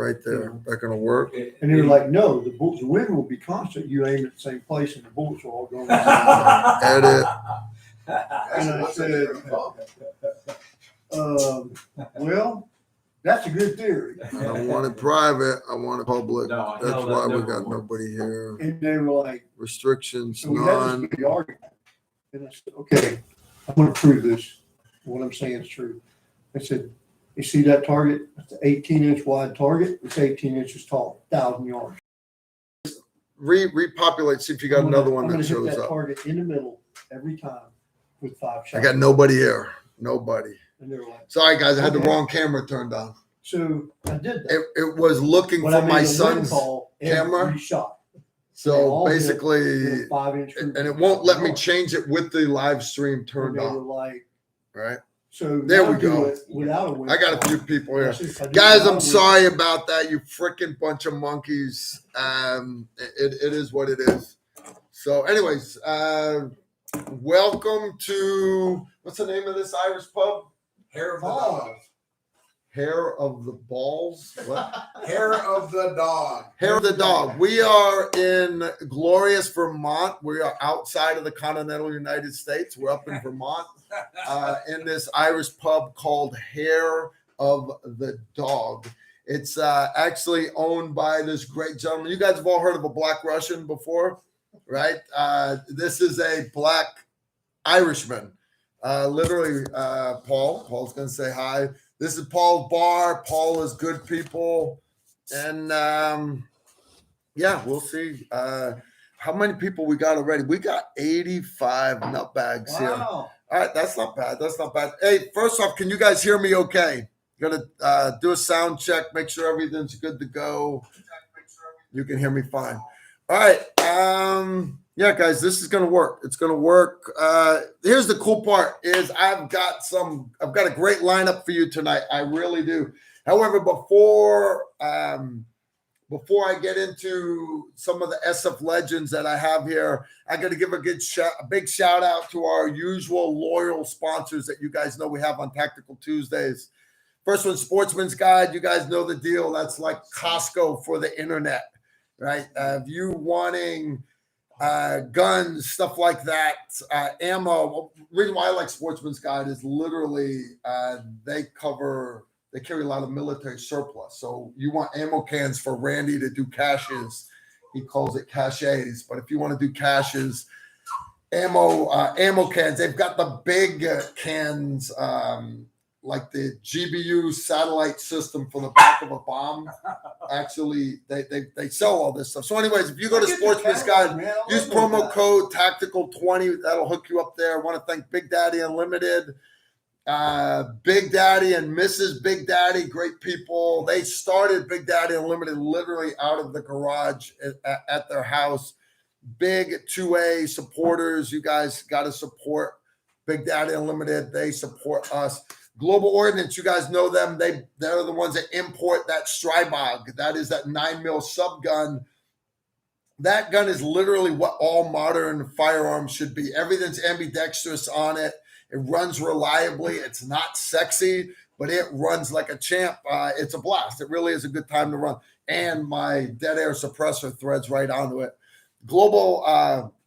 right there. They're going to work. And they're like, no, the wind will be constant. You aim at the same place and the bullets will all go. Edit. And I said, well, that's a good theory. I don't want it private. I want it public. No, That's why we got works. nobody here. And they were like, Restrictions, so we had none. this big argument. And I said, okay, I'm going to prove this. What I'm saying is true. I said, you see that target? It's an 18-inch wide target. It's 18 inches tall, 1,000 yards. Repopulate. See if you got another one that shows hit that up. target in the middle every time with 5 shots. I got nobody here. Nobody. And they were like, Sorry, guys. I had the Okay. wrong camera turned on. so I did that. It was looking When for I made my a son's call, camera. every shot. So all hit basically, with 5-inch. and it won't let me change it with the live stream turned And they on. were like, Right. so There now we go. do it without a wind I got a call. few people here. I said, if I do Guys, without a I'm wind sorry about that. You freaking bunch of monkeys. It is what it is. So, anyways, welcome to what's the name of this Irish pub? Hair of the Oh. dog. Hair of the Balls. What? Hair of the dog. Hair of the Dog. We are in glorious Vermont. We are outside of the continental United States. We're up in Vermont in this Irish pub called Hair of the Dog. It's actually owned by this great gentleman. You guys have all heard of a Black Russian before, right? This is a Black Irishman. Literally, Paul. Paul's going to say hi. This is Paul's bar. Paul is good people. And yeah, we'll see how many people we got already. We got 85 nutbags here. Wow. All right, that's not bad. That's not bad. Hey, first off, can you guys hear me okay? Gonna do a sound check, make sure everything's good to go. You can hear me fine. All right. Yeah, guys, this is gonna work. It's gonna work. Here's the cool part is I've got a great lineup for you tonight. I really do. However, before I get into some of the SF legends that I have here, I got to give a big shout out to our usual loyal sponsors that you guys know we have on Tactical Tuesdays. First one, Sportsman's Guide. You guys know the deal. That's like Costco for the internet, right? If you wanting guns, stuff like that, ammo. The reason why I like Sportsman's Guide is literally they carry a lot of military surplus. So you want ammo cans for Randy to do caches. He calls it caches. But if you want to do caches, ammo cans, they've got the big cans, like the GBU satellite system for the back of a bomb. Actually, they sell all this stuff. So anyways, if you go to Sportsman's Guide, use promo code Tactical20. That'll hook you up there. I want to thank Big Daddy Unlimited. Big Daddy and Mrs. Big Daddy, great people. They started Big Daddy Unlimited literally out of the garage at their house. Big 2A supporters. You guys got to support Big Daddy Unlimited. They support us. Global Ordnance, you guys know them. They're the ones that import that Strybog. That is that 9mm sub gun. That gun is literally what all modern firearms should be. Everything's ambidextrous on it. It runs reliably. It's not sexy, but it runs like a champ. It's a blast. It really is a good time to run. And my dead air suppressor threads right onto it. Global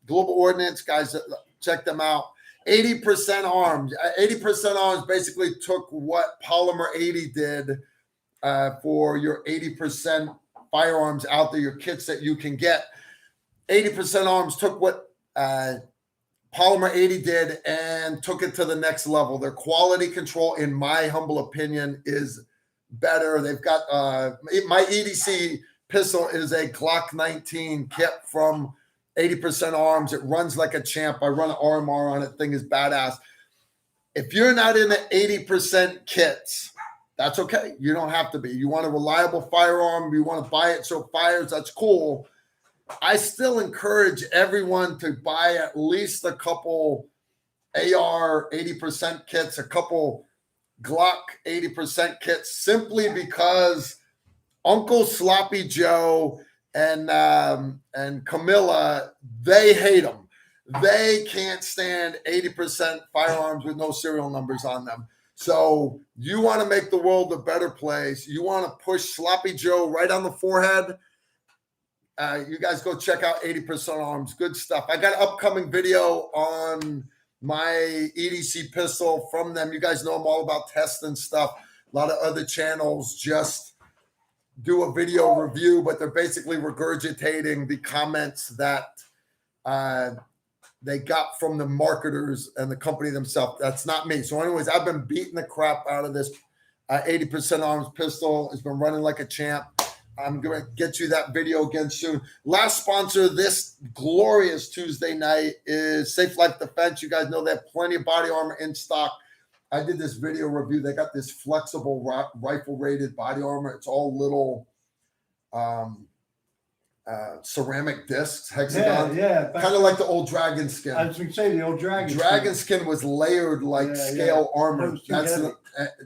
Ordnance, guys, check them out. 80% arms. 80% arms basically took what Polymer 80 did for your 80% firearms out there, your kits that you can get. 80% arms took what Polymer 80 did and took it to the next level. Their quality control, in my humble opinion, is better. They've got my EDC pistol is a Glock 19 kit from 80% arms. It runs like a champ. I run an RMR on it. Thing is badass. If you're not in the 80% kits, that's okay. You don't have to be. You want a reliable firearm. You want to buy it so it fires. That's cool. I still encourage everyone to buy at least a couple AR 80% kits, a couple Glock 80% kits, simply because Uncle Sloppy Joe and Camilla, they hate them. They can't stand 80% firearms with no serial numbers on them. So you want to make the world a better place. You want to push Sloppy Joe right on the forehead. You guys go check out 80% Arms. Good stuff. I got an upcoming video on my EDC pistol from them. You guys know I'm all about testing stuff. A lot of other channels just do a video review, but they're basically regurgitating the comments that they got from the marketers and the company themselves. That's not me. So anyways, I've been beating the crap out of this 80% Arms pistol. It's been running like a champ. I'm going to get you that video again soon. Last sponsor this glorious Tuesday night is Safe Life Defense. You guys know they have plenty of body armor in stock. I did this video review. They got this flexible rifle rated body armor. It's all little ceramic discs, hexagon. Yeah. Kind of like the old dragon skin. I was going to say the old dragon. Dragon skin was layered like scale armor. That's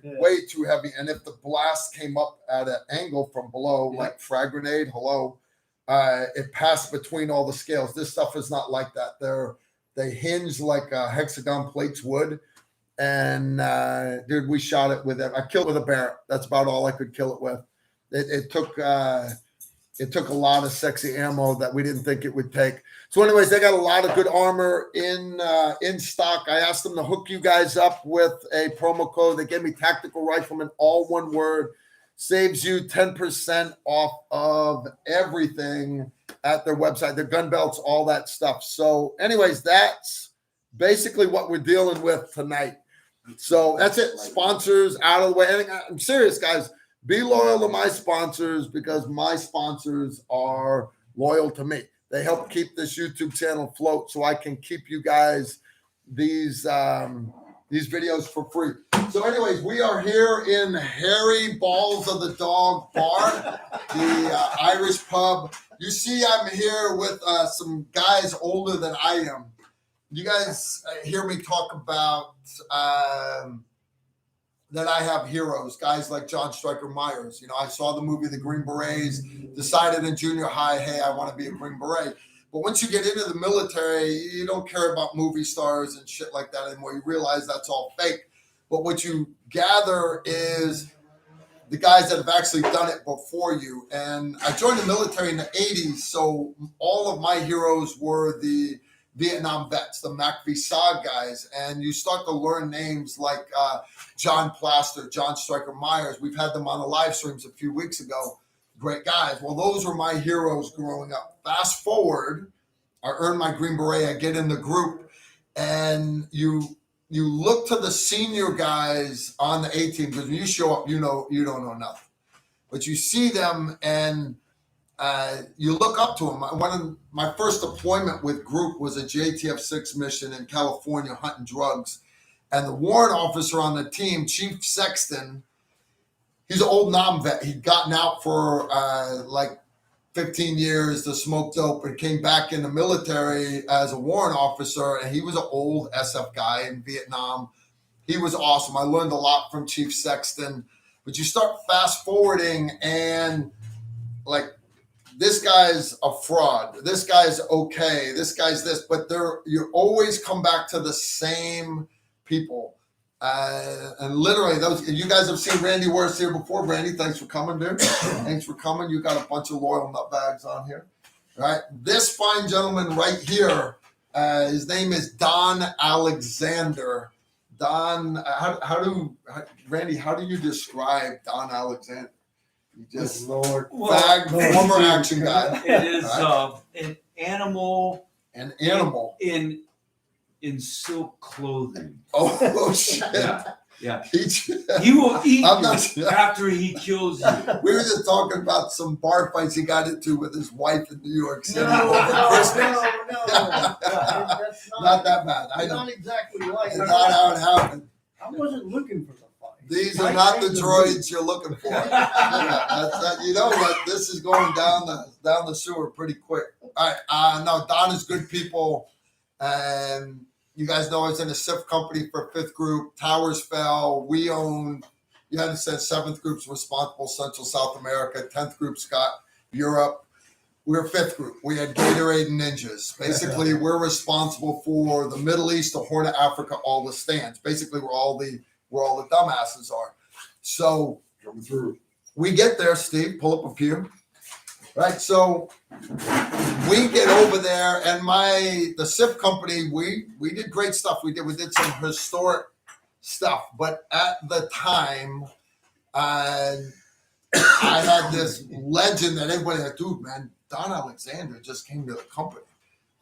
way too heavy. And if the blast came up at an angle from below, like frag grenade, it passed between all the scales. This stuff is not like that. They hinge like hexagon plates would. And dude, we shot it with it. I killed it with a Barrett. That's about all I could kill it with. It took a lot of sexy ammo that we didn't think it would take. So anyways, they got a lot of good armor in stock. I asked them to hook you guys up with a promo code. They gave me Tactical Rifleman, all one word. Saves you 10% off of everything at their website, their gun belts, all that stuff. So anyways, that's basically what we're dealing with tonight. So that's it. Sponsors out of the way. And I'm serious, guys. Be loyal to my sponsors because my sponsors are loyal to me. They help keep this YouTube channel afloat so I can keep you guys these videos for free. So anyways, we are here in Hairy Balls of the Dog Bar, the Irish pub. You see I'm here with some guys older than I am. You guys hear me talk about that I have heroes, guys like John Stryker Myers. You know, I saw the movie The Green Berets, decided in junior high, hey, I want to be a Green Beret. But once you get into the military, you don't care about movie stars and shit like that anymore. You realize that's all fake. But what you gather is the guys that have actually done it before you. And I joined the military in the 80s, so all of my heroes were the Vietnam vets, the MAC-V-SOG guys, and you start to learn names like John Plaster, John Stryker Myers. We've had them on the live streams a few weeks ago. Great guys. Well, those were my heroes growing up. Fast forward, I earned my Green Beret, I get in the group, and you look to the senior guys on the A team, because when you show up, you don't know nothing. But you see them and you look up to them. One of my first deployment with group was a JTF 6 mission in California hunting drugs. And the warrant officer on the team, Chief Sexton, he's an old Nam vet. He'd gotten out for like 15 years to smoke dope and came back in the military as a warrant officer. And he was an old SF guy in Vietnam. He was awesome. I learned a lot from Chief Sexton. But you start fast forwarding and like, this guy's a fraud. This guy's okay. This guy's this. But you always come back to the same people. And literally, you guys have seen Randy Wurst here before. Randy, thanks for coming, dude. Thanks for coming. You got a bunch of loyal nutbags on here. All right. This fine gentleman right here, his name is Don Alexander. Don, Randy, how do you describe Don Alexander? Just Lord. former action guy. It is an animal. An animal in silk clothing. Oh shit! Yeah. He will eat I'm you not- after he kills you. We were just talking about some bar fights he got into with his wife in New York City No, over Christmas. That's Not that bad. I know. not exactly like It's not how it happened. I wasn't looking for the fight. These are not the droids you're looking for. You know what? This is going down the sewer pretty quick. All right. No, Don is good people. And you guys know I was in a SIF company for 5th Group. Towers fell. We owned, you had to say 7th Group's responsible Central South America. 10th Group's got Europe. We're 5th Group. We had Gatorade and Ninjas. Basically, we're responsible for the Middle East, the Horn of Africa, all the stands. Basically, we're all the where all the dumbasses are. So Coming through. we get there, Steve, pull up a few. Right, so we get over there, and the SIF company, we did great stuff. We did some historic stuff, but at the time, I had this legend that everybody like, dude, man, Don Alexander just came to the company.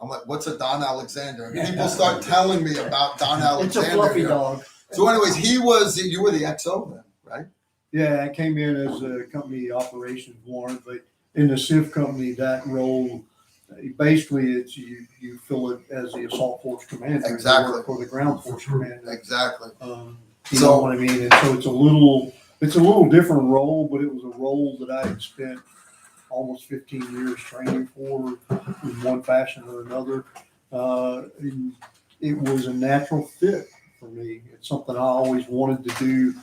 I'm like, what's a Don Alexander? And people start telling me about Don It's a Alexander. fluffy here. dog. So, anyways, you were the XO then, right? Yeah, I came in as a company operations warrant, but in the SIF company, that role, basically it's you fill it as the assault force commander. Exactly. You work for the ground force commander. Exactly. You know what I mean? And so it's a little different role, but it was a role that I had spent almost 15 years training for in one fashion or another. And it was a natural fit for me. It's something I always wanted to do.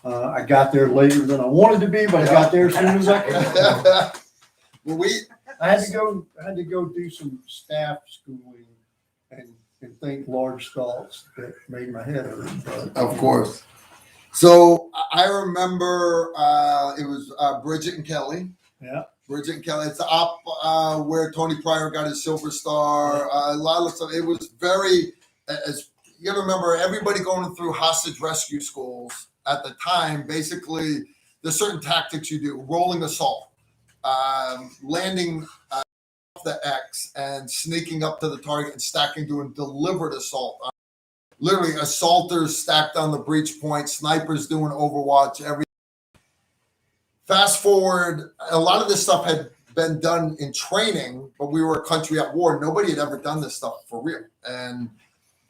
I got there later than I wanted to be, but I got there as soon as I could. Well, I had to go do some staff schooling and think large thoughts that made my head hurt. But, of course. So I remember it was Bridget and Kelly. Yeah. Bridget and Kelly. It's up where Tony Pryor got his Silver Star. A lot of stuff. It was very, as you gotta remember, everybody going through hostage rescue schools at the time. Basically, there's certain tactics you do: rolling assault, landing off the X, and sneaking up to the target and stacking, doing deliberate assault. Literally, assaulters stacked on the breach point, snipers doing Overwatch. Fast forward, a lot of this stuff had been done in training, but we were a country at war. Nobody had ever done this stuff for real. And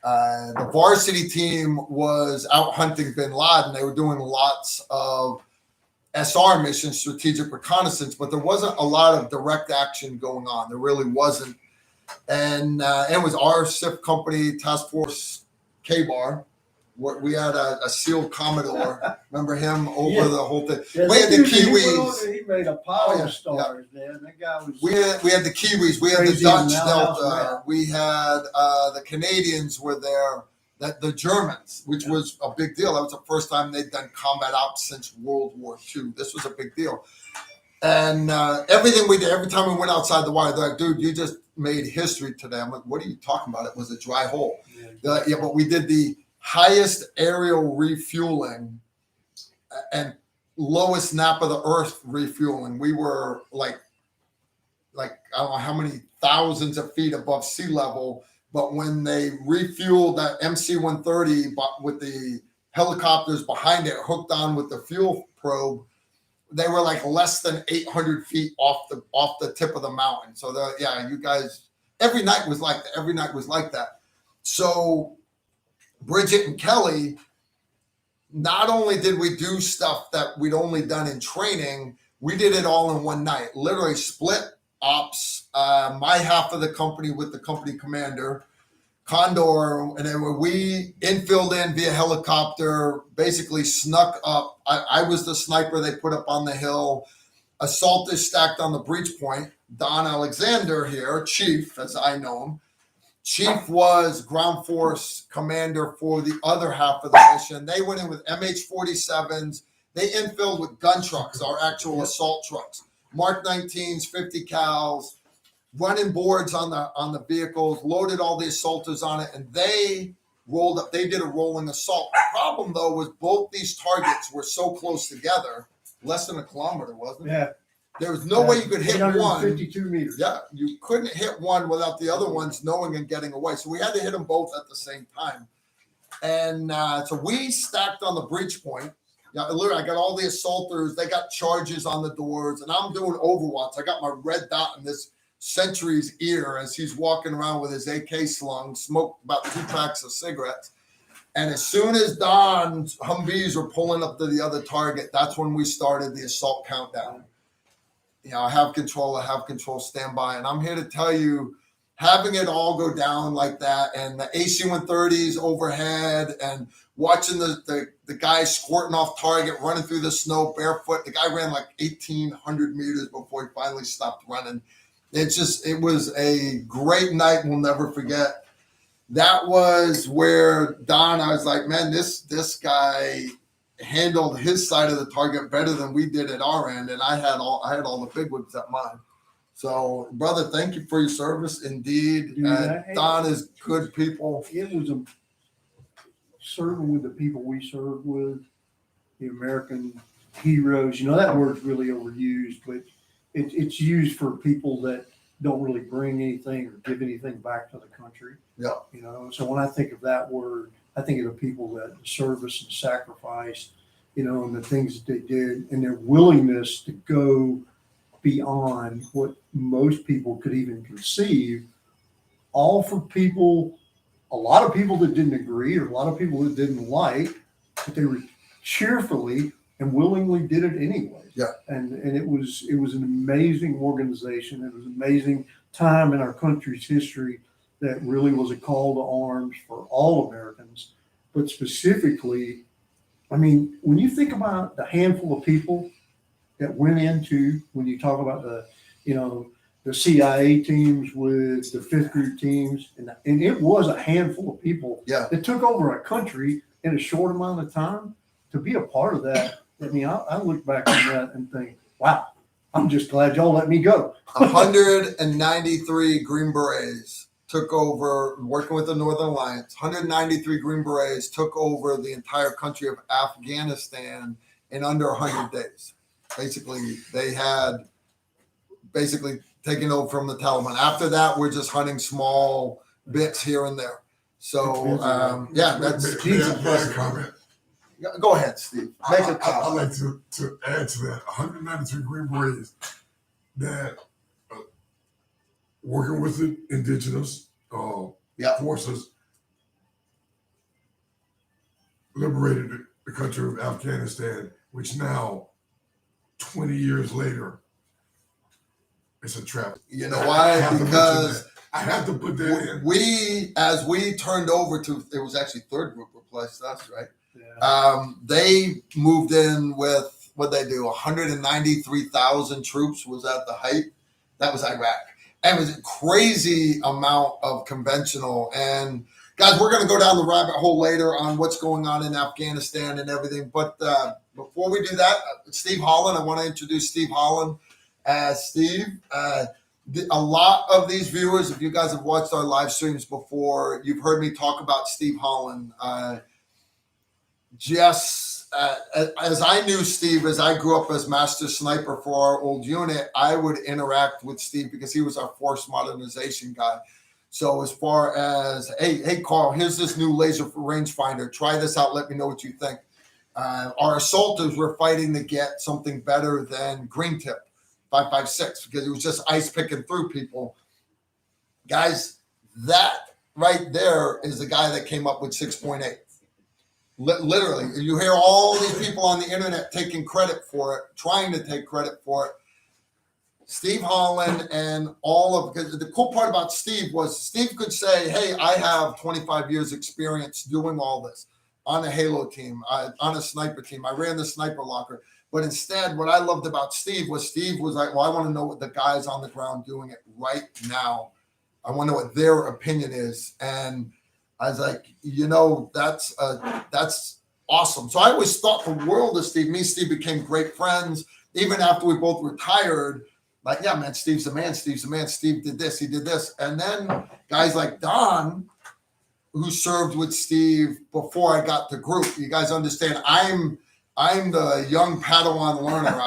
the varsity team was out hunting bin Laden. They were doing lots of SR missions, strategic reconnaissance, but there wasn't a lot of direct action going on. There really wasn't. And it was our SIF company, Task Force K-Bar. We had a SEAL Commodore. Remember him over the whole thing? yeah, We had the Kiwis. He made a pile Oh, yeah, of stars, man. That guy was. We had the Kiwis. We had the Crazy Dutch now, Delta. We had the Canadians were there. The Germans, which was a big deal. That was the first time they'd done combat ops since World War II. This was a big deal. And everything we did, every time we went outside the wire, they're like, dude, you just made history today. I'm like, what are you talking about? It was a dry hole. Yeah, but we did the highest aerial refueling and lowest nap of the earth refueling. We were like I don't know how many thousands of feet above sea level, but when they refueled that MC-130 with the helicopters behind it hooked on with the fuel probe, they were like less than 800 feet off the tip of the mountain. So you guys, every night was like that. Every night was like that. So Bridget and Kelly, not only did we do stuff that we'd only done in training, we did it all in one night. Literally split ops, my half of the company with the company commander, Condor, and then we infilled in via helicopter, basically snuck up. I was the sniper they put up on the hill. Assaulters stacked on the breach point. Don Alexander here, Chief, as I know him. Chief was ground force commander for the other half of the mission. They went in with MH-47s. They infilled with gun trucks, our actual assault trucks, Mark 19s, 50 cals, running boards on the vehicles, loaded all the assaulters on it, and they rolled up. They did a rolling assault. The problem, though, was both these targets were so close together, less than a kilometer, wasn't it? Yeah. There was no way you could hit one. 852 meters. Yeah, you couldn't hit one without the other ones knowing and getting away. So we had to hit them both at the same time. And so we stacked on the breach point. Yeah, literally, I got all the assaulters. They got charges on the doors, and I'm doing Overwatch. I got my red dot in this sentry's ear as he's walking around with his AK slung, smoked about 2 packs of cigarettes. And as soon as Don's Humvees were pulling up to the other target, that's when we started the assault countdown. I have control, stand by. And I'm here to tell you, having it all go down like that, and the AC-130s overhead, and watching the guy squirting off target, running through the snow barefoot. The guy ran like 1,800 meters before he finally stopped running. It was a great night we'll never forget. that was where Don, I was like, man, this guy handled his side of the target better than we did at our end, and I had all the big ones at mine. So, brother, thank you for your service, indeed. Dude, Don is good people. It was serving with the people we served with, the American heroes. You know, that word's really overused, but it's used for people that don't really bring anything or give anything back to the country. Yeah. You know, so when I think of that word, I think of the people that service and sacrifice, you know, and the things that they did and their willingness to go beyond what most people could even conceive, all for people, a lot of people that didn't agree or a lot of people that didn't like, but they were cheerfully and willingly did it anyway. Yeah. And it was an amazing organization. It was an amazing time in our country's history that really was a call to arms for all Americans, but specifically, I mean, when you think about the handful of people that went into, when you talk about the CIA teams with the fifth group teams, and it was a handful of people that took over a country in a short amount of time. To be a part of that, I mean, I look back on that and think, wow, I'm just glad y'all let me go. 193 Green Berets took over, working with the Northern Alliance. 193 Green Berets took over the entire country of Afghanistan in under 100 days. Basically, they had taken over from the Taliban. After that, we're just hunting small bits here and there. So, that's a comment. Go ahead, Steve. Make it I'd like to add to that. 193 Green Berets that working with the indigenous forces liberated the country of Afghanistan, which now, 20 years later, it's a trap. You know why? Because I have to put that in. As we turned over to, it was actually third group replaced us, right? Yeah. They moved in with, what they do, 193,000 troops was at the height. That was Iraq. And it was a crazy amount of conventional. And guys, we're going to go down the rabbit hole later on what's going on in Afghanistan and everything. But before we do that, Steve Holland, I want to introduce Steve Holland. Steve, a lot of these viewers, if you guys have watched our live streams before, you've heard me talk about Steve Holland. As I knew Steve, as I grew up as master sniper for our old unit, I would interact with Steve because he was our force modernization guy. So as far as, hey, Carl, here's this new laser rangefinder. Try this out. Let me know what you think. Our assaulters were fighting to get something better than green tip 5.56 because it was just ice picking through people. Guys, that right there is the guy that came up with 6.8. Literally, you hear all these people on the internet taking credit for it, trying to take credit for it. Steve Holland and because the cool part about Steve was Steve could say, hey, I have 25 years experience doing all this on a Halo team, on a sniper team. I ran the sniper locker. But instead, what I loved about Steve was like, well, I want to know what the guys on the ground doing it right now. I want to know what their opinion is. And I was like, that's awesome. So I always thought the world of Steve. Me and Steve became great friends. Even after we both retired, like, yeah, man, Steve's the man. Steve's the man. Steve did this. He did this. And then guys like Don, who served with Steve before I got the group. You guys understand? I'm the young Padawan learner.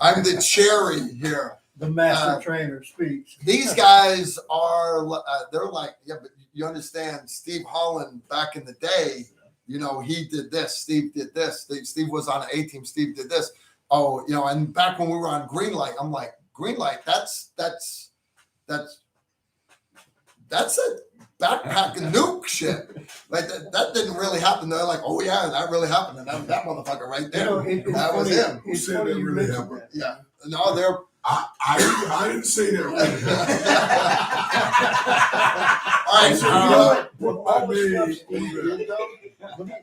I'm the cherry here. The master trainer speaks. These guys are, they're like, yeah, but you understand, Steve Holland back in the day, he did this, Steve did this. Steve was on an A team, Steve did this. Oh, and back when we were on Greenlight, I'm like, Greenlight, that's a backpacking nuke shit. Like that didn't really happen. They're like, oh yeah, that really happened. And that motherfucker right there, that was him. Who said that really happened? Yeah. No, they're. I didn't say that. All right.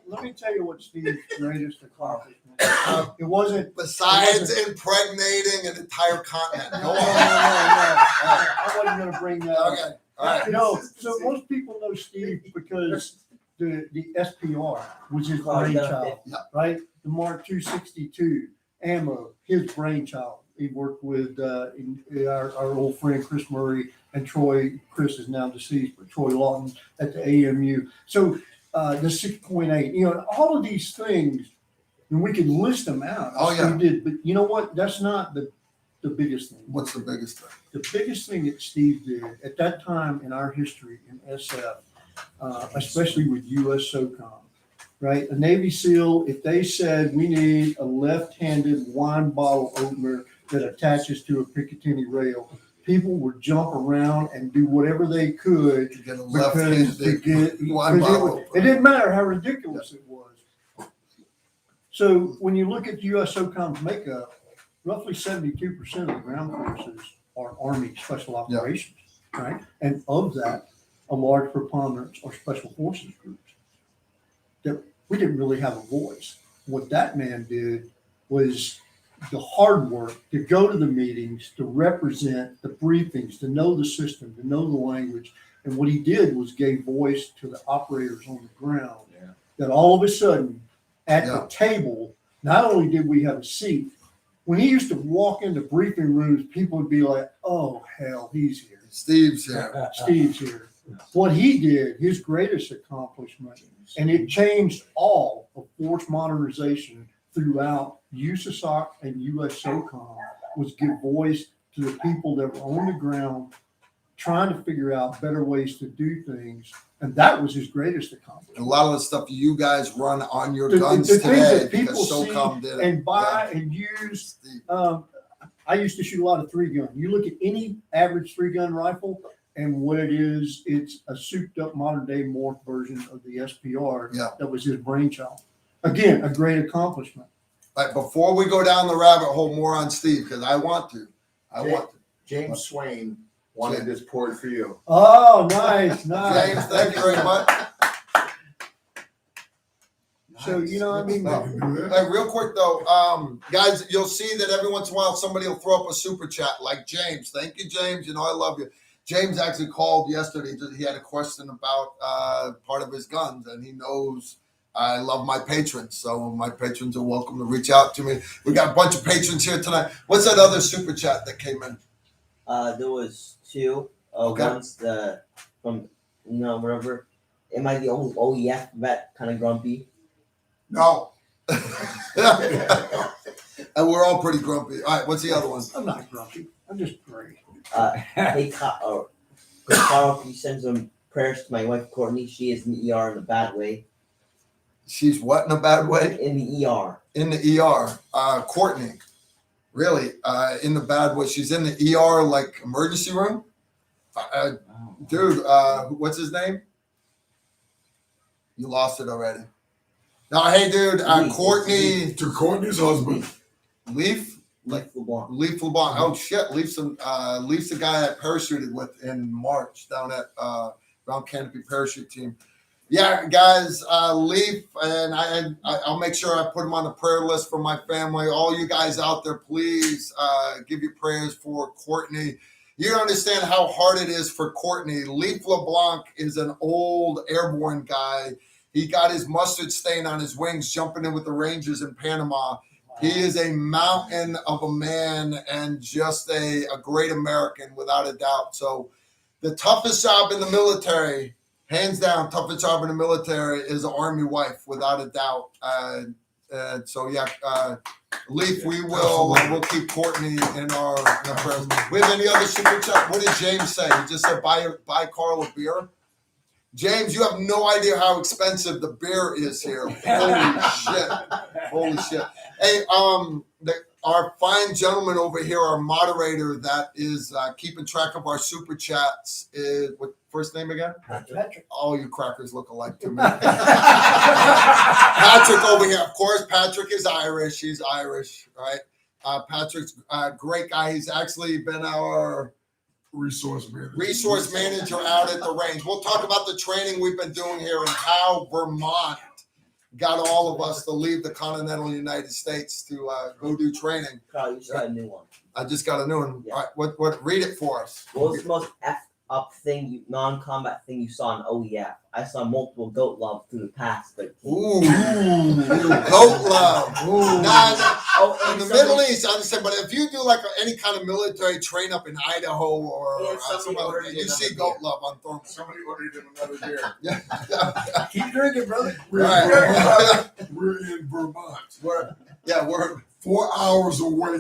Let me tell you what Steve's greatest accomplishment. It wasn't besides impregnating an entire continent. No. I wasn't going to bring that up. Okay. All right. No, so most people know Steve because the SPR was his brainchild, Yeah. right? The Mark 262 ammo, his brainchild. He worked with our old friend Chris Murray and Troy. Chris is now deceased, but Troy Lawton at the AMU. So the 6.8, all of these things, and we could list them out. Oh, yeah. Steve did, but you know what? That's not the biggest thing. What's the biggest thing? The biggest thing that Steve did at that time in our history in SF, especially with US SOCOM, right? A Navy SEAL, if they said we need a left-handed wine bottle opener that attaches to a Picatinny rail, people would jump around and do whatever they could To get a because wine bottle. it didn't matter how ridiculous it was. So when you look at US SOCOM's makeup, roughly 72% of the ground forces are Army Special Operations, right? And of that, a large preponderance are Special Forces groups. That we didn't really have a voice. What that man did was the hard work to go to the meetings, to represent the briefings, to know the system, to know the language. And what he did was gave voice to the operators on the ground. Yeah. That all of a sudden, at Yeah. the table, not only did we have a seat, when he used to walk into briefing rooms, people would be like, oh, hell, he's here. Steve's here. Steve's here. What he did, his greatest accomplishment, and it changed all of force modernization throughout USASOC and US SOCOM, was give voice to the people that were on the ground trying to figure out better ways to do things. And that was his greatest accomplishment. A lot of the stuff you guys run on your The guns things today that people because see SOCOM did it. and buy and use. Steve. I used to shoot a lot of 3-gun. You look at any average 3-gun rifle, and what it is, it's a souped up modern day morph version of the SPR. Yeah. That was his brainchild. Again, a great accomplishment. But before we go down the rabbit hole more on Steve, because I want to. James Swain wanted this poured for you. Oh, nice, nice. James, thank you very much. So, I mean, I can do that. Hey, real quick though, guys, you'll see that every once in a while somebody will throw up a super chat like James. Thank you, James. I love you. James actually called yesterday. He had a question about part of his guns, and he knows I love my patrons. So my patrons are welcome to reach out to me. We got a bunch of patrons here tonight. What's that other super chat that came in? There was two. Okay. One's from wherever. Am I the only OEF vet kind of grumpy? No. And we're all pretty grumpy. All right, what's the other one? I'm not grumpy. I'm just great. Hey, Carl, can you send some prayers to my wife Courtney? She is in the ER in a bad way. She's what in a bad way? In the ER. In the ER. Courtney. Really? In the bad way. She's in the ER, like emergency room? Dude, what's his name? You lost it already. No, hey, dude, Courtney. To Courtney's husband. Leaf? Leaf LeBlanc. Leaf LeBlanc. Oh, shit. Leaf's the guy I parachuted with in March down at Round Canopy Parachute Team. Yeah, guys, Leaf, and I'll make sure I put him on the prayer list for my family. All you guys out there, please give your prayers for Courtney. You don't understand how hard it is for Courtney. Leaf LeBlanc is an old airborne guy. He got his mustard stain on his wings jumping in with the Rangers in Panama. He is a mountain of a man and just a great American without a doubt. So the toughest job in the military, hands down, toughest job in the military is an Army wife without a doubt. Leaf, we'll keep Courtney in our prayers. We have any other super chat? What did James say? He just said buy Carl a beer. James, you have no idea how expensive the beer is here. Holy shit. Hey, our fine gentleman over here, our moderator that is keeping track of our super chats, is what first name again? Patrick. All you crackers look alike to me. Patrick over here. Of course, Patrick is Irish. He's Irish, right? Patrick's a great guy. He's actually been our Resource manager out at the range. We'll talk about the training we've been doing here and how Vermont got all of us to leave the continental United States to go do training. Carl, you just got a new one. I just got a new one. Yeah. All right, what read it for us. What was the most up thing, non-combat thing you saw in OEF. I saw multiple goat love through the past, but Ooh, goat love. In the Middle East, I understand, but if you do like any kind of military train up in Idaho or Yeah, somebody somewhere like that, ordered you see another goat love on thermal. Somebody ordered him another beer. Yeah. keep drinking, brother. We're, All right. we're in Vermont, We're 4 hours away.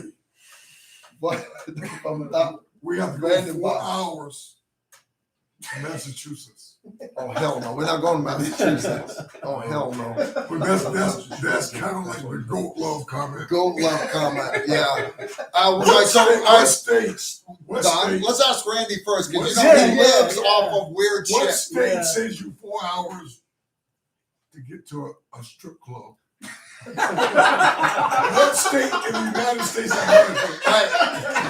We have to go Random 4 box. hours to Massachusetts. Oh hell no, we're not going to Massachusetts. Oh hell no. But that's kind of like the goat love comment. Goat love comment, yeah. What states? What Don, state? let's ask Randy first because What you know he state- lives off of weird What shit. state Yeah. sends you 4 hours to get to a strip club? What state in the United States of America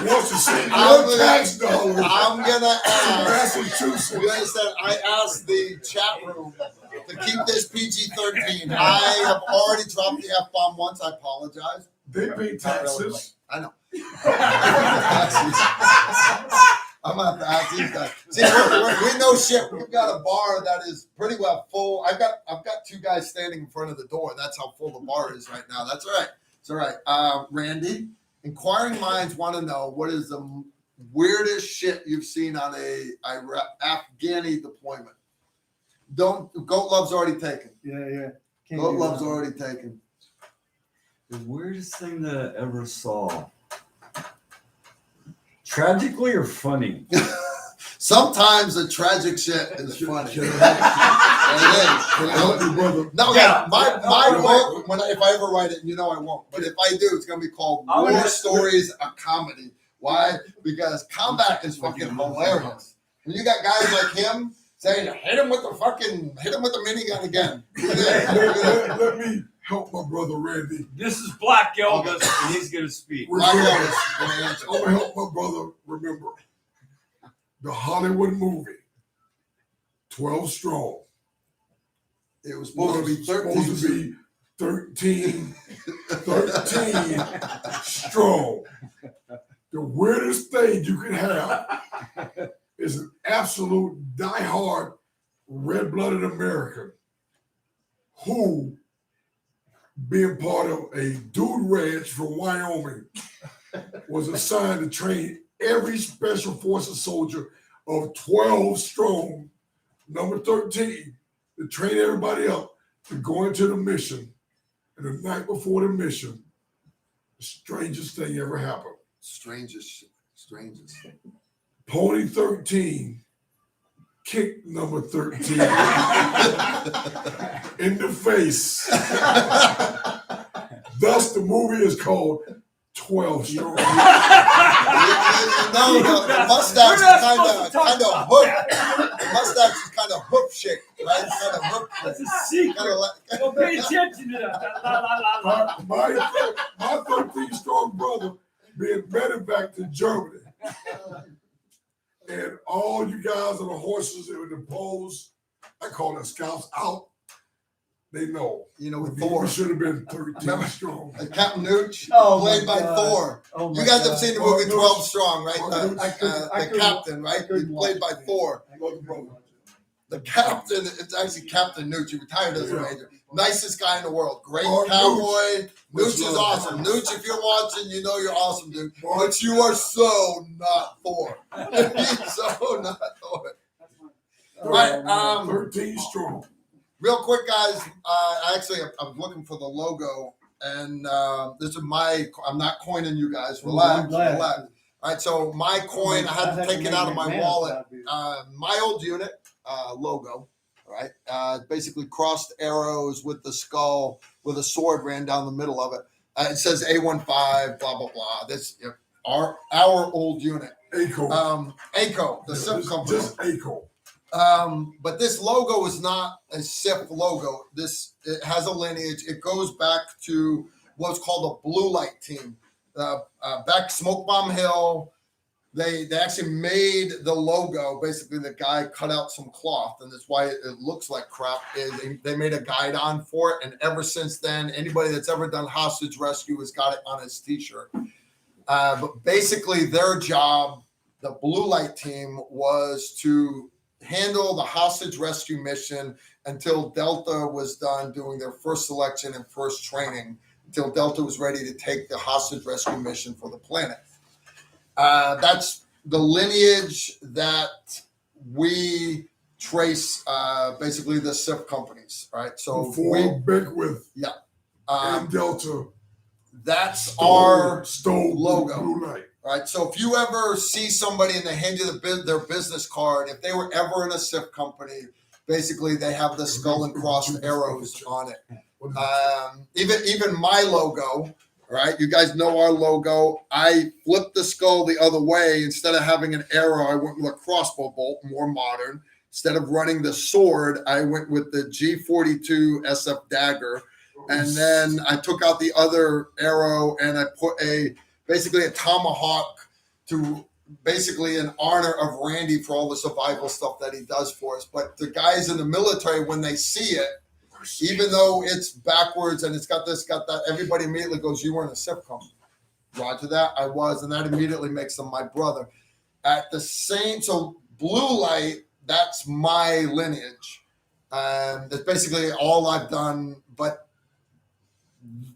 wants to send your tax dollars I'm gonna to ask. Massachusetts? You understand? I asked the chat room to keep this PG-13. I have already dropped the F-bomb once. I apologize. They pay taxes. I know. I'm gonna have to ask these guys. See, we know shit. We've got a bar that is pretty well full. I've got 2 guys standing in front of the door. That's how full the bar is right now. That's all right. It's all right. Randy, inquiring minds want to know what is the weirdest shit you've seen on a Afghani deployment. Goat love's already taken. Yeah. Can't Goat do love's that. already taken. The weirdest thing that I ever saw. Tragically or funny? Sometimes the tragic shit is funny. Can It is. I help you, brother? No, Yeah. my book, if I ever write it, and you know I won't, but if I do, it's going to be called I'm War gonna- Stories, a Comedy. Why? Because combat is fucking hilarious. When you got guys like him saying, hit him with the minigun again. Let me help my brother Randy. This is Black Elvis, and he's gonna speak. I'm gonna help my brother remember the Hollywood movie 12 Strong. It was supposed to be 13. Supposed to be 13 strong. The weirdest thing you can have is an absolute diehard red-blooded American who, being part of a dude ranch from Wyoming, was assigned to train every special forces soldier of 12 strong, number 13, to train everybody up to go into the mission. And the night before the mission, the strangest thing ever happened. Strangest shit. Strangest. Pony 13 kicked number 13 in the face. Thus, the movie is called 12 Strong. No, the mustache is kind of hook. The mustache is kind of hoof shaped, right? It's kind of hook. That's a secret. Kind of like, Well, pay attention to that. La, la, la, la. My 13 strong brother being medevac to Germany. And all you guys on the horses in the poles, I call them scouts out. They know. you know, with We Thor. should have been 13 Remember? strong. Captain Nooch, Oh, played my by God. Thor. Oh my You guys God. have seen the Well, movie Nooch- 12 Strong, right? well, The, Nooch- I the couldn't- captain, right? couldn't He watch played by it. Thor. I couldn't watch it. The captain, it's actually Captain Nooch. He retired as a Ranger. Nicest guy in the world. Great Oh, cowboy. Nooch. Nooch is awesome. Nooch, if you're watching, you know you're awesome, dude. But you are so not Thor. He's so not Thor. Right. 13 strong. Real quick, guys. I was looking for the logo, and this is I'm not coining you guys. Relax, I'm glad. relax. All right, so my coin, I had to take it out of my wallet. My old unit logo, right? Basically crossed arrows with the skull with a sword ran down the middle of it. It says A15, blah blah blah. This our old unit. ACO. ACO, the SIP company. Just ACO. But this logo is not a SIP logo. It has a lineage. It goes back to what's called a blue light team. Back Smoke Bomb Hill, they actually made the logo. Basically, the guy cut out some cloth, and that's why it looks like crap. They made a guide on for it, and ever since then, anybody that's ever done hostage rescue has got it on his T-shirt. But basically, their job the blue light team was to handle the hostage rescue mission until Delta was done doing their first selection and first training, until Delta was ready to take the hostage rescue mission for the planet. That's the lineage that we trace, basically the SIP companies, right? So Before Beckwith um, and Delta that's our stole logo. Blue Light. right. So if you ever see somebody and they hand you their business card, if they were ever in a SIP company, basically they have the skull and crossed arrows on it. Even my logo, right? You guys know our logo. I flipped the skull the other way. Instead of having an arrow, I went with a crossbow bolt, more modern. Instead of running the sword, I went with the G42 SF dagger. And then I took out the other arrow and I put basically a tomahawk to basically in honor of Randy for all the survival stuff that he does for us. But the guys in the military, when they see it, even though it's backwards and it's got this, got that, everybody immediately goes, "You were in a SIP company." Roger that, I was, and that immediately makes them my brother. At the same, so blue light, that's my lineage. That's basically all I've done. But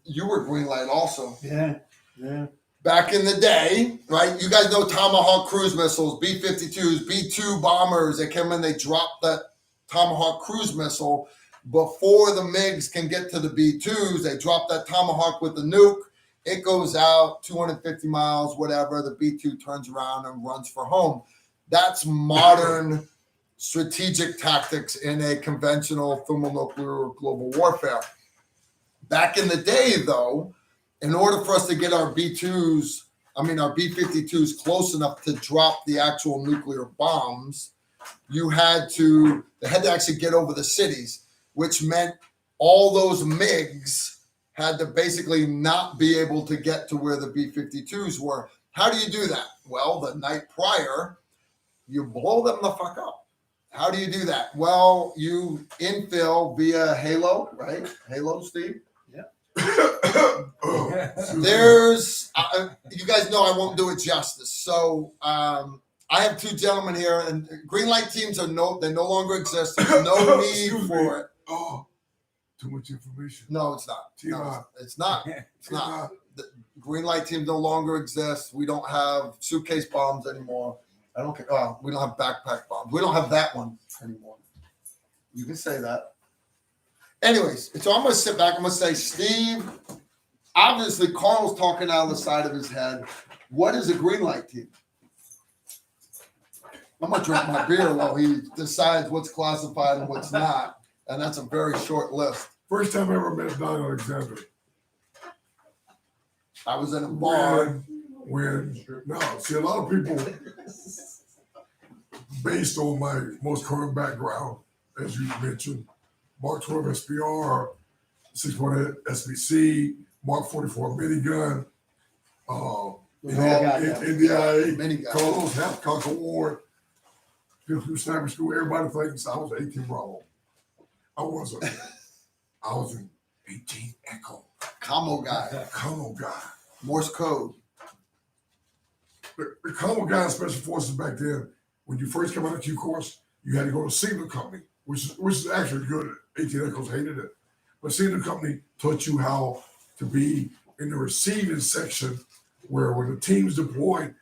you were green light also. Yeah. Back in the day, right? You guys know Tomahawk cruise missiles, B-52s, B-2 bombers. They came in, they dropped that Tomahawk cruise missile. Before the MiGs can get to the B-2s, they drop that Tomahawk with the nuke. It goes out 250 miles, whatever. The B-2 turns around and runs for home. That's modern strategic tactics in a conventional thermonuclear global warfare. Back in the day, though, in order for us to get our B-2s, our B-52s close enough to drop the actual nuclear bombs, they had to actually get over the cities, which meant all those MiGs had to basically not be able to get to where the B-52s were. How do you do that? Well, the night prior, you blow them the fuck up. How do you do that? Well, you infill via Halo, right? Halo, Steve? There's, you guys know I won't do it justice. So I have two gentlemen here, and green light teams they no longer exist. There's no need for it. Oh, too much information. No, it's not. No, TMI. it's not. It's not. The green light teams no longer exist. We don't have suitcase bombs anymore. I don't care. We don't have backpack bombs. We don't have that one anymore. You can say that. Anyways, so I'm going to sit back. I'm going to say, Steve, obviously Carl's talking out of the side of his head. What is a green light team? I'm going to drink my beer while he decides what's classified and what's not. And that's a very short list. First time I ever met Don Alexander. I was in a bar. See, a lot of people, based on my most current background, as you mentioned, Mark 12 SPR, 6.8 SBC, Mark 44 minigun, NDIA, Minigun. Carlos Halfcock Award, Fifth Sniper School. Everybody thinks I was 18 Bravo. I wasn't. I was in 18 Echo. Commo guy. Commo guy. Morse code. The Commo guy in Special Forces back then, when you first came out of Q course, you had to go to Signal Company, which is actually good. 18 Echoes hated it. But Signal Company taught you how to be in the receiving section where when the teams deployed,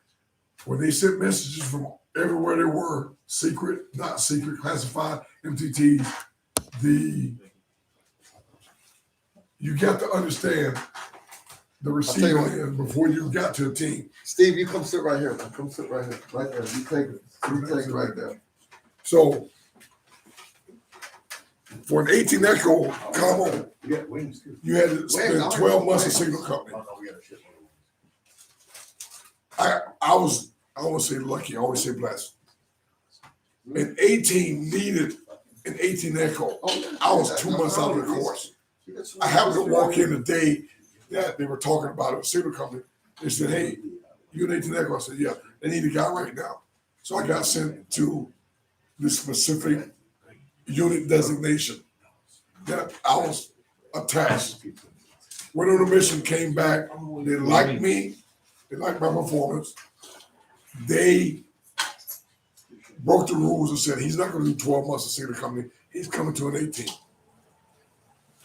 when they sent messages from everywhere they were, secret, not secret, classified, MTTs, you got to understand the receiving end before you got to a team. Steve, you come sit right here. Come sit right here. Right there. You take it right there. So for an 18 Echo combo, you had to spend 12 months in Signal Company. I won't say lucky, I always say blessed. An 18 needed an 18 Echo. I was 2 months out of the course. I happened to walk in the day that they were talking about it, Signal Company. They said, "Hey, you an 18 Echo?" I said, "Yeah, they need a guy right now." So I got sent to the specific unit designation that I was attached. Went on the mission, came back. They liked me. They liked my performance. They broke the rules and said he's not going to do 12 months to see the company. He's coming to an 18.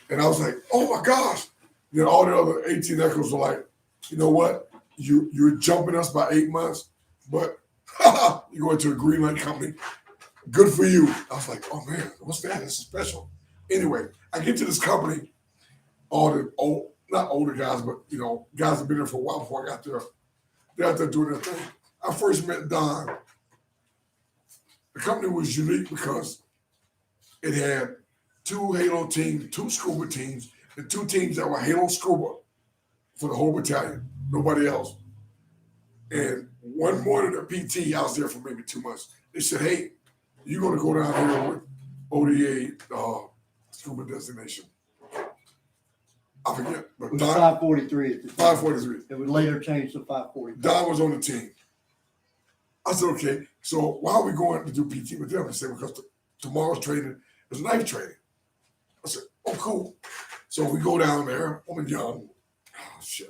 And I was like, oh my gosh. Then all the other 18 echoes were like, you know what? You're jumping us by 8 months, but you're going to a green light company. Good for you. I was like, oh man, what's that? This is special. Anyway, I get to this company, all the old, not older guys, but you know, guys have been there for a while before I got there. They're out there doing their thing. I first met Don. The company was unique because it had 2 Halo teams, 2 scuba teams, and 2 teams that were Halo scuba for the whole battalion. Nobody else. And one morning at PT, I was there for maybe 2 months. They said, hey, you're going to go down here with ODA scuba designation. I forget. But It was Don, 543 at the time. 543. It would later change to 540. Don was on the team. I said, okay, so why are we going to do PT with them? They said, because tomorrow's training is knife training. I said, oh, cool. So we go down there. I'm a young,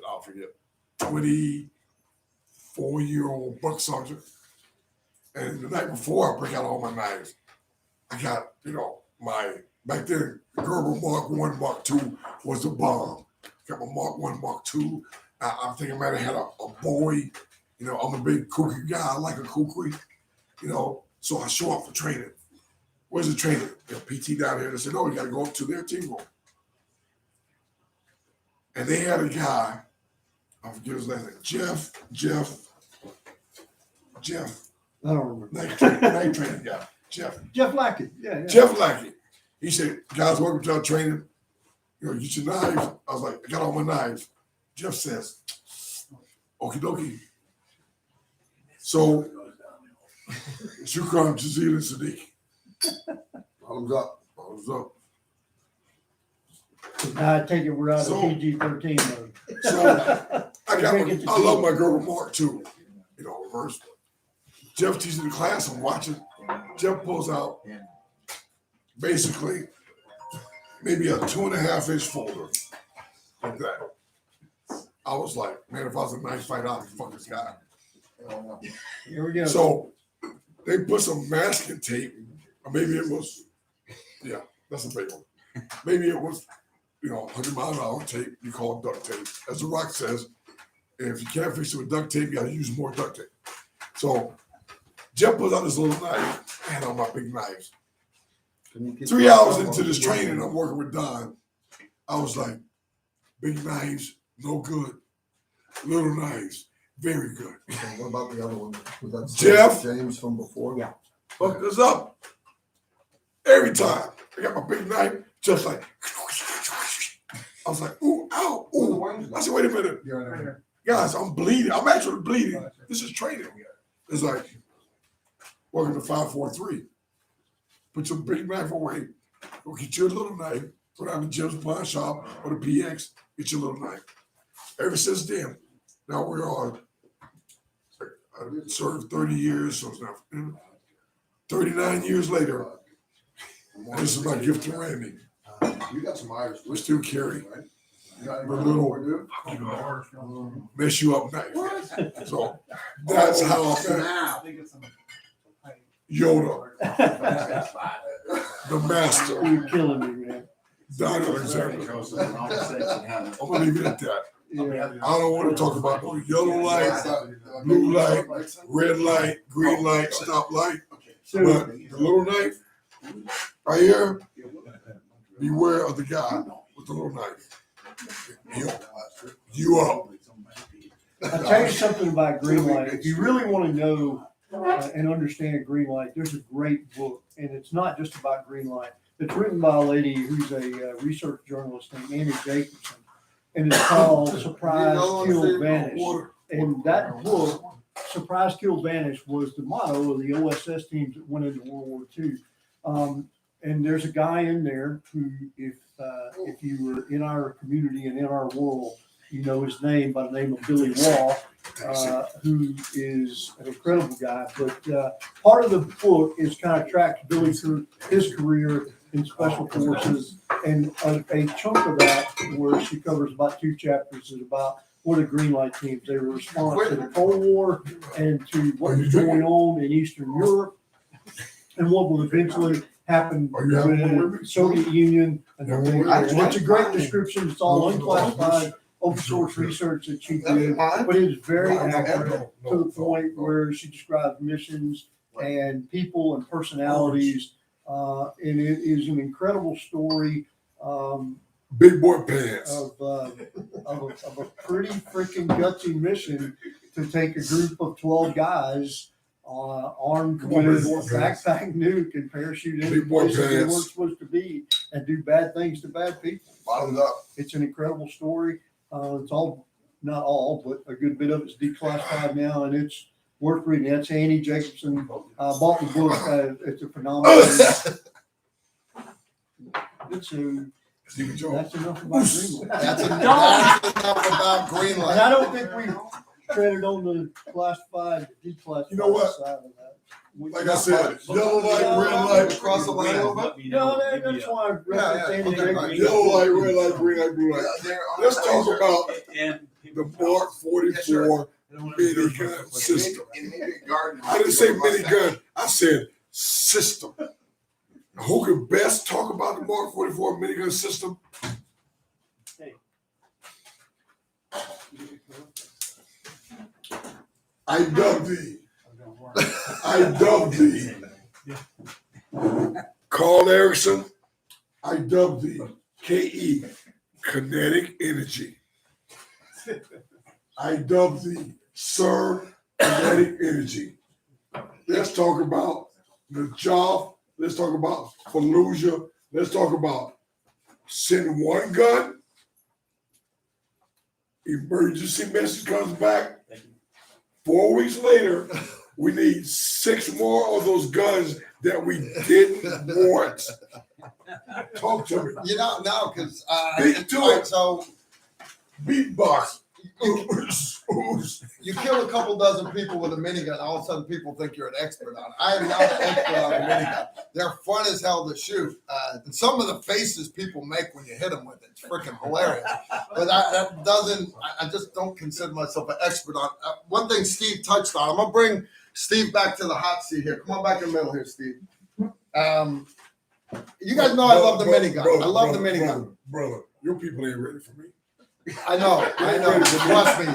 I'll forget, 24-year-old buck sergeant. And the night before, I break out all my knives. I got, back then, the Gerber Mark 1, Mark 2 was the bomb. Got my Mark 1, Mark 2. I think I might have had a Bowie. I'm a big kooky guy. I like a kooky, so I show up for training. Where's the training? PT down here. They said, no, you got to go up to their team room. And they had a guy, I forget his last name, Jeff. I don't remember. Night training guy, Jeff. Jeff Lackey. Yeah. Jeff Lackey. He said, guys, welcome to our training. Get your knives. I was like, I got all my knives. Jeff says, okie dokie. So, Shukran, Jazeel, and Sadiq. Thumbs up. Now I take it we're out of So- PG-13 mode. So, I love my Gerber Mark too. Reverse. Jeff teaching the class, I'm watching. Jeff pulls out basically maybe a 2.5-inch folder like that. I was like, man, if I was a knife fight, I'd fuck this guy. Here we go. So they put some masking tape, or maybe it was, that's a big one. Maybe it was, 100-mile-an-hour tape. You call it duct tape. As The Rock says, if you can't fix it with duct tape, you got to use more duct tape. So Jeff pulls out this little knife. I had all my big knives. 3 hours into this training, I'm working with Don. I was like, big knives, no good. Little knives, very good. What about the other one? Was that Jeff? James from before? Yeah. Fuck this up. Every time. I got my big knife, just like, I was like, ooh, ow, ooh. I said, wait a minute. Guys, I'm bleeding. I'm actually bleeding. This is training. It's like, welcome to 543. Put your big knife away. Go get your little knife. Go down to Jim's pawn shop or the PX. Get your little knife. Ever since then, now we are, I served 30 years, so it's now 39 years later. This is my gift to Randy. You got some Irish. We still carry right? a little mess you up knife. So that's how I met Yoda, the master, You're killing me, man. Don Alexander. I'm gonna leave it at that. Yeah. I don't want to talk about no yellow light, blue light, red light, green light, stop light. So, But the little knife right here, beware of the guy with the little knife. You up. I'll tell you something about green light. If you really want to know and understand green light, there's a great book, and it's not just about green light. It's written by a lady who's a research journalist named Annie Jacobson, and it's called Surprise, Kill, Vanish. And that book, Surprise, Kill, Vanish, was the motto of the OSS teams that went into World War II. And there's a guy in there who, if you were in our community and in our world, you know his name by the name of Billy Wall, who is an incredible guy. But part of the book is kind of tracks Billy through his career in Special Forces, and a chunk of that, where she covers about 2 chapters, is about what are green light teams. They were a response to the Cold War and to what was going on in Eastern Europe. and what will eventually happen Oh, you have one with with me? the Soviet Union. And You have one with me? and it's a great description. It's all unclassified, open source research that she did, but it is very accurate to the point where she describes missions and people and personalities. And it is an incredible story. Big boy pants. Of a pretty freaking gutsy mission to take a group of 12 guys armed Come on, with big boy pants. backpack nuke and parachute into Big boy places they pants. weren't supposed to be and do bad things to bad people. Bottoms up. It's an incredible story. It's all, not all, but a good bit of it's declassified now, and it's worth reading. That's Annie Jacobson. Bought the book. It's a phenomenal. Stephen Jones. That's enough about Greenland. That's enough about And Greenland. I don't think we treaded on the classified, declassified You know what? side of that. Like I said, yellow light, red light. Across the line a little bit? No, that's why I referenced Andy Okay, Jacobson. Yellow light, red light, green light, blue light. Let's talk about the Mark 44 minigun system. I didn't say minigun, I said system. Who can best talk about the Mark 44 minigun system? I dub thee. I dub thee. Carl Erickson, I dub thee. KE, kinetic energy. I dub thee, Sir Kinetic Energy. Let's talk about the job. Let's talk about Fallujah. Let's talk about send one gun. Emergency message comes back. 4 weeks later, we need 6 more of those guns that we didn't want. Talk to me. You know, no, because Beat to all right, it. so Beatbox. you kill a couple dozen people with a minigun, all of a sudden people think you're an expert on it. I am not an expert on a minigun. They're fun as hell to shoot. And some of the faces people make when you hit them with it's freaking hilarious. But that doesn't, I just don't consider myself an expert on one thing Steve touched on. I'm going to bring Steve back to the hot seat here. Come on back in the middle here, Steve. You guys know I love the minigun. I love the minigun. Brother, your people ain't ready for me. I know. Trust me.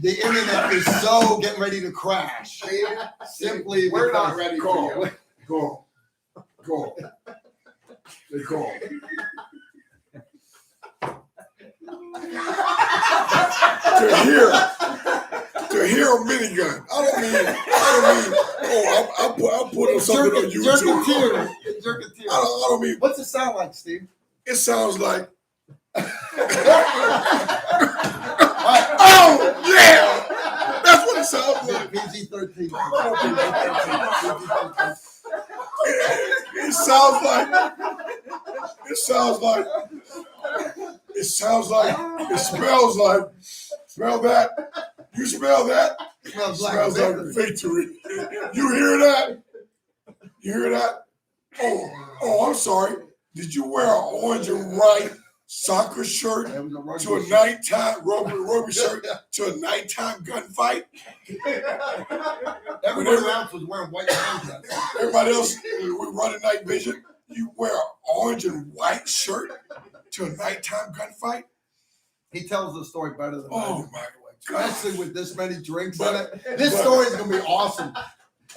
The internet is so getting ready to crash. Simply, We're not because- ready for you. Call. They call. To hear a minigun. I don't mean. Oh, I'll put on something on YouTube. Jerketeer. I don't mean. What's it sound like, Steve? It sounds like. All right. Oh yeah, that's what it sounds like. PG-13. It sounds like. It smells like. Smell that. You smell that? Smells like Smells like victory. You hear that? You hear that? Oh, I'm sorry. Did you wear an orange and white soccer shirt to a nighttime rugby shirt to a nighttime gunfight? Everybody else was wearing white pants. Everybody else, we running night vision. You wear an orange and white shirt to a nighttime gunfight? He tells the story better than I Oh do. my God. Especially with this many drinks in it. This story is gonna be awesome.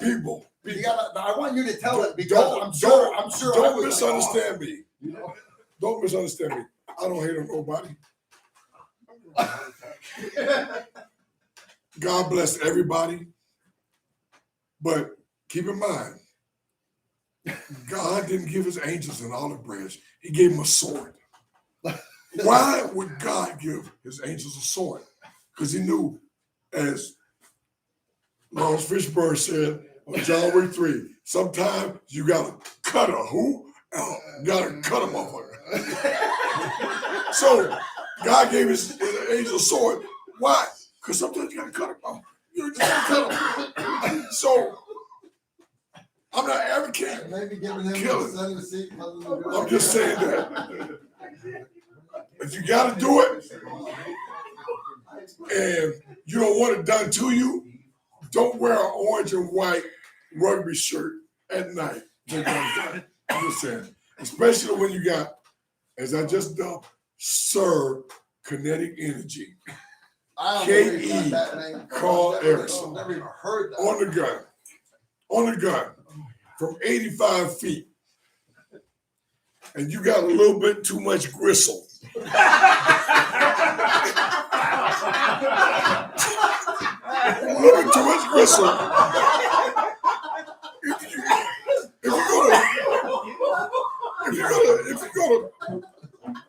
People, You gotta, I want you to tell it because Don't- I'm sure I don't was misunderstand me. like, oh, you know? Don't misunderstand me. I don't hate on nobody. God bless everybody. But keep in mind, God didn't give his angels an olive branch. He gave them a sword. Why would God give his angels a sword? Because he knew, as Lawrence Fishburne said on John Wick 3, sometimes you gotta cut a who? You gotta cut a motherfucker. So God gave his angel a sword. Why? Because sometimes you gotta cut him off. You just gotta cut him. So I'm not advocating. Maybe giving him Kill the it. center seat. I'm just saying that. If you gotta do it and you don't want it done to you, don't wear an orange and white rugby shirt at night. I'm just saying, especially when you got, as I just dubbed, Sir Kinetic Energy I don't K.E. know where you got that name from. Carl I've never- Erickson. Never even heard that. on the gun, from 85 feet. And you got a little bit too much gristle. A little bit too much gristle.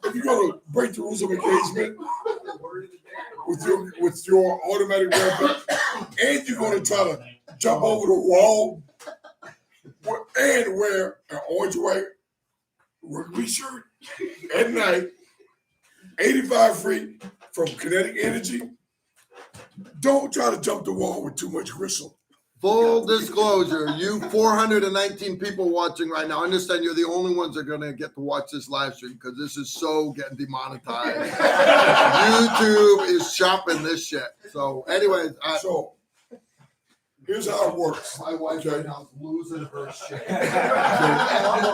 If you're gonna break the rules of engagement with your automatic weapon, and you're gonna try to jump over the wall and wear an orange white rugby shirt at night, 85 feet from kinetic energy, don't try to jump the wall with too much gristle. Full disclosure, you 419 people watching right now, understand you're the only ones that are going to get to watch this live stream because this is so getting demonetized. YouTube is chopping this shit. So, anyways, So here's how it works. my wife Okay. right now is losing her shit. Here's how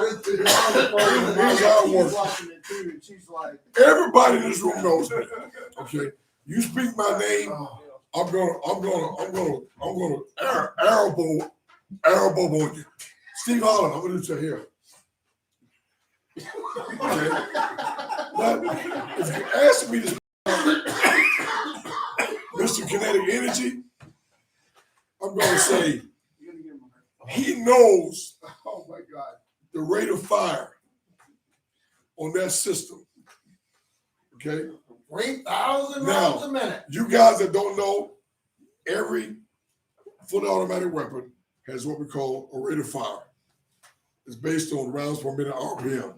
it works. watching it too, and she's like, Everybody in this room knows me. Okay, you speak my name, I'm gonna arrow on you. Steve Holland, I'm gonna do it here. Okay. But if you ask me to, Mr. Kinetic Energy, I'm gonna say he knows oh my God. the rate of fire on that system. Okay. 3,000 Now, rounds a minute. You guys that don't know, every fully automatic weapon has what we call a rate of fire. It's based on rounds per minute RPM.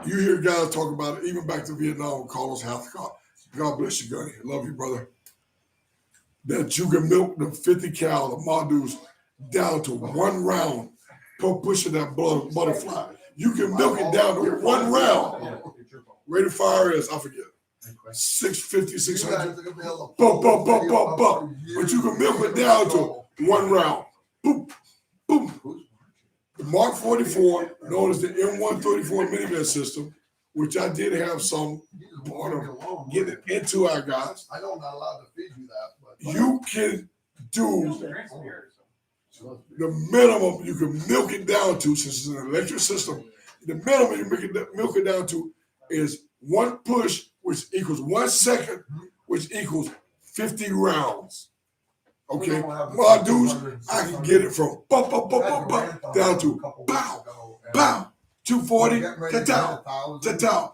You hear guys talk about it, even back to Vietnam with Carlos Hathcock. God bless you, Gunny. Love you, brother. That you can milk the 50 cal, the Madus, down to one round per pushing that butterfly. You can milk it down to one round. Rate of fire is, I forget, 650, 600. But you can milk it down to one round. Boom, boom. The Mark 44, known as the M134 minigun system, which I did have some part of getting into our guys. I know I'm not allowed to feed you that, but You can do the minimum you can milk it down to, since it's an electric system, the minimum you milk it down to is one push, which equals 1 second, which equals 50 rounds. Okay, my dudes, I can get it from down to bow, 240, ta-ta.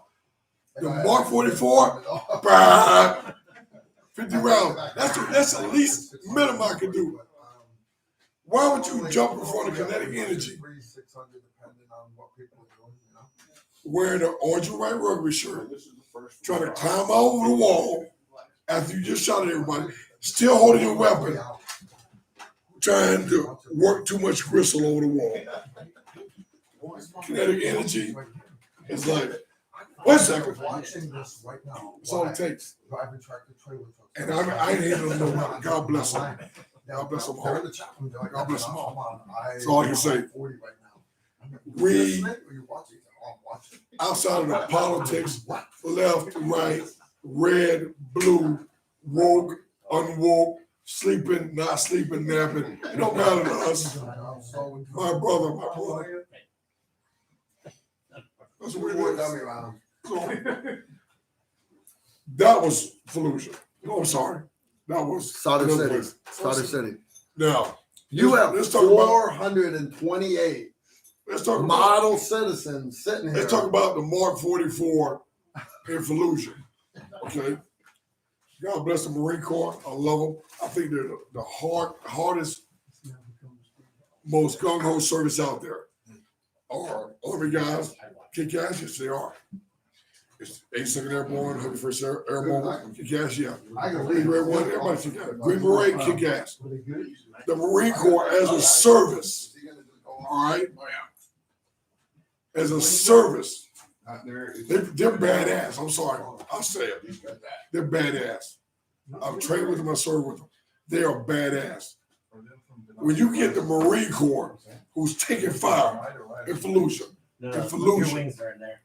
The Mark 44, bah, 50 rounds. That's the least minimum I can do. Why would you jump in front of kinetic energy wearing an orange and white rugby shirt, trying to climb over the wall after you just shot at everybody, still holding your weapon, trying to work too much gristle over the wall? Kinetic energy is like, 1 second. That's all it takes. And I ain't hating on nobody. God bless them. God bless them all. God bless them all. That's all I can say. We, outside of the politics, left, right, red, blue, woke, unwoke, sleeping, not sleeping, napping, it don't matter to us. My brother. That's what it is. So, that was Fallujah. No, I'm sorry. That was Solder another City. place. Solder City. Now, You have let's talk about 428 model citizens sitting here. Let's talk about the Mark 44 in Fallujah. Okay. God bless the Marine Corps. I love them. I think they're the hardest, most gung-ho service out there. Our Army guys kick ass, yes, they are. It's 82nd Airborne, 101st Airborne, kick ass, yeah. Green Beret one, everybody kick ass. Green Beret, kick ass. The Marine Corps as a service, all right? As a service, they're badass. I'm sorry, I'll say it. They're badass. I've trained with them, I served with them. They are badass. when you get the Marine Corps who's taking fire in Fallujah, No, in your Fallujah, wings are in there.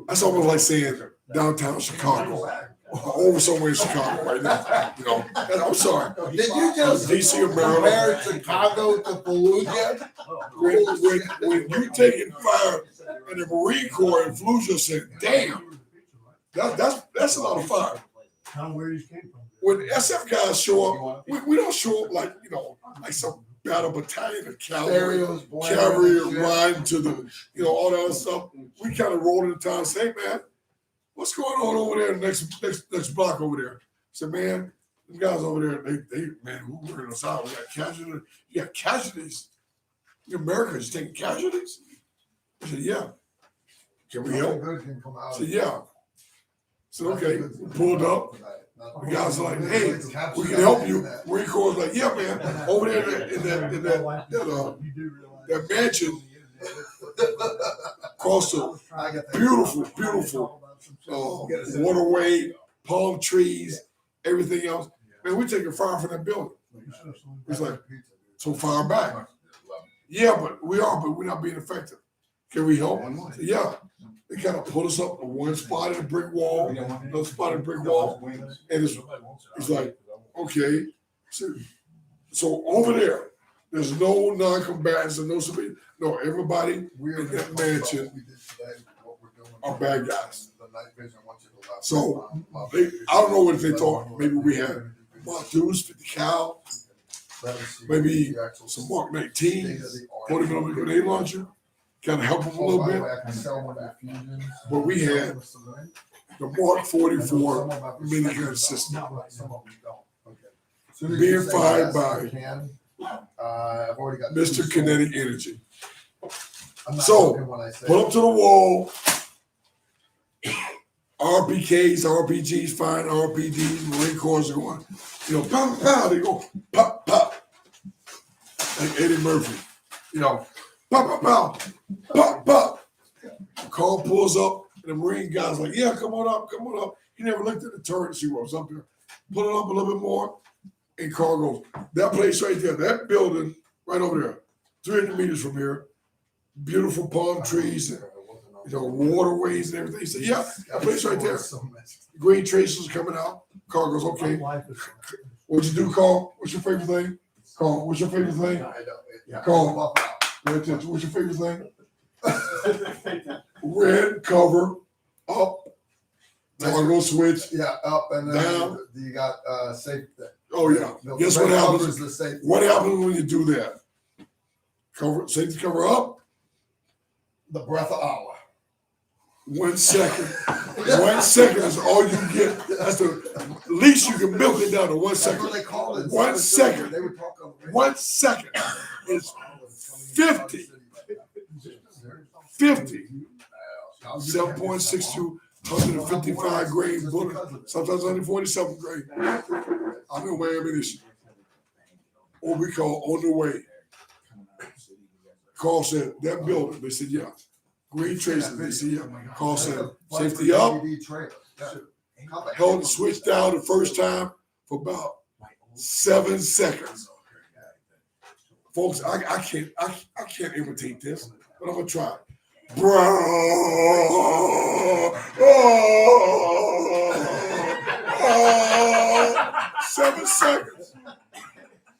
that's almost like saying downtown Chicago, or over somewhere in Chicago right now. You know, and I'm sorry. Did you just DC or Maryland? compare Chicago to Fallujah? When you taking fire and the Marine Corps in Fallujah said, damn, that's a lot of fire. Kind of where these came from. When SF guys show up, we don't show up like, you know, like some battle battalion of cavalry riding to the, you know, all that other stuff. We kind of roll into town and say, hey, man, what's going on over there, next block over there? I said, man, them guys over there, they man, who working us out? We got casualties. You got casualties. The Americans taking casualties? I said, yeah. Can we help? I said, yeah. I said, okay. We pulled up. The guys are like, hey, we can help you. Marine Corps was like, yeah, man. Over there in that mansion across the beautiful waterway, palm trees, everything else. Man, we're taking fire from that building. It's like, so fire back. Yeah, but we're not being effective. Can we help? So, yeah. They kind of put us up to one spot in a brick wall, another spot in a brick wall. And it's like, okay. So over there, there's no non-combatants and no civilians. No, everybody in that mansion are bad guys. So I don't know what they thought. Maybe we had Mark Deuce, 50 cal, maybe some Mark 19, 40 millimeter grenade launcher. Kind of help them a little bit. But we had the Mark 44 minigun system being fired by Mr. Kinetic Energy. So, put up to the wall, RPKs, RPGs, fine RPGs, Marine Corps are going, you know, pow, pow, they go pop, pop, like Eddie Murphy, you know, pop, pop, pow, pop, pop. Carl pulls up, and the Marine guy's like, yeah, come on up. He never looked at the turret to see what was up there. Pull it up a little bit more, and Carl goes, that place right there, that building right over there, 300 meters from here, beautiful palm trees, and, you know, waterways and everything. He said, yeah, that place right there. Green traces coming out. Carl goes, okay. What'd you do, Carl? What's your favorite thing? Carl, what's your favorite thing? Carl, pay attention. What's your favorite thing? Red cover, up. Toggle switch. Yeah, up and then down. You got safe. Oh yeah. Guess what happens? What happens when you do that? Cover, safety cover up. The breath of Allah. 1 second. 1 second is all you get. That's the least you can milk it down to 1 second. That's what they call it. 1 second. They would talk on the radio. 1 second is 50. 50. 7.62, 155 grain bullet, sometimes 147 grain. I'm in Miami this year. What we call on the way. Carl said, that building, they said, yeah. Green traces, they said, yeah. Carl said, safety up. Held the switch down the first time for about 7 seconds. Folks, I can't imitate this, but I'm gonna try. Oh, 7 seconds.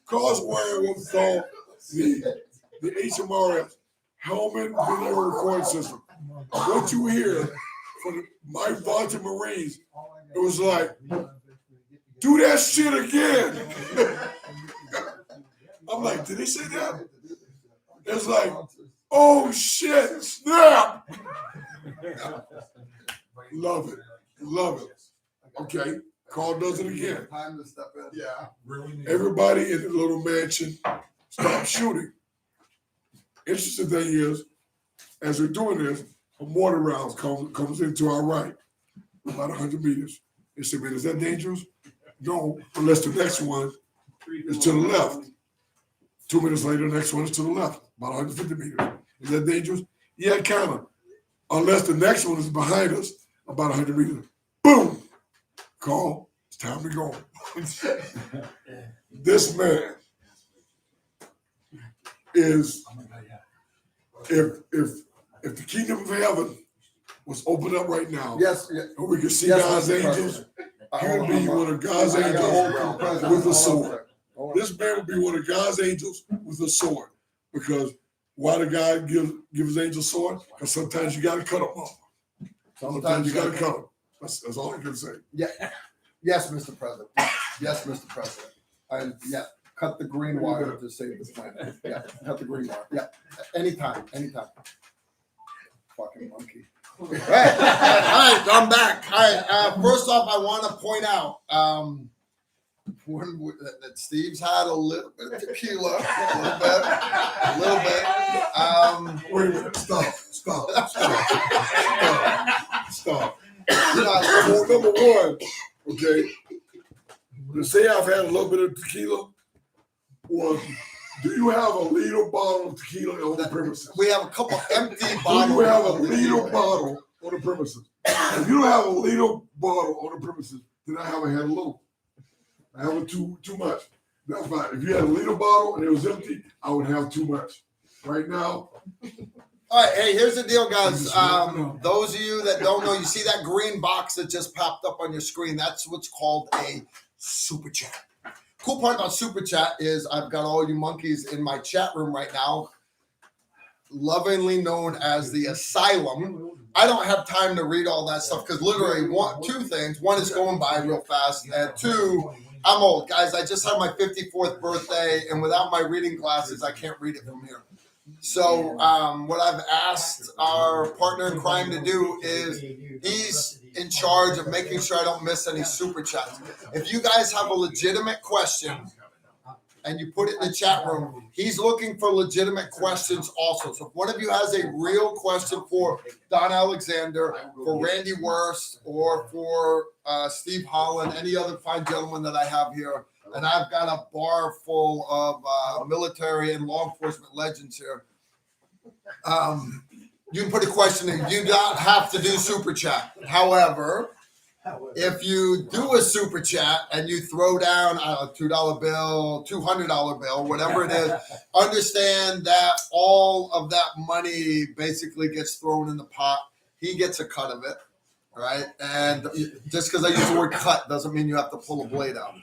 Carl's wearing what's called the HMRS helmet video recording system. What you hear from my vaunted Marines, it was like, do that shit again. I'm like, did he say that? It's like, oh shit, snap. Love it. Okay, Carl does it again. Time to step in. Yeah. Everybody in the little mansion stopped shooting. Interesting thing is, as we're doing this, a mortar round comes into our right, about 100 meters. They said, man, is that dangerous? No, unless the next one is to the left. 2 minutes later, the next one is to the left, about 150 meters. Is that dangerous? Yeah, kind of. Unless the next one is behind us, about 100 meters. Boom! Call. It's time to go. This man is if the kingdom of heaven was opened up right now, Yes, yeah. and we could see Yes, God's Mr. angels, President. he would be one of God's I gotta hold angels the president. with a Hold on sword. sec. Hold on. This man would be one of God's angels with a sword. Because why did God give his angels sword? Because sometimes you got to cut them off. Sometimes you got to cut them. That's all I can say. Yeah. Yes, Mr. President. Yes, Mr. President. Yeah. Cut the green wire to save the planet. Yeah. Cut the green wire. Yeah. Anytime. Fucking monkey. All right, I'm back. All right, first off, I want to point out that Steve's had a little bit of tequila, a little bit. Wait a minute. Stop. Well, number one, okay, to say I've had a little bit of tequila, or do you have a liter bottle of tequila on the premises? We have a couple empty Do bottles. you have a liter bottle on the premises? If you don't have a liter bottle on the premises, then I haven't had a little. I haven't too much. That's fine. If you had a liter bottle and it was empty, I would have too much. Right now, All right, hey, here's the deal, guys. Those of you that don't know, you see that green box that just popped up on your screen? That's what's called a super chat. Cool part about super chat is I've got all you monkeys in my chat room right now, lovingly known as the Asylum. I don't have time to read all that stuff because literally two things. One is going by real fast, and two, I'm old, guys. I just had my 54th birthday, and without my reading glasses, I can't read it from here. So what I've asked our partner in crime to do is he's in charge of making sure I don't miss any super chats. If you guys have a legitimate question and you put it in the chat room, he's looking for legitimate questions also. So if one of you has a real question for Don Alexander, for Randy Wurst, or for Steve Holland, any other fine gentleman that I have here, and I've got a bar full of military and law enforcement legends here. You can put a question in. You don't have to do super chat. However, if you do a super chat and you throw down a $2 bill, $200 bill, whatever it is, understand that all of that money basically gets thrown in the pot. He gets a cut of it, right? And just because I use the word cut doesn't mean you have to pull a blade out.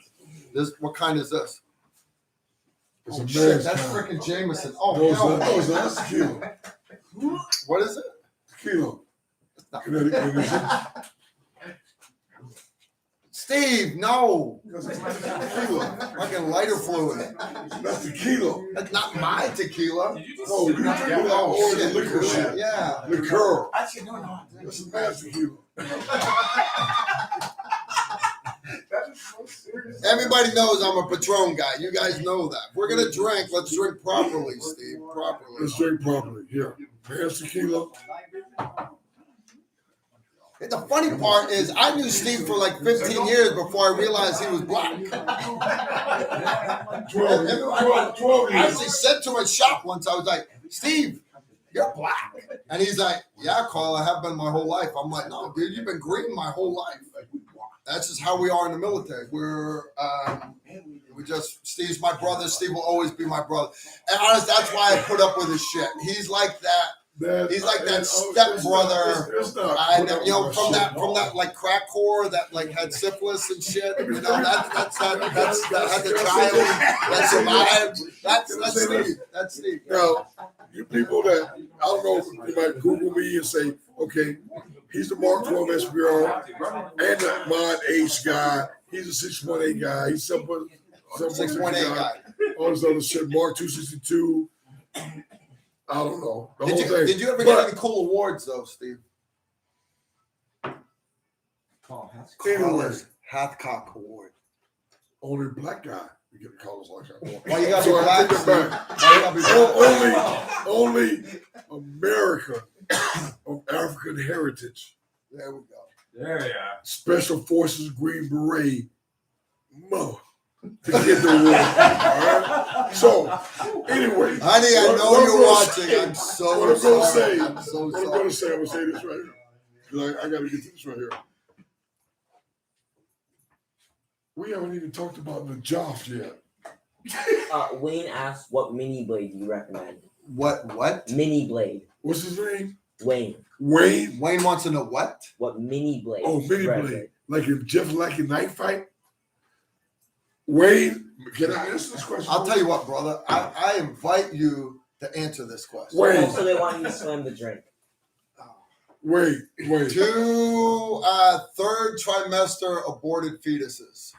What kind is this? it's Oh a shit, man's that's time. freaking Jameson. Oh, No, no. that's tequila. What is it? Tequila. No. Connecticut. Steve, no. That's tequila. Fucking lighter fluid. That's tequila. That's not my tequila. No, you drink that orange shit. liquor shit. Yeah. Liquor. That's a man's tequila. Everybody knows I'm a Patron guy. You guys know that. If we're gonna drink, let's drink properly, Steve. Properly. Let's drink properly. Here. Man's tequila. The funny part is I knew Steve for like 15 years before I realized he was black. 12 I years. actually said to my shop once, I was like, Steve, you're black. And he's like, yeah, Carl, I have been my whole life. I'm like, no, dude, you've been green my whole life. That's just how we are in the military. Steve's my brother. Steve will always be my brother. And honestly, that's why I put up with his shit. He's like that. He's like that stepbrother. From that like crack whore that like had syphilis and shit. You know, that had the child that survived. That's Steve. That's Steve. Now, you people that, I don't know, you might Google me and say, okay, he's the Mark 12 SPR and the Mod H guy. He's a 6.8 guy. He's 6.8 guy. All this other shit. Mark 262. I don't know. The whole thing. Did you ever get any cool awards though, Steve? Anyway, Hathcock Award. only black guy we get to call us like that. Why you gotta So be I black? take it back. Why you gotta be black? Only America of African heritage. There we go. There you are. Special Forces Green Beret. Mo. To get the award. All right? So, anyway. Honey, I know what you're I'm gonna watching. say- I'm so what I'm gonna sorry. say- I'm so What I'm sorry. going to say, I'm going to say this right here. Because I got to get to this right here. We haven't even talked about the Joff yet. Wayne asked, "What mini blade do you recommend?" What? Mini blade. What's his name? Wayne. Wayne. Wayne wants to know what? What mini blade? Oh, mini Red blade. Like if Jeff like a knife fight. Wayne, can I answer this question? I'll tell you what, brother. I invite you to answer this question. Wayne. Also, they want you to slam the drink. Wait. 2 third trimester aborted fetuses.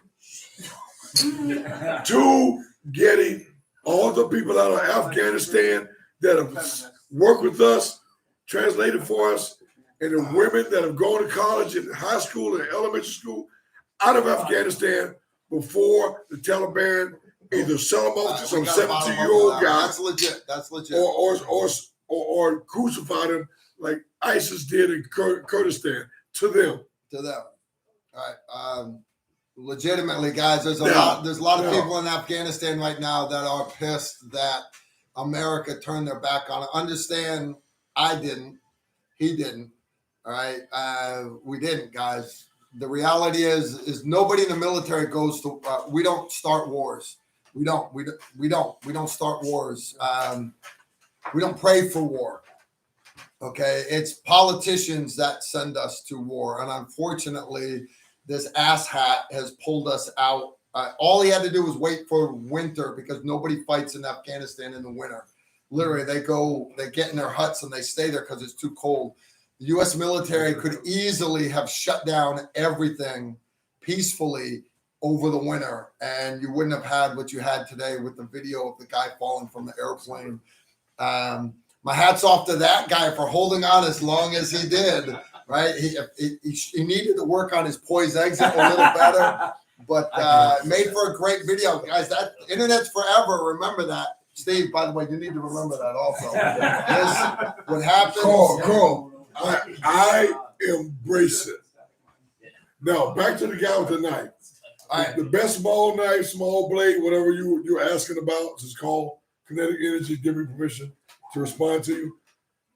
2, getting all the people out of Afghanistan that have worked with us, translated for us, and the women that have gone to college and high school and elementary school out of Afghanistan before the Taliban either sell them off to some 17-year-old guy That's legit. or crucify them like ISIS did in Kurdistan to them. All right. Legitimately, guys, there's a lot of people in Afghanistan right now that are pissed that America turned their back on it. Understand, I didn't. He didn't. All right. We didn't, guys. The reality is nobody in the military goes to. We don't start wars. We don't start wars. We don't pray for war. Okay, it's politicians that send us to war, and unfortunately, this asshat has pulled us out. All he had to do was wait for winter because nobody fights in Afghanistan in the winter. Literally, they get in their huts and they stay there because it's too cold. The U.S. military could easily have shut down everything peacefully over the winter, and you wouldn't have had what you had today with the video of the guy falling from the airplane. My hat's off to that guy for holding on as long as he did. Right, he needed to work on his poised exit a little better, but made for a great video, guys. That internet's forever. Remember that, Steve. By the way, you need to remember that also. What happened? Carl, I embrace it. Now back to the guy with the knife. All right. The best small knife, small blade, whatever you're asking about, just call Kinetic Energy. Give me permission to respond to you.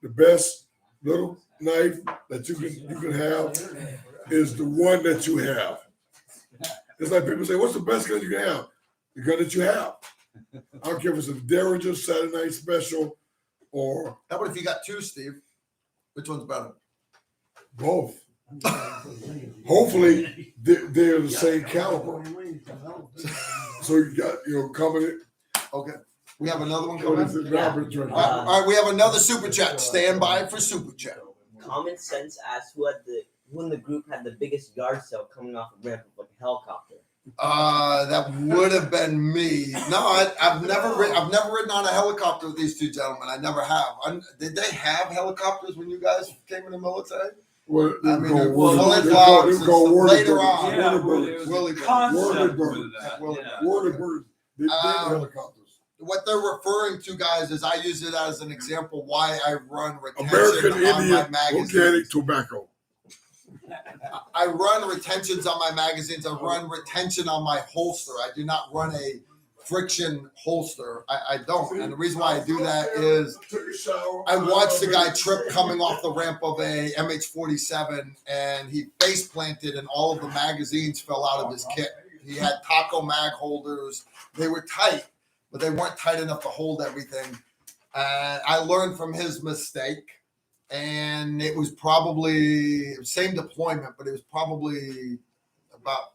The best little knife that you can have is the one that you have. It's like people say, what's the best gun you can have? The gun that you have. I don't care if it's a Derringer Saturday Night Special or How about if you got 2, Steve? Which one's better? both. Hopefully they're the same caliber. So you got coming. Okay. We have another one Coming coming. to Robert drink. All right, we have another super chat. Stand by for super chat. Common Sense asked who in the group had the biggest yard sale coming off a ramp of like a helicopter. That would have been me. No, I've never ridden on a helicopter with these 2 gentlemen. I never have. Did they have helicopters when you guys came in the military? Well, I mean, they're Willie called Fox, later on. Warner Willie Brothers. Concept Warner with that, Willie yeah. Warner Brothers. They helicopters. What they're referring to, guys, is I use it as an example why I run retention American on my Indian magazines. Organic Tobacco. I run retentions on my magazines. I run retention on my holster. I do not run a friction holster. I don't. And the reason why I do that is I watched the guy trip coming off the ramp of a MH-47 and he face planted and all of the magazines fell out of his kit. He had taco mag holders. They were tight, but they weren't tight enough to hold everything. I learned from his mistake. And it was probably same deployment, but it was probably about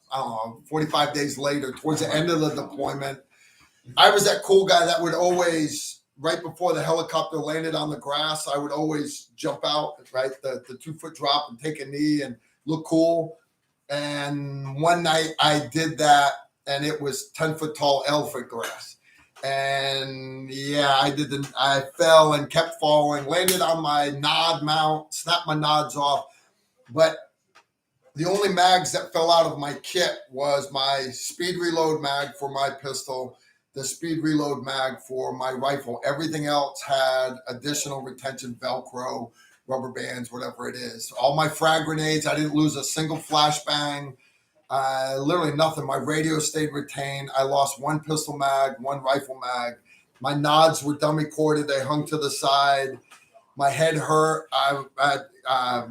45 days later, towards the end of the deployment. I was that cool guy that would always, right before the helicopter landed on the grass, I would always jump out, right, the 2-foot drop and take a knee and look cool. And one night I did that, and it was 10-foot tall elephant grass. And yeah, I fell and kept falling, landed on my nod mount, snapped my nods off. But the only mags that fell out of my kit was my speed reload mag for my pistol, the speed reload mag for my rifle. Everything else had additional retention, Velcro, rubber bands, whatever it is. All my frag grenades, I didn't lose a single flashbang. Literally nothing. My radio stayed retained. I lost 1 pistol mag, 1 rifle mag. My nods were dummy corded. They hung to the side. My head hurt. I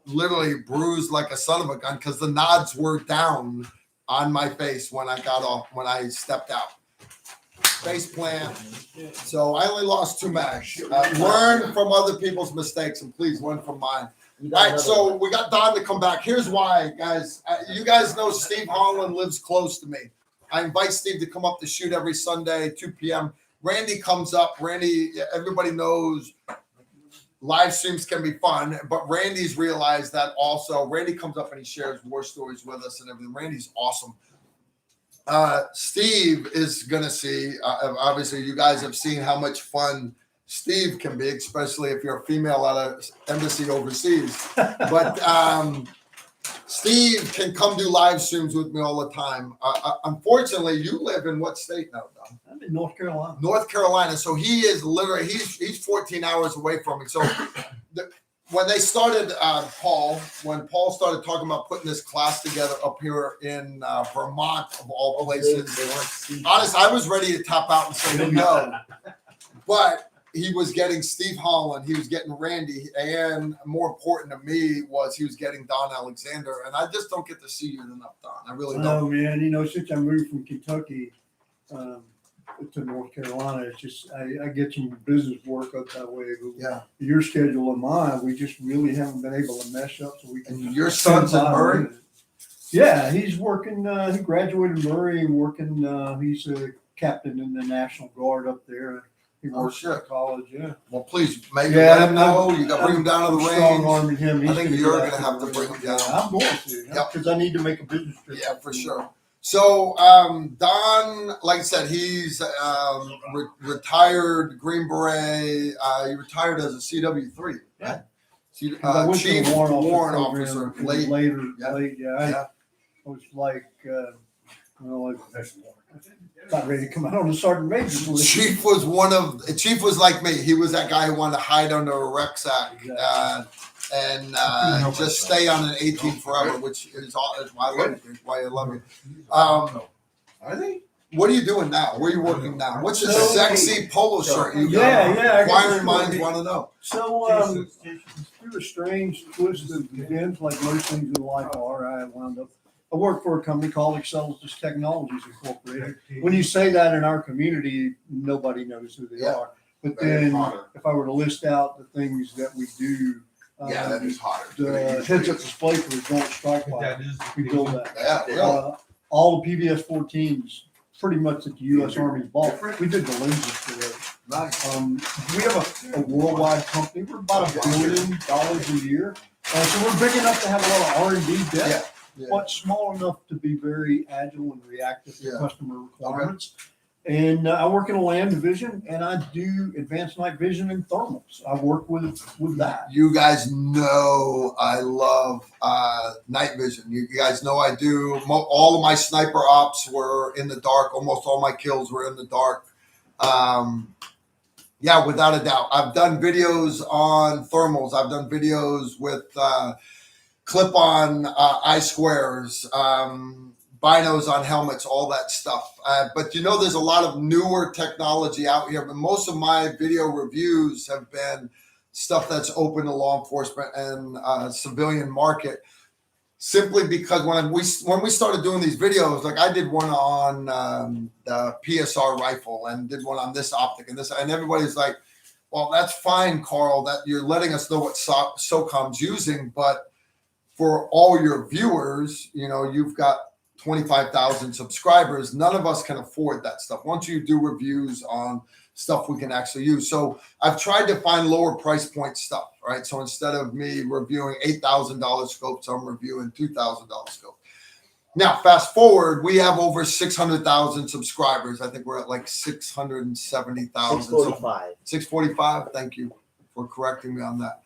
literally bruised like a son of a gun because the nods were down on my face when I got off, when I stepped out. space plant. So I only lost 2 mags. Learn from other people's mistakes and please learn from mine. You All got right, another so one. we got Don to come back. Here's why, guys. You guys know Steve Holland lives close to me. I invite Steve to come up to shoot every Sunday, 2 p.m. Randy comes up. Randy, everybody knows live streams can be fun, but Randy's realized that also. Randy comes up and he shares war stories with us and everything. Randy's awesome. Steve is going to see, obviously, you guys have seen how much fun Steve can be, especially if you're a female at an embassy overseas. But Steve can come do live streams with me all the time. Unfortunately, you live in what state now, Don? I'm in North Carolina. North Carolina. So he is literally, he's 14 hours away from me. So when they started, when Paul started talking about putting this class together up here in Vermont, of all places, They want to see. honest, I was ready to tap out and say no. But he was getting Steve Holland, he was getting Randy, and more important to me was he was getting Don Alexander. And I just don't get to see you enough, Don. I really don't. No, man. You know, since I moved from Kentucky to North Carolina, it's just I get some business work up that way. But Yeah. your schedule and mine, we just really haven't been able to mesh up so we can. And your son's in Murray? Yeah, he's working. He graduated Murray and working. He's a captain in the National Guard up there. He Oh, works shit. at college. Yeah. Well, please, maybe Yeah, let him know. You got to bring him down to the Strong range. arming him. I He's think gonna you're get gonna after have to the bring him range. down. Yeah, I'm going to. Yep. Because I need to make a business trip. Yeah, up for to sure. So, Don, like I said, he's retired Green Beret. He retired as a CW3. Yeah. Right? Because I went to Chief the Warrant program Officer. and Late. later. Yeah. Yeah. Yeah. I was like, about ready to come out on the sergeant major's list. Chief was like me. He was that guy who wanted to hide under a rucksack and just stay on an 18 forever, which is why I love you. Why I love you. Are they? What are you doing now? Where are you working now? What's this So- sexy polo shirt you got? Yeah, on? yeah, I got Inquiring this minds one. want to know. So, through a strange twist of events, like most things in life are, I work for a company called Excelsis Technologies Incorporated. When you say that in our community, nobody knows who they Yeah. are. But Very then, hotter. if I were to list out the things that we do, Yeah, that is hotter. the heads-up display for the Joint Strike Fighter, we build that. Yeah, really. All the PBS 14s, pretty much that the U.S. Army's bought. We did the lenses for those. Nice. We have a worldwide company. We're about $1 billion a year. So we're big enough to have a lot of R&D depth, Yeah. but small enough to be very agile and reactive to Yeah. customer requirements. And I work in a land division, and I do advanced night vision and thermals. I work with that. You guys know I love night vision. You guys know I do. All of my sniper ops were in the dark. Almost all my kills were in the dark. Yeah, without a doubt. I've done videos on thermals. I've done videos with clip-on I-squares, binos on helmets, all that stuff. But you know, there's a lot of newer technology out here. But most of my video reviews have been stuff that's open to law enforcement and civilian market. Simply because when we started doing these videos, like I did one on the PSR rifle and did one on this optic and this, and everybody's like, "Well, that's fine, Carl, that you're letting us know what SOCOM's using, but for all your viewers, you know, you've got 25,000 subscribers. None of us can afford that stuff. Once you do reviews on stuff we can actually use." So I've tried to find lower price point stuff, right? So instead of me reviewing $8,000 scopes, I'm reviewing $2,000 scopes. Now, fast forward, we have over 600,000 subscribers. I think we're at like 670,000. 645. 645. Thank you for correcting me on that.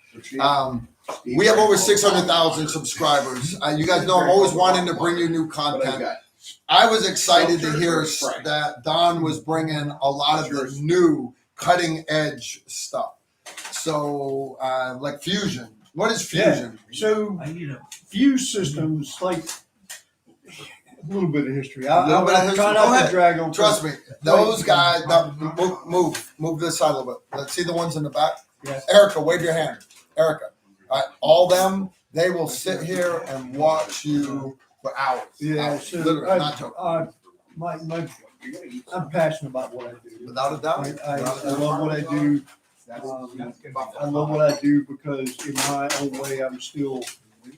We have over 600,000 subscribers. You guys know I'm always wanting to bring you new content. I was excited to hear that Don was bringing a lot of the new cutting edge stuff. So, like fusion. What is fusion? So I need a fuse systems, like a little bit of history. A little bit of history. Try Go not ahead. to drag on. Trust me, those guys. Move this side a little bit. Let's see the ones in the back. Yes. Erica, wave your hand. Erica, all them. They will sit here and watch you for hours. Yeah, Hours. so Literally, I- not joking. my I'm passionate about what I do. Without a doubt. I love what I do. I love what I do because in my own way, I'm still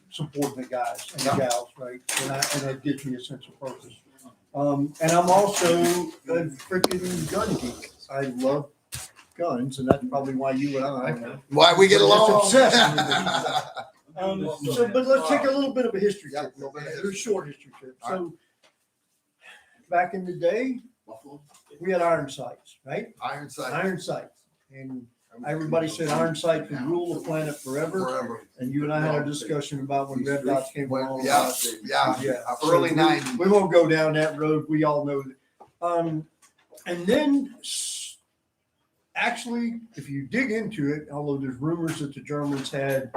supporting the guys and the gals, right? And that gives me a sense of purpose. And I'm also a freaking gun geek. I love guns, and that's probably why you and I. Why we get along? Obsessed with but let's take a little bit of a history trip. A short history trip. So back in the day, we had iron sights, right? Iron sight. Iron sights, and everybody said iron sight could rule the planet forever. Forever. And you and I had a discussion about when red dots came along. Yeah. Early So 90s. we won't go down that road. We all know that. And then actually, if you dig into it, although there's rumors that the Germans had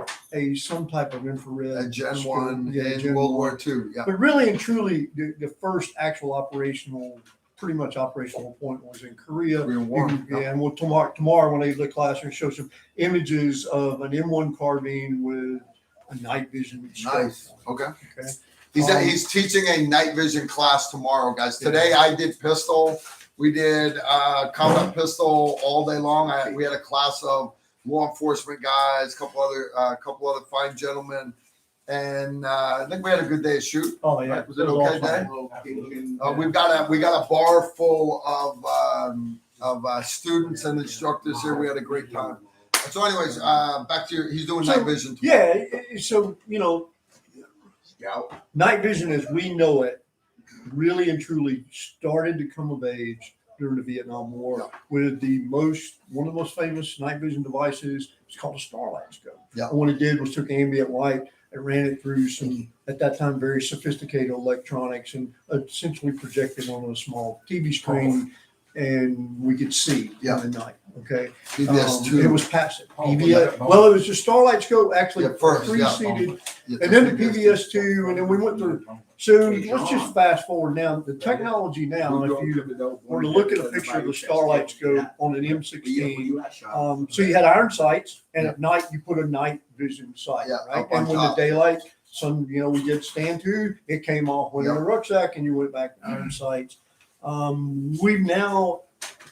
some type of infrared A Gen scope, 1 yeah, in Gen World 1. War II. Yeah. But really and truly, the first actual pretty much operational point was in Korea. Korean War. And we'll tomorrow when I look class and show some images of an M1 carbine with a night vision scope. Nice. Okay. Okay. He's teaching a night vision class tomorrow, guys. Today I did pistol. We did combat pistol all day long. We had a class of law enforcement guys, a couple other fine gentlemen, and I think we had a good day of shoot. Oh yeah. Right? Was it okay day? We got a bar full of students and instructors here. We had a great time. So, anyways, back to he's doing night vision tomorrow. Yeah. So night vision as we know it really and truly started to come of age during the Vietnam War with one of the most famous night vision devices. It's called a Starlight Scope. Yeah. And what it did was took ambient light and ran it through some, at that time, very sophisticated electronics and essentially projected on a small TV screen, and we could see in the night. Okay. PBS2. It was passive. Well, it was the Starlight Scope actually preceded, and then the PBS2, and then we went through. So let's just fast forward now. The technology now, if you were to look at a picture of the Starlight Scope on an M16, so you had iron sights, and at night you put a night vision sight, right? And when the daylight, we did stand to, it came off, went in the rucksack, and you went back to iron sights. We've now,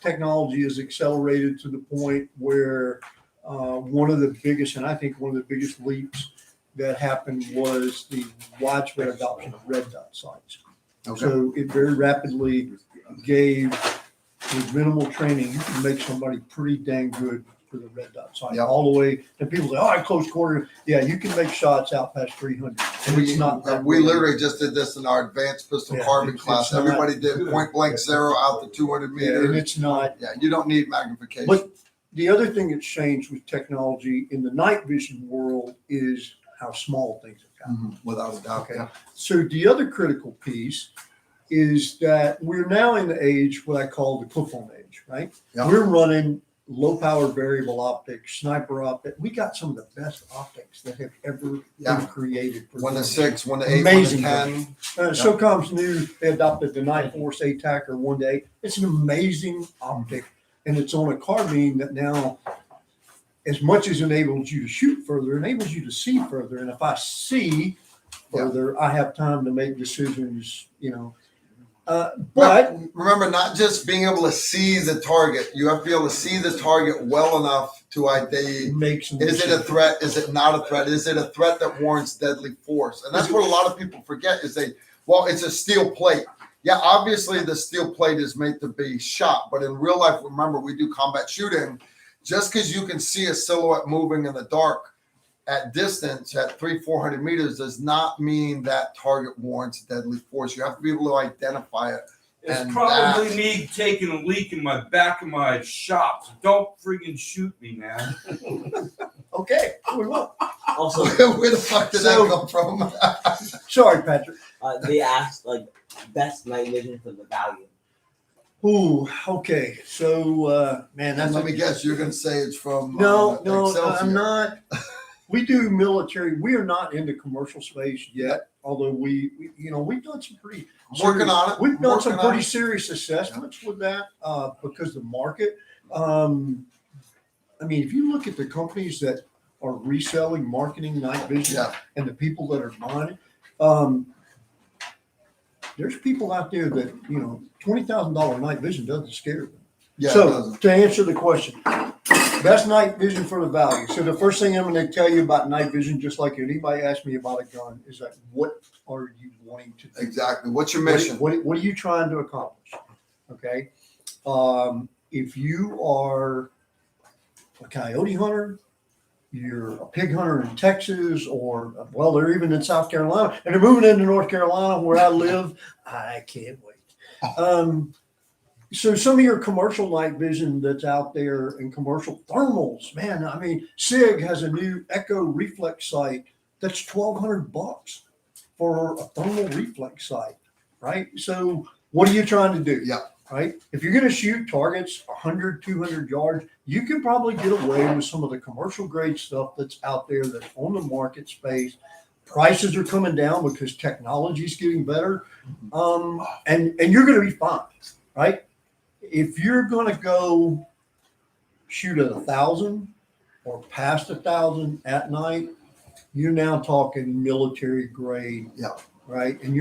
technology has accelerated to the point where one of the biggest leaps that happened was the widespread adoption of red dot sights. Okay. So it very rapidly gave, with minimal training, you can make somebody pretty dang good for the red dot sight. All the way, and people say, at close quarter, you can make shots out past 300. And we literally just did this in our advanced pistol carbine class. Everybody did point blank zero out to 200 meters. And it's not. Yeah, you don't need magnification. But the other thing that's changed with technology in the night vision world is how small things have gotten. Without a doubt. Okay. So the other critical piece is that we're now in the age, what I call the clip-on age, right? Yeah. We're running low-power variable optics, sniper optic. We got some of the best optics that have ever been created. 1 to 6, 1 to 8, amazing 1 to 10. SOCOM's new, they adopted the Night Force ATAC or 1 to 8. It's an amazing optic, and it's on a carbine that now, as much as enables you to shoot further, enables you to see further. And if I see further, I have time to make decisions, but remember, not just being able to see the target, you have to be able to see the target well enough to ID. Is it a threat? Is it not a threat? Is it a threat that warrants deadly force? And that's what a lot of people forget is it's a steel plate. Yeah, obviously the steel plate is made to be shot, but in real life, remember, we do combat shooting. Just because you can see a silhouette moving in the dark at distance at 300-400 meters does not mean that target warrants deadly force. You have to be able to identify it. It's probably me taking a leak in my back of my shop. So don't friggin' shoot me, man. Okay, we will. Also, where the fuck did that come from? Sorry, Patrick. They asked best night vision for the value. Ooh, okay. So, let me guess. You're going to say it's from no, I'm not. We do military. We are not into commercial space yet. Although we've done some pretty. Working on it. We've done some pretty serious assessments with that because the market. If you look at the companies that are reselling, marketing night vision, and the people that are buying it, there's people out there that, you know, $20,000 night vision doesn't scare them. Yeah, it So doesn't. to answer the question, best night vision for the value. So the first thing I'm going to tell you about night vision, just like anybody asks me about a gun, is that what are you wanting to do? Exactly. What's your What- mission? What are you trying to accomplish? Okay. If you are a coyote hunter, you're a pig hunter in Texas, or well, they're even in South Carolina, and they're moving into North Carolina where I live. I can't wait. So some of your commercial night vision that's out there and commercial thermals, man. I mean, SIG has a new Echo reflex sight that's $1,200 for a thermal reflex sight, right? So what are you trying to do? Yeah. Right. If you're going to shoot targets 100, 200 yards, you can probably get away with some of the commercial grade stuff that's out there that's on the market space. Prices are coming down because technology is getting better. And you're going to be fine, right? If you're going to go shoot at 1,000 or past 1,000 at night, you're now talking military grade. Yeah. Right. And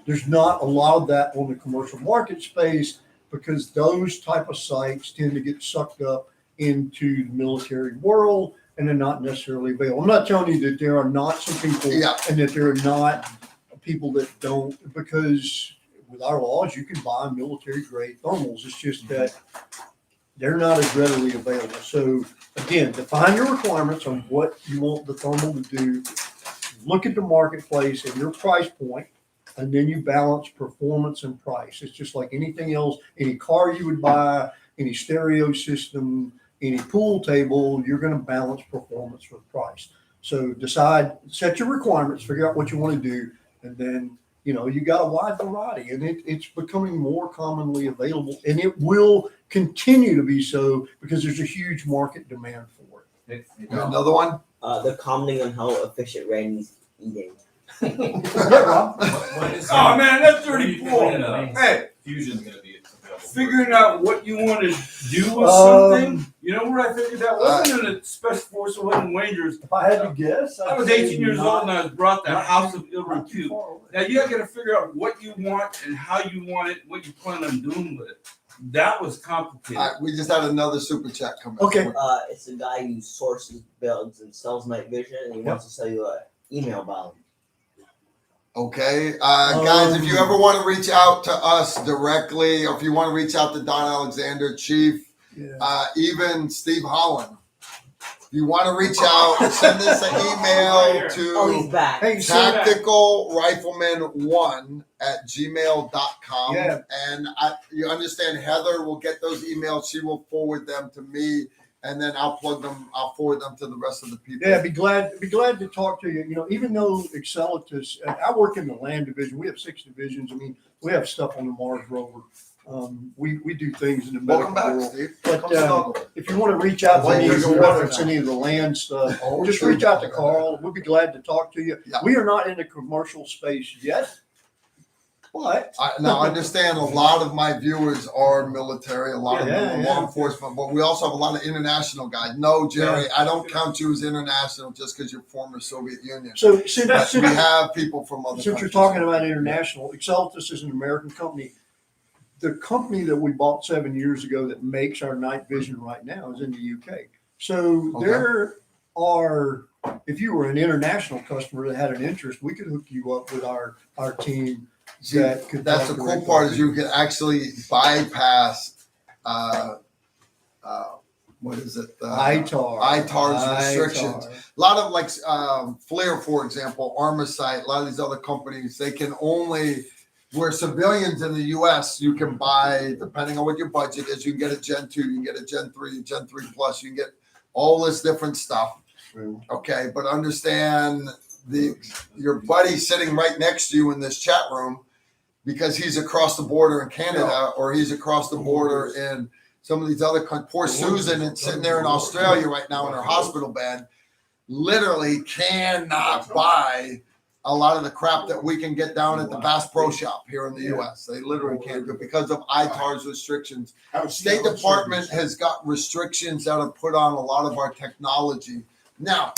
there's not a lot of that on the commercial market space because those type of sites tend to get sucked up into the military world and they're not necessarily available. I'm not telling you that there are not some people Yeah. and that there are not people that don't, because with our laws, you can buy military grade thermals. It's just that they're not as readily available. So again, define your requirements on what you want the thermal to do. Look at the marketplace and your price point, and then you balance performance and price. It's just like anything else, any car you would buy, any stereo system, any pool table, you're going to balance performance with price. So set your requirements, figure out what you want to do, and then, you know, you got a wide variety, and it's becoming more commonly available, and it will continue to be so because there's a huge market demand for it. You got another one? They're commenting on how efficient Randy's eating. Yeah, Rob. Oh man, that's dirty bull. Hey, Fusion's gonna be available. figuring out what you want to do with Um, something. You know where I figured that wasn't in the Special Forces of Living Rangers. If I had to guess, I was 18 years old and I was brought the House of Ill Repute. Now you gotta figure out what you want and how you want it, what you plan on doing with it. That was complicated. All right, we just had another super chat come in. Okay. It's a guy who sources, builds, and sells night vision, and he wants to sell you an email about him. Okay, guys, if you ever want to reach out to us directly, or if you want to reach out to Don Alexander, Chief, even Steve Holland, if you want to reach out, send us an email Oh, he's to back. Hey, so tacticalrifleman1@gmail.com. Yeah. And you understand, Heather will get those emails. She will forward them to me, and then I'll forward them to the rest of the people. yeah, be glad to talk to you. You know, even though Excelitus, I work in the land division. We have 6 divisions. I mean, we have stuff on the Mars rover. We do things in the medical Welcome back, world. Steve. But Come snuggle. if you want to reach out to Wait, me there's a and water reference now. any of the land stuff, Oh, just sure. reach out to Carl. We'll be glad to talk to you. Yeah. We are not in the commercial space yet, but Now, I understand a lot of my viewers are military, a lot of them are law enforcement, but we also have a lot of international guys. No, Jerry, I don't count you as international just because you're former Soviet Union. so But since we have people from other you're countries. talking about international, Excelitus is an American company. The company that we bought 7 years ago that makes our night vision right now is in the UK. So Okay. there are, if you were an international customer that had an interest, we could hook you up with our team. See, that could that's talk the cool directly part with is you can actually bypass, what is it? ITAR's restrictions. A lot of like FLIR, for example, Armasight, a lot of these other companies, they can only, where civilians in the U.S., you can buy, depending on what your budget is, you can get a Gen 2, you can get a Gen 3, Gen 3 Plus, you can get all this different stuff. Okay, but understand your buddy sitting right next to you in this chat room, because he's across the border in Canada or he's across the border in some of these other countries. Poor Susan is sitting there in Australia right now in her hospital bed, literally cannot buy a lot of the crap that we can get down at the Bass Pro Shop here in the U.S. They literally can't do it because of ITAR's restrictions. State Department has got restrictions that are put on a lot of our technology. Now,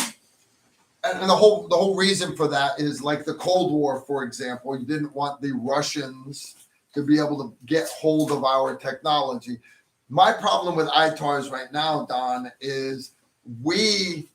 and the whole reason for that is like the Cold War, for example. You didn't want the Russians to be able to get hold of our technology. My problem with ITARs right now, Don, is when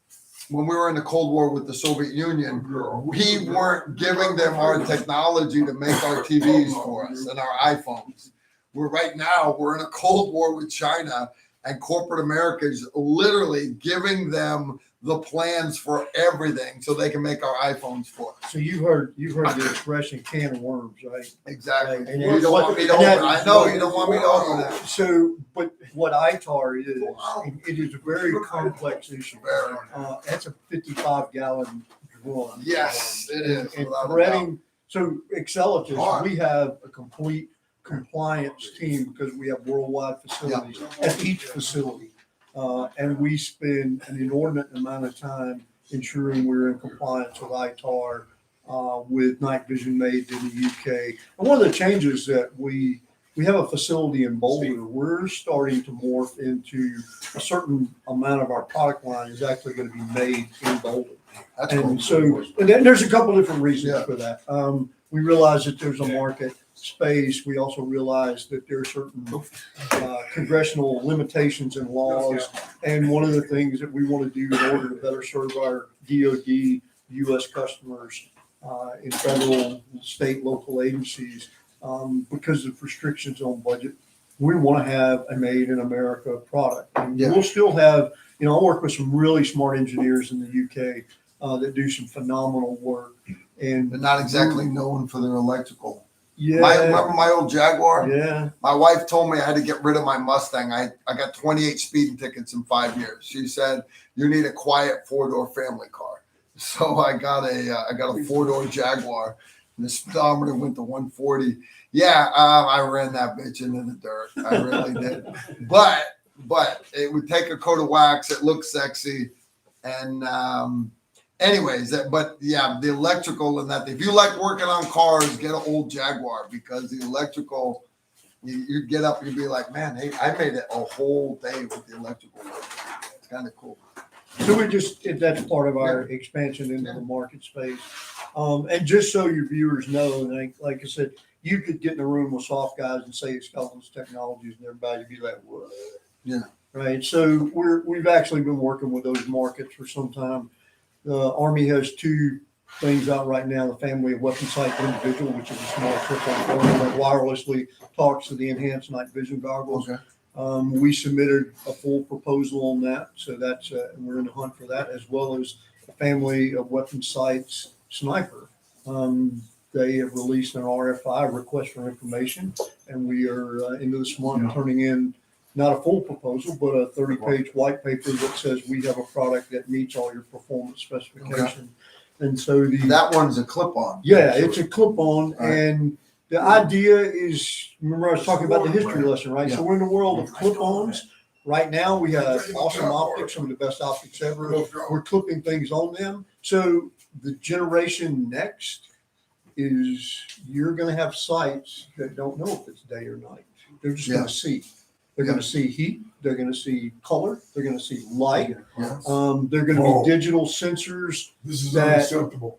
we were in the Cold War with the Soviet Union, we weren't giving them our technology to make our TVs for us and our iPhones. Right now, we're in a Cold War with China, and corporate America is literally giving them the plans for everything so they can make our iPhones for us. So you've heard the expression "can of worms," right? Exactly. And You don't want me to open it. I know you don't want me to open it. So, but what ITAR is, it is a very complex issue. That's a 55-gallon drum. Yes, it is. And without a threading. So, Excellatus, we have a complete compliance team because we have worldwide facilities at each facility. And we spend an inordinate amount of time ensuring we're in compliance with ITAR, with night vision made in the UK. And one of the changes that we have a facility in Boulder. We're starting to morph into a certain amount of our product line is actually going to be made in Boulder. That's And cool. so, and then there's a couple different reasons Yeah. for that. We realize that there's a market space. We also realize that there are certain congressional limitations and laws. And one of the things that we want to do in order to better serve our DoD, U.S. customers, in federal, state, local agencies, because of restrictions on budget, we want to have a made in America product. And we'll still have, I work with some really smart engineers in the UK that do some phenomenal work. And They're not exactly known for their electrical. yeah, Remember my old Jaguar? yeah. My wife told me I had to get rid of my Mustang. I got 28 speeding tickets in 5 years. She said, you need a quiet 4-door family car. So I got a 4-door Jaguar. And the speedometer went to 140. Yeah, I ran that bitch into the dirt. I really did. But it would take a coat of wax. It looked sexy. And anyways, the electrical and that. If you like working on cars, get an old Jaguar, because the electrical, you get up and you'd be like, man, hey, I made it a whole day with the electrical work. It's kind of cool. So that's part of our expansion into the market space. And just so your viewers know, like I said, you could get in a room with soft guys and say Excellatus Technologies, and everybody would be like, what? Yeah. Right. So we've actually been working with those markets for some time. The Army has 2 things out right now: the family of weapon sight individual, which is a small clip-on camera that wirelessly talks to the enhanced night vision goggles. Okay. We submitted a full proposal on that, so that's we're in the hunt for that, as well as the family of weapon sights sniper. They have released an RFI, request for information, and we are into this month turning in not a full proposal, but a 30-page white paper that says we have a product that meets all your performance specifications. And so That one's a clip-on. yeah, it's a clip-on, All right. and the idea is, remember I was talking about the history lesson, right? So we're in the world of clip-ons. Right now, we have awesome optics, some of the best optics ever. We're clipping things on them. So the generation next is you're going to have sights that don't know if it's day or night. They're just going to see. They're going to see heat. They're going to see color. They're going to see light. Yes. They're going to be digital sensors This is that unacceptable.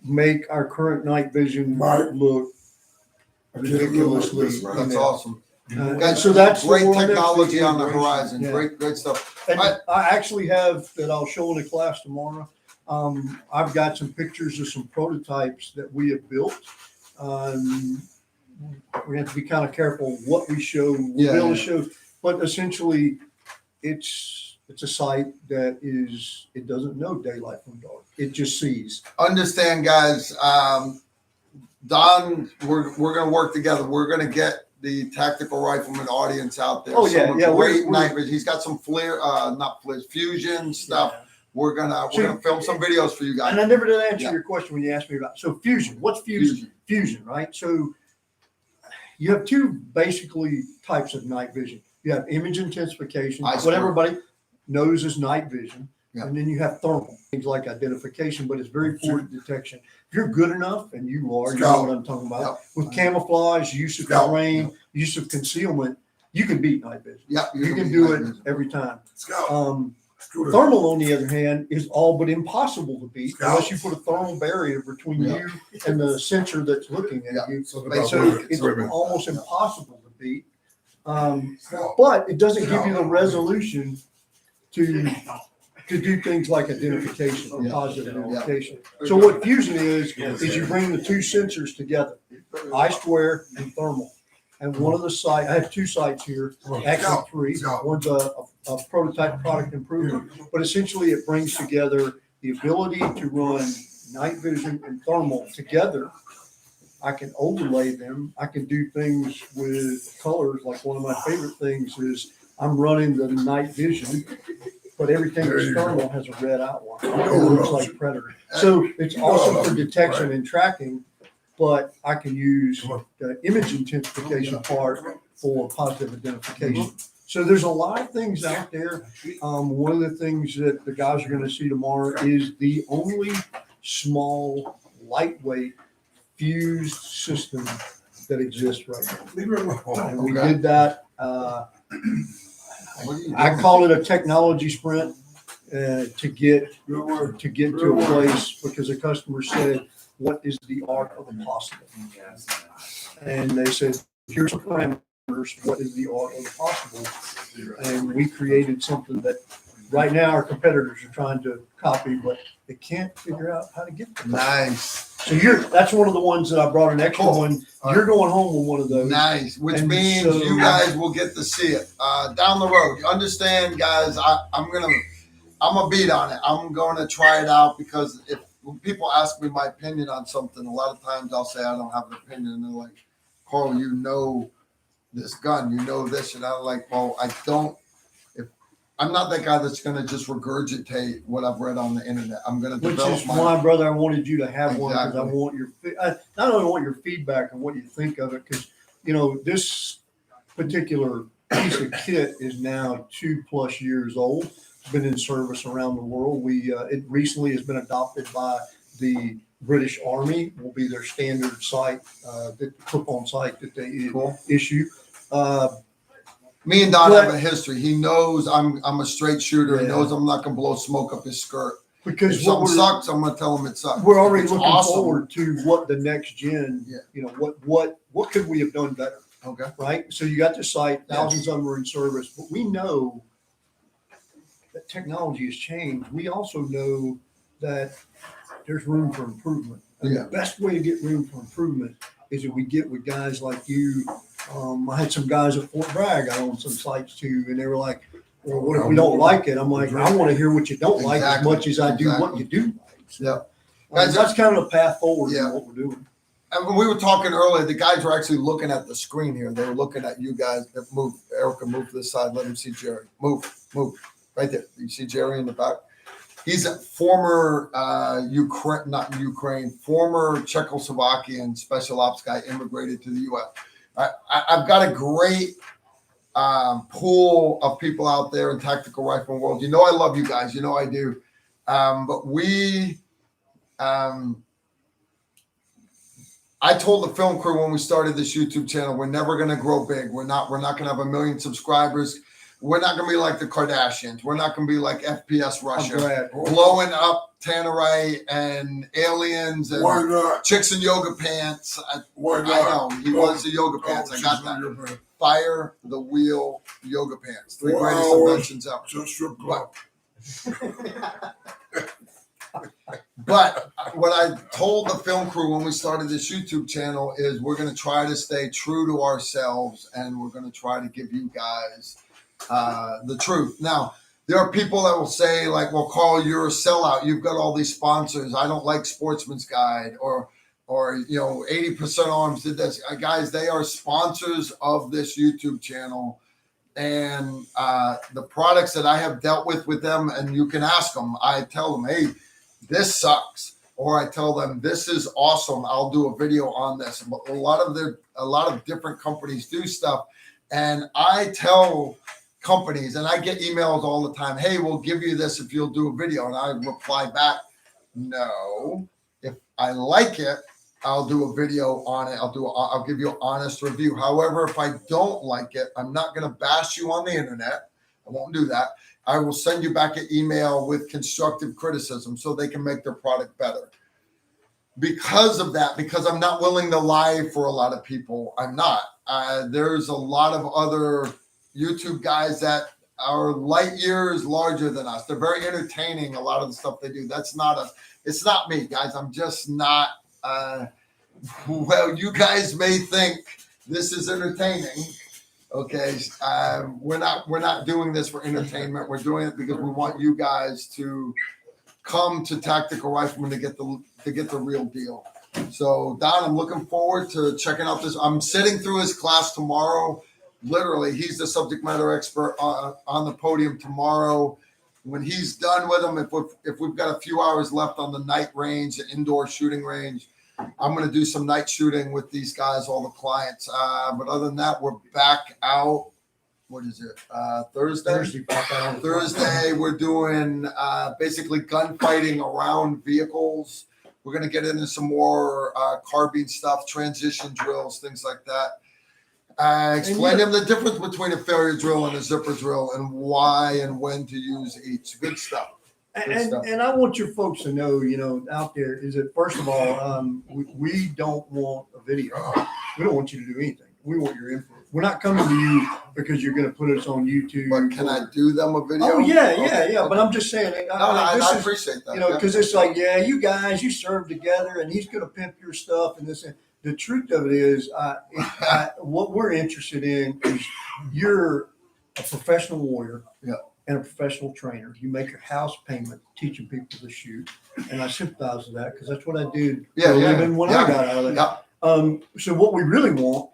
make our current night vision Right. look ridiculously. That's awesome. And so that's great the world technology next on the generation. horizon. Yeah. Great stuff. And I actually have that I'll show in the class tomorrow. I've got some pictures of some prototypes that we have built. We have to be kind of careful what we show. We'll be able to show, but essentially, it's a site that it doesn't know daylight from dark. It just sees. Understand, guys. Don, we're going to work together. We're going to get the tactical rifleman audience out there. Oh, yeah, Some yeah, Great we're- night vision. He's got some fusion stuff. We're gonna film some videos for you guys. And I never did answer your question when you asked me about, so fusion, what's fusion? Fusion, right? So you have 2 basically types of night vision. You have image intensification, what everybody knows as night vision. Yeah. And then you have thermal, things like identification, but it's very poor detection. If you're good enough, and you are, you know what I'm talking about, with camouflage, use of terrain, use of concealment, you can beat night vision. Yeah, You can do it every time. Scooter. Thermal, on the other hand, is all but impossible to beat unless you put a thermal barrier between you and the sensor that's looking at you. So So it's almost impossible to beat. But it doesn't give you the resolution to do things like identification or positive identification. So what fusion is you bring the two sensors together, I-square and thermal. And one of the sites, I have two sites here, actually three. One's a prototype product improvement, but essentially it brings together the ability to run night vision and thermal together. I can overlay them. I can do things with colors. Like one of my favorite things is I'm running the night vision, but everything that's thermal has a red outline. It looks like Predator. So it's awesome for detection and tracking, but I can use the image intensification part for positive identification. So there's a lot of things out there. One of the things that the guys are going to see tomorrow is the only small, lightweight fused system that exists right now. Leave it alone. And we did that. I call it a technology sprint to get to a place because the customer said, "What is the art of the possible?" And they said, "Here's the parameters. What is the art of the possible?" And we created something that right now our competitors are trying to copy, but they can't figure out how to get to. Nice. So that's one of the ones that I brought an extra one. You're going home with one of those. Nice, which And means so- you guys will get to see it down the road. You understand, guys? I'm gonna beat on it. I'm gonna try it out because when people ask me my opinion on something, a lot of times I'll say I don't have an opinion, and they're like, "Carl, you know this gun, you know this," and I'm like, "Well, I don't. I'm not that guy that's gonna just regurgitate what I've read on the internet. I'm gonna Which develop is my." why, brother, I wanted you to have one because I Exactly. want not only want your feedback and what you think of it, because this particular piece of kit is now 2+ years old. It's been in service around the world. It recently has been adopted by the British Army. Will be their standard sight, the clip-on sight that they issue. Me and Don But- have a history. He knows I'm a straight shooter. He Yeah. knows I'm not gonna blow smoke up his skirt. Because If what something we're, sucks, I'm gonna tell him it sucks. we're already If it's looking awesome, forward to what the next gen, Yeah. what could we have done better? Okay. Right? So you got the site, Yeah. thousands of them are in service, but we know that technology has changed. We also know that there's room for improvement. And Yeah. the best way to get room for improvement is if we get with guys like you. I had some guys at Fort Bragg I own some sites too, and they were like, "Well, what if we don't like it?" I'm like, "I want to hear what you don't like as Exactly. much as I do what you do like." So, Yeah. Guys, that's kind of the path forward Yeah. in what we're doing. And when we were talking earlier, the guys were actually looking at the screen here. They were looking at you guys. Move, Erica, move to the side. Let them see Jerry. Move. Right there. You see Jerry in the back? He's a former former Czechoslovakian special ops guy, immigrated to the U.S. I've got a great pool of people out there in tactical rifle world. You know I love you guys. You know I do. But I told the film crew when we started this YouTube channel, we're never going to grow big. We're not going to have 1 million subscribers. We're not going to be like the Kardashians. We're not going to be like FPS Russia, glad. blowing up Tannerite and aliens and Why not? chicks in yoga pants. Why I not? know he was the yoga pants. I got that. Fire the wheel yoga pants. 3 greatest Wow. inventions ever. Just strip club. But what I told the film crew when we started this YouTube channel is we're going to try to stay true to ourselves, and we're going to try to give you guys the truth. Now, there are people that will say, like, "Well, Carl, you're a sellout. You've got all these sponsors. I don't like Sportsman's Guide," or 80% Arms did this. Guys, they are sponsors of this YouTube channel. And the products that I have dealt with them, and you can ask them, I tell them, "Hey, this sucks," or I tell them, "This is awesome. I'll do a video on this." But a lot of different companies do stuff, and I tell companies, and I get emails all the time, "Hey, we'll give you this if you'll do a video," and I reply back, "No. If I like it, I'll do a video on it. I'll give you an honest review. However, if I don't like it, I'm not going to bash you on the internet. I won't do that. I will send you back an email with constructive criticism so they can make their product better. Because of that, because I'm not willing to lie for a lot of people, I'm not. There's a lot of other YouTube guys that are light years larger than us. They're very entertaining, a lot of the stuff they do. It's not me, guys. I'm just not, well, you guys may think this is entertaining. Okay, we're not doing this for entertainment. We're doing it because we want you guys to come to Tactical Rifleman to get the real deal. So Don, I'm looking forward to checking out this. I'm sitting through his class tomorrow. Literally, he's the subject matter expert on the podium tomorrow. When he's done with them, if we've got a few hours left on the night range, the indoor shooting range, I'm going to do some night shooting with these guys, all the clients. But other than that, we're back out. What is it? Thursday, back out. Thursday, we're doing basically gunfighting around vehicles. We're going to get into some more carbine stuff, transition drills, things like that. Explain them the difference between a failure drill and a zipper drill and why and when to use each. Good stuff. And I want your folks to know, out there is that first of all, we don't want a video. We don't want you to do anything. We want your input. We're not coming to you because you're going to put us on YouTube. But can I do them a video? Oh yeah. Okay. But I'm just saying, I appreciate that. because it's like, you guys, you serve together, and he's going to pimp your stuff and this. And the truth of it is, what we're interested in is you're a professional warrior. Yeah. And a professional trainer. You make your house payment teaching people to shoot. And I sympathize with that because that's what I did for a living when I got out of that. Yeah. So what we really want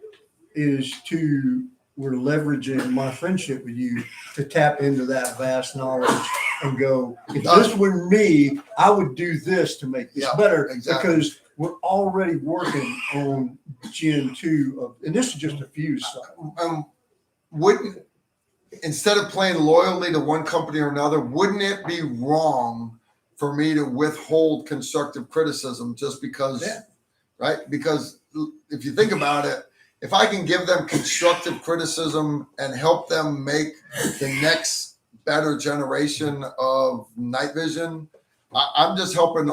is we're leveraging my friendship with you to tap into that vast knowledge and go, if this were me, I would do this to make this better. Exactly. Because we're already working on Gen 2 and this is just a few stuff. Instead of playing loyally to one company or another, wouldn't it be wrong for me to withhold constructive criticism just because, right? Because if you think about it, if I can give them constructive criticism and help them make the next better generation of night vision, I'm helping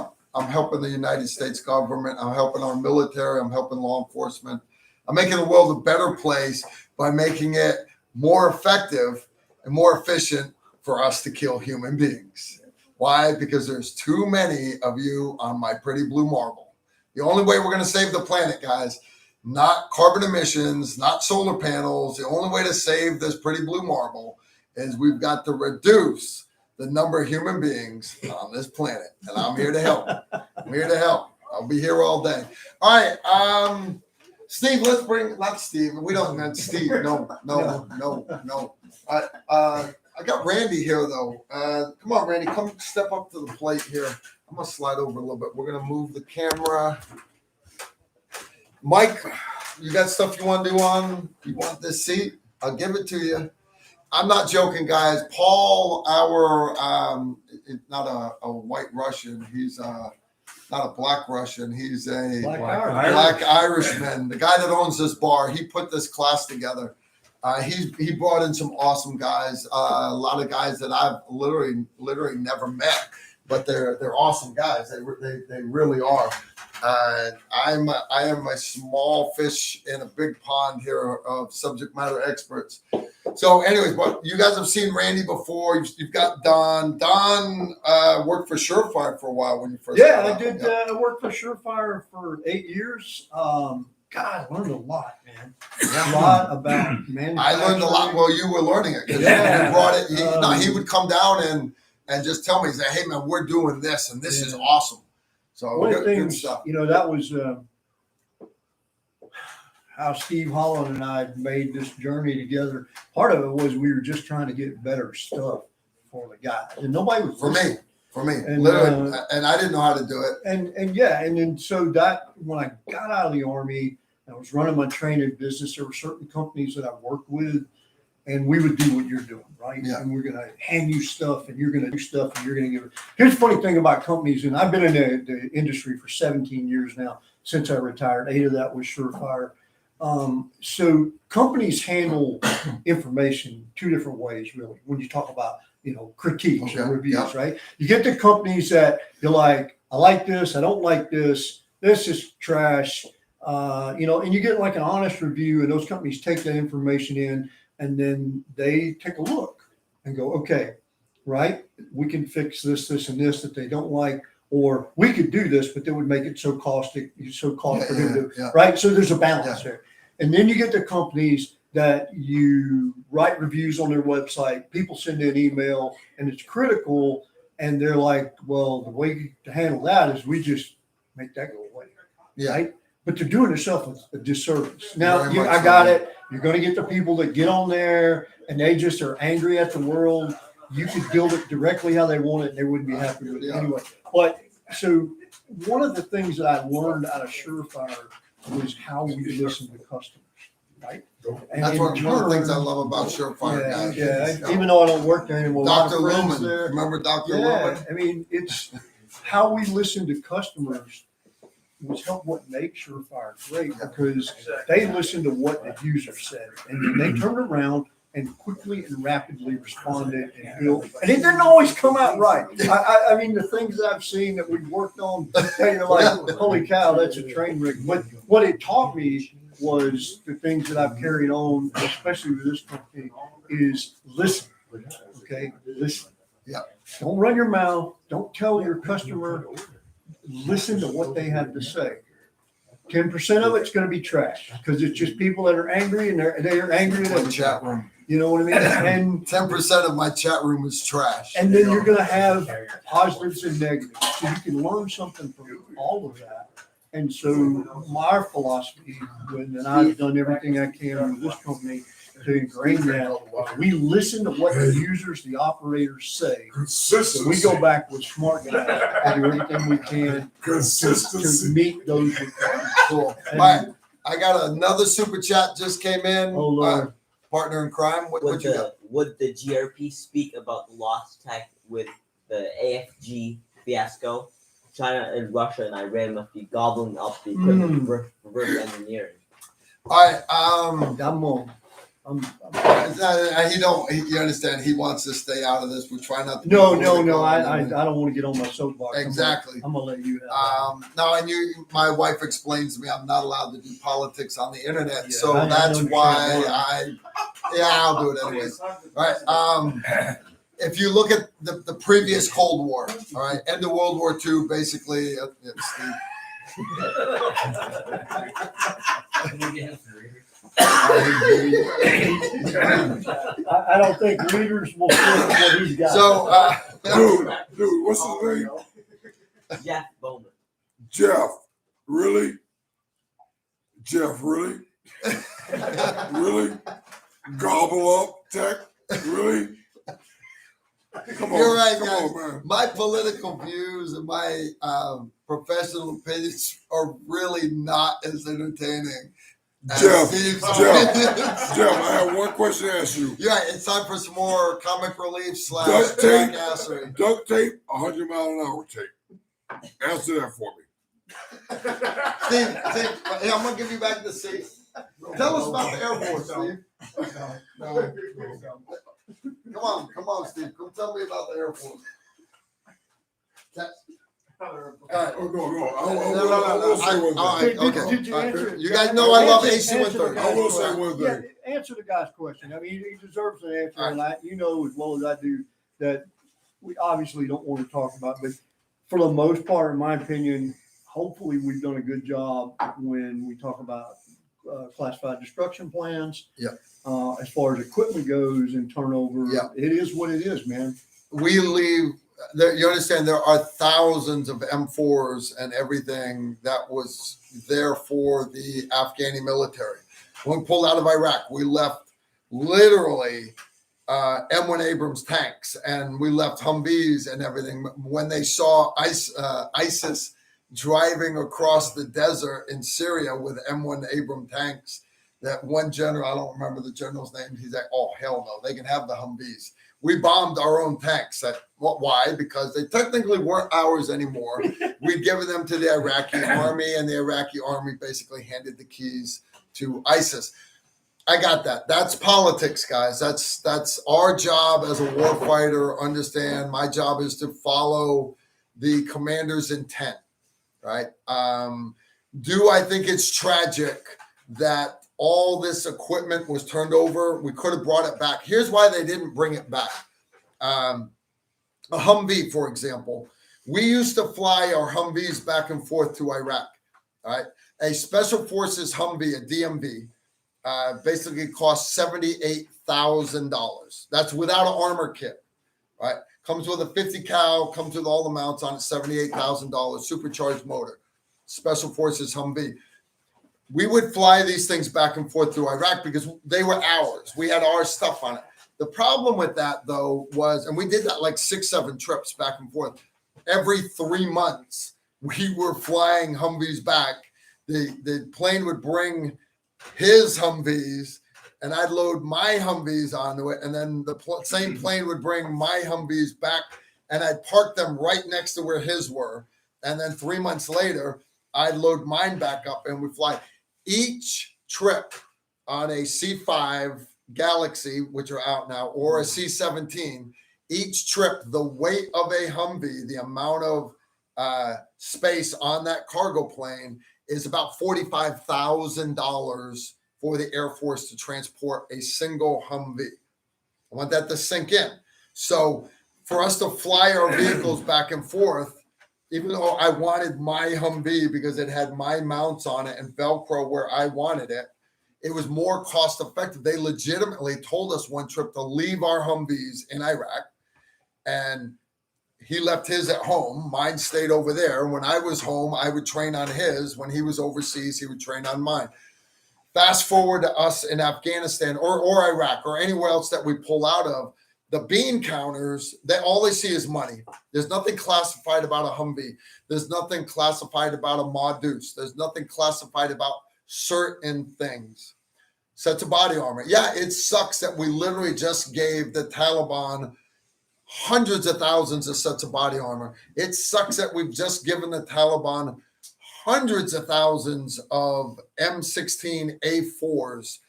the United States government. I'm helping our military. I'm helping law enforcement. I'm making the world a better place by making it more effective and more efficient for us to kill human beings. Why? Because there's too many of you on my pretty blue marble. The only way we're going to save the planet, guys, not carbon emissions, not solar panels. The only way to save this pretty blue marble is we've got to reduce the number of human beings on this planet. And I'm here to help. I'm here to help. I'll be here all day. All right. Steve, not Steve. We don't mean Steve. No. I got Randy here though. Come on, Randy, come step up to the plate here. I'm gonna slide over a little bit. We're gonna move the camera. Mike, you got stuff you want to do on? You want this seat? I'll give it to you. I'm not joking, guys. Paul, not a white Russian. He's not a black Russian. He's a black Irishman. The guy that owns this bar, he put this class together. He brought in some awesome guys. A lot of guys that I've literally never met, but they're awesome guys. They really are. I am a small fish in a big pond here of subject matter experts. So, anyways, but you guys have seen Randy before. You've got Don. Don worked for Surefire for a while when you first. I did. I worked for Surefire for 8 years. God, I learned a lot, man. A lot about manufacturing. I learned a lot while you were learning it. Because you brought it. He would come down and just tell me, he's like, "Hey, man, we're doing this, and this is awesome." So one of the things, that was how Steve Holland and I made this journey together. Part of it was we were just trying to get better stuff for the guys, and nobody was for me, and, literally, and I didn't know how to do it. And then so that when I got out of the Army, I was running my training business. There were certain companies that I worked with, and we would do what you're doing, right? Yeah. And we're going to hand you stuff, and you're going to do stuff, and you're going to give it. Here's the funny thing about companies, and I've been in the industry for 17 years now, since I retired. 8 of that was Surefire. So companies handle information two different ways, really. When you talk about, critiques and Okay, reviews, yeah. right? You get the companies that you're like, I like this, I don't like this, this is trash, and you get like an honest review, and those companies take that information in, and then they take a look and go, okay, right, we can fix this, this, and this that they don't like, or we could do this, but that would make it so cost prohibitive, yeah. right? So there's a balance there. And then you get the companies that you write reviews on their website, people send in email, and it's critical, and they're like, well, the way to handle that is we just make that go away, Yeah. right? But they're doing themselves a disservice. Now, Very much I so. got it. You're going to get the people that get on there, and they just are angry at the world. You could build it directly how they want it, and they wouldn't be happy with it Yeah. anyway. But so one of the things that I learned out of Surefire was how we listen to customers, right? And That's in one of the things I turn- love about Surefire, guys. Yeah. Even though I don't work there anymore, a lot Dr. of friends Lumen, there. remember Dr. Yeah, Lumen? I mean, it's how we listen to customers was help what makes Surefire great, because they listen to what the user said, and then they turned around and quickly and rapidly responded and built. And it didn't always come out right. I mean, the things that I've seen that we've worked on, you're like, holy cow, that's a train wreck. But what it taught me was the things that I've carried on, especially with this company, is listen. Okay, listen. Yeah. Don't run your mouth. Don't tell your customer. Listen to what they have to say. 10% of it's going to be trash because it's just people that are angry, and they're angry at My everything. chat room. You know what I mean? And 10% of my chat room is trash. and then you're going to have positives and negatives. So you can learn something from all of that. And so my philosophy, and I've done everything I can with this company to ingrain that, we listen to what the users, the operators say. So Consistency. we go back with smart guys and do everything we can to Consistency. meet those requirements. Cool. All And- right. I got another super chat just came in. Oh, Lord. Partner in crime. What you got? Would the GRP speak about the lost tech with the AFG fiasco? China and Russia and Iran must be gobbling up the equipment for reverse engineering. All right. You understand? He wants to stay out of this. We try not to. be No, political. I don't want to get on my soapbox. Exactly. I'm gonna let you have that. No, and my wife explains to me I'm not allowed to do politics on the internet, Yeah, so I that's understand why I'll do it anyways. All right. If you look at the previous Cold War, all right, end of World War II, basically. Steve. I don't think readers will fit what he's got. So, Dude, what's his name? Jeff Bowman. Jeff. Really? Jeff, really? Really? Gobble up tech? Really? Come on. You're right, come guys. on, man. My political views and my professional opinions are really not as entertaining as Jeff, Steve's Jeff. opinions. Jeff, I have one question to ask you. You're right. It's time for some more comic relief / Duct tape. jackassery. Duct tape, 100 mile an hour tape. Answer that for me. Steve, hey, I'm gonna give you back the seat. Tell us about the Air Force, Steve. Come on, Steve. Come tell me about the Air Force. All right. Oh, no. No. I will say one All thing. right, okay. Did you All right. answer it? You guys know I love Answer- AC answer the 130. I will guy's say one Yeah, thing. answer the guy's question. I mean, he deserves an answer, All and you know as well as I do that we obviously don't want to talk about, but for the most part, in my opinion, hopefully we've done a good job when we talk about classified destruction plans. Yeah. As far as equipment goes and turnover, Yeah. it is what it is, man. We leave. You understand? There are thousands of M4s and everything that was there for the Afghani military. When we pulled out of Iraq, we left literally M1 Abrams tanks, and we left Humvees and everything. When they saw ISIS driving across the desert in Syria with M1 Abrams tanks, that one general, I don't remember the general's name, he's like, oh, hell no, they can have the Humvees. We bombed our own tanks. Why? Because they technically weren't ours anymore. We'd given them to the Iraqi army, and the Iraqi army basically handed the keys to ISIS. I got that. That's politics, guys. That's our job as a warfighter. Understand, my job is to follow the commander's intent, right? Do I think it's tragic that all this equipment was turned over? We could have brought it back. Here's why they didn't bring it back. A Humvee, for example. We used to fly our Humvees back and forth to Iraq, all right? A Special Forces Humvee, a DMV, basically costs $78,000. That's without an armor kit, right? Comes with a 50 cal, comes with all the mounts on it, $78,000, supercharged motor, Special Forces Humvee. We would fly these things back and forth through Iraq because they were ours. We had our stuff on it. The problem with that, though, was, and we did that like 6-7 trips back and forth. Every 3 months, we were flying Humvees back. The plane would bring his Humvees, and I'd load my Humvees onto it, and then the same plane would bring my Humvees back, and I'd park them right next to where his were. And then 3 months later, I'd load mine back up, and we'd fly. Each trip on a C5 Galaxy, which are out now, or a C-17, each trip, the weight of a Humvee, the amount of space on that cargo plane is about $45,000 for the Air Force to transport a single Humvee. I want that to sink in. So for us to fly our vehicles back and forth, even though I wanted my Humvee because it had my mounts on it and Velcro where I wanted it, it was more cost effective. They legitimately told us one trip to leave our Humvees in Iraq, and he left his at home. Mine stayed over there. When I was home, I would train on his. When he was overseas, he would train on mine. Fast forward to us in Afghanistan or Iraq or anywhere else that we pull out of, the bean counters, all they see is money. There's nothing classified about a Humvee. There's nothing classified about a Modus. There's nothing classified about certain things. Sets of body armor. Yeah, it sucks that we literally just gave the Taliban hundreds of thousands of sets of body armor. It sucks that we've just given the Taliban hundreds of thousands of M16 A4s,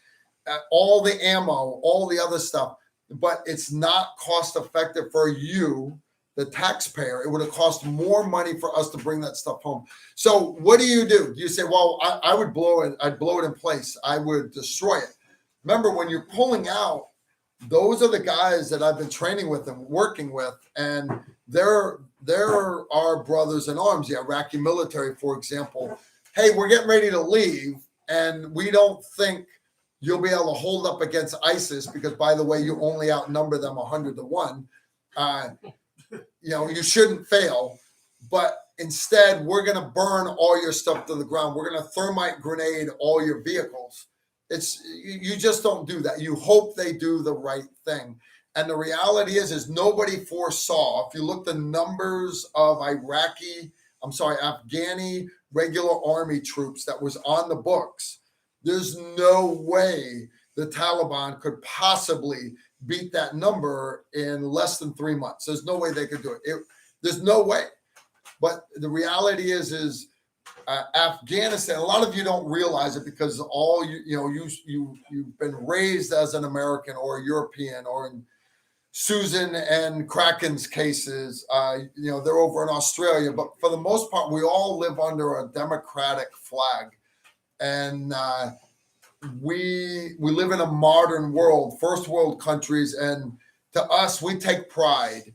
all the ammo, all the other stuff. But it's not cost effective for you, the taxpayer. It would have cost more money for us to bring that stuff home. So what do? You say, well, I would blow it. I'd blow it in place. I would destroy it. Remember, when you're pulling out, those are the guys that I've been training with and working with. And they're our brothers in arms, the Iraqi military, for example. Hey, we're getting ready to leave, and we don't think you'll be able to hold up against ISIS because, by the way, you only outnumber them 100-1. You shouldn't fail, but instead we're going to burn all your stuff to the ground. We're going to thermite grenade all your vehicles. You just don't do that. You hope they do the right thing. And the reality is nobody foresaw. If you look the numbers of Afghani regular army troops that was on the books, there's no way the Taliban could possibly beat that number in less than 3 months. There's no way they could do it. There's no way. But the reality is Afghanistan. A lot of you don't realize it because you've been raised as an American or a European, or in Susan and Kraken's cases, they're over in Australia. But for the most part, we all live under a democratic flag. And we live in a modern world, first world countries, and to us, we take pride.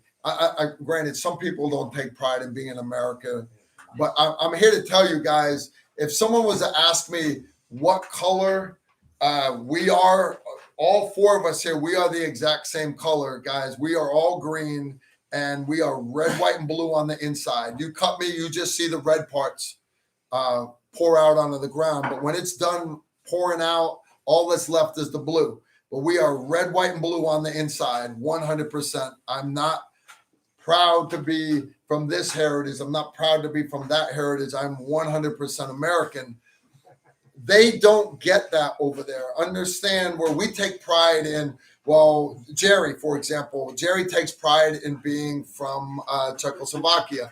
Granted, some people don't take pride in being in America, but I'm here to tell you guys, if someone was to ask me what color we are, all four of us here, we are the exact same color, guys. We are all green, and we are red, white, and blue on the inside. You cut me, you just see the red parts pour out onto the ground. But when it's done pouring out, all that's left is the blue. But we are red, white, and blue on the inside, 100%. I'm not proud to be from this heritage. I'm not proud to be from that heritage. I'm 100% American. They don't get that over there. Understand where we take pride in, well, Jerry, for example, Jerry takes pride in being from Czechoslovakia.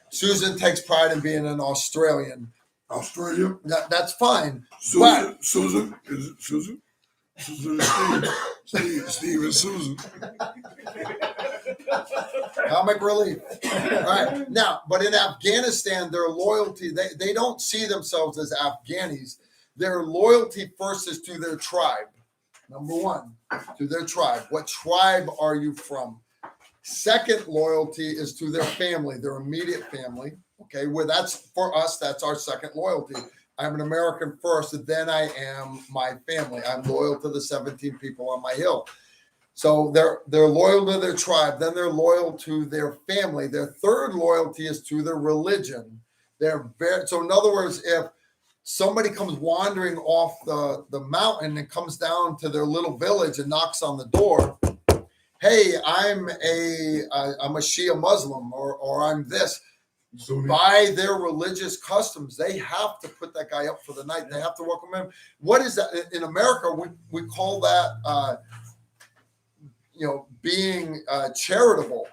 Susan takes pride in being an Australian. Australia. That's fine. Susan, is it Susan? Susan and Steve and Susan. Comic relief. All right. Now, but in Afghanistan, their loyalty, they don't see themselves as Afghanis. Their loyalty first is to their tribe. Number one, to their tribe. What tribe are you from? Second loyalty is to their family, their immediate family. Okay, well, that's for us, that's our second loyalty. I'm an American first, then I am my family. I'm loyal to the 17 people on my hill. So they're loyal to their tribe, then they're loyal to their family. Their third loyalty is to their religion. So in other words, if somebody comes wandering off the mountain and comes down to their little village and knocks on the door, hey, I'm a Shia Muslim or I'm this. By their religious customs, they have to put that guy up for the night. They have to welcome him. What is that? In America, we call that, being charitable,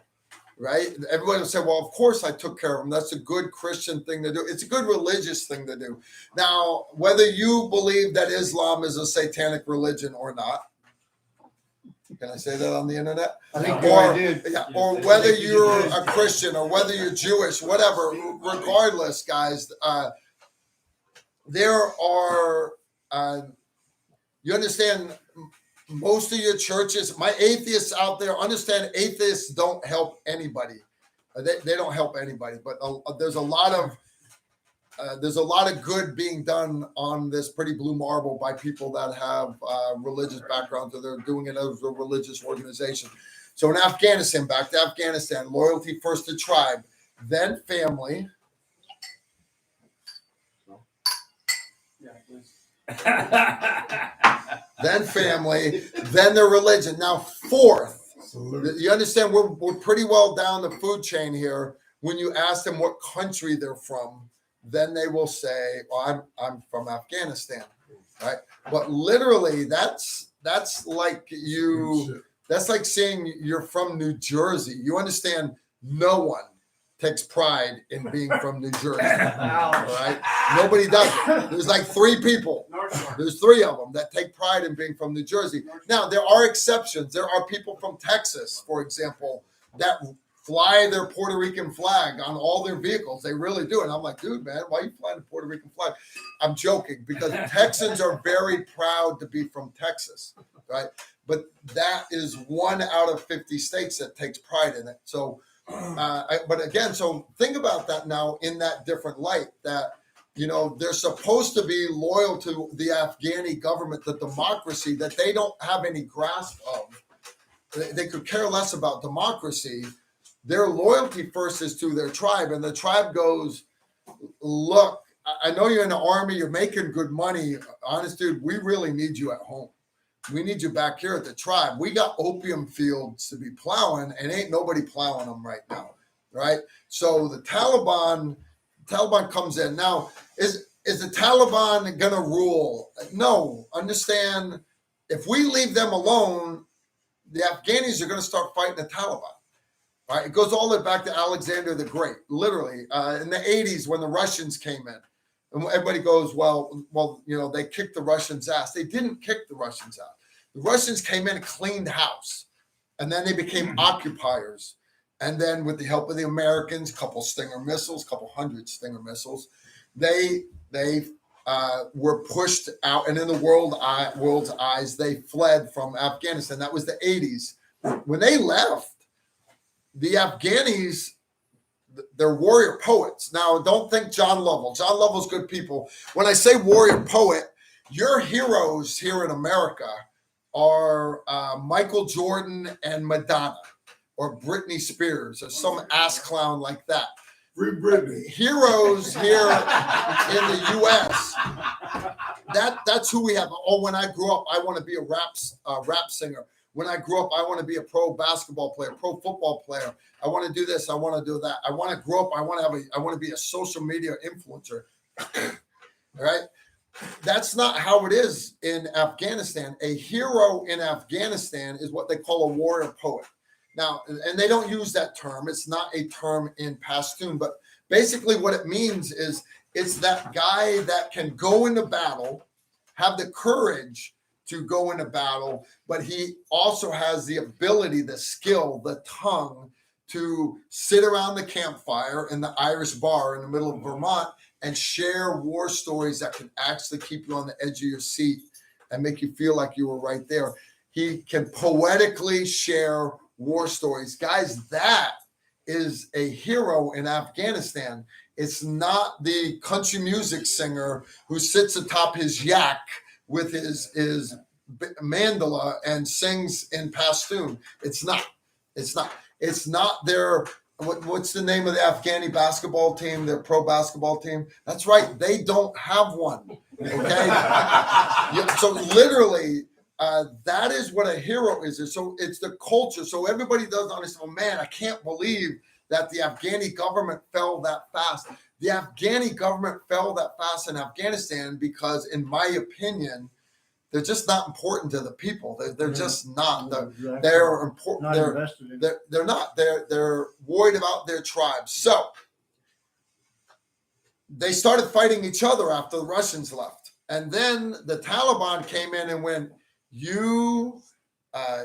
right? Everybody will say, well, of course I took care of him. That's a good Christian thing to do. It's a good religious thing to do. Now, whether you believe that Islam is a satanic religion or not, can I say that on the internet? I think Or- I did. Yeah, or whether you're a Christian or whether you're Jewish, whatever, regardless, guys, there are, you understand, most of your churches, my atheists out there, understand atheists don't help anybody. They don't help anybody, but there's a lot of good being done on this pretty blue marble by people that have religious backgrounds, or they're doing it as a religious organization. So in Afghanistan, back to Afghanistan, loyalty first to tribe, then family. Then family, then their religion. Now, fourth, you understand we're pretty well down the food chain here. When you ask them what country they're from, then they will say, well, I'm from Afghanistan, right? But literally, that's like that's like saying you're from New Jersey. You understand, no one takes pride in being from New Jersey, right? Nobody does it. There's like three people. There's three of them that take pride in being from New Jersey. Now, there are exceptions. There are people from Texas, for example, that fly their Puerto Rican flag on all their vehicles. They really do. And I'm like, dude, man, why are you flying the Puerto Rican flag? I'm joking, because Texans are very proud to be from Texas, right? But that is 1 out of 50 states that takes pride in it. So, but again, so think about that now in that different light, that, they're supposed to be loyal to the Afghani government, the democracy that they don't have any grasp of. They could care less about democracy. Their loyalty first is to their tribe, and the tribe goes, look, I know you're in the army, you're making good money. Honest dude, we really need you at home. We need you back here at the tribe. We got opium fields to be plowing, and ain't nobody plowing them right now, right? So the Taliban comes in. Now, is the Taliban going to rule? No. Understand, if we leave them alone, the Afghanis are going to start fighting the Taliban. Right? It goes all the way back to Alexander the Great, literally, in the 80s when the Russians came in. And everybody goes, well, they kicked the Russians' ass. They didn't kick the Russians' ass. The Russians came in and cleaned house, and then they became occupiers. And then with the help of the Americans, couple Stinger missiles, couple hundred Stinger missiles, they were pushed out. And in the world's eyes, they fled from Afghanistan. That was the 80s. When they left, the Afghanis, they're warrior poets. Now, don't think John Lovell. John Lovell's good people. When I say warrior poet, your heroes here in America are Michael Jordan and Madonna, or Britney Spears, or some ass clown like that. Free Britney. Heroes here in the U.S. That's who we have. Oh, when I grew up, I want to be a rap singer. When I grew up, I want to be a pro basketball player, pro football player. I want to do this. I want to do that. I want to grow up. I want to be a social media influencer. Right? That's not how it is in Afghanistan. A hero in Afghanistan is what they call a warrior poet. Now, and they don't use that term. It's not a term in Pashtun, but basically what it means is It's that guy that can go into battle, have the courage to go into battle, but he also has the ability, the skill, the tongue to sit around the campfire in the Irish bar in the middle of Vermont and share war stories that can actually keep you on the edge of your seat and make you feel like you were right there. He can poetically share war stories. Guys, that is a hero in Afghanistan. It's not the country music singer who sits atop his yak with his mandala and sings in Pashtun. It's not their, what's the name of the Afghani basketball team, their pro basketball team? That's right, they don't have one, okay? So literally, that is what a hero is. So it's the culture. So everybody does understand, oh man, I can't believe that the Afghani government fell that fast. The Afghani government fell that fast in Afghanistan because, in my opinion, they're just not important to the people. They're just not. They're important. Not invested in. They're not. They're worried about their tribes. So they started fighting each other after the Russians left, and then the Taliban came in and went, "You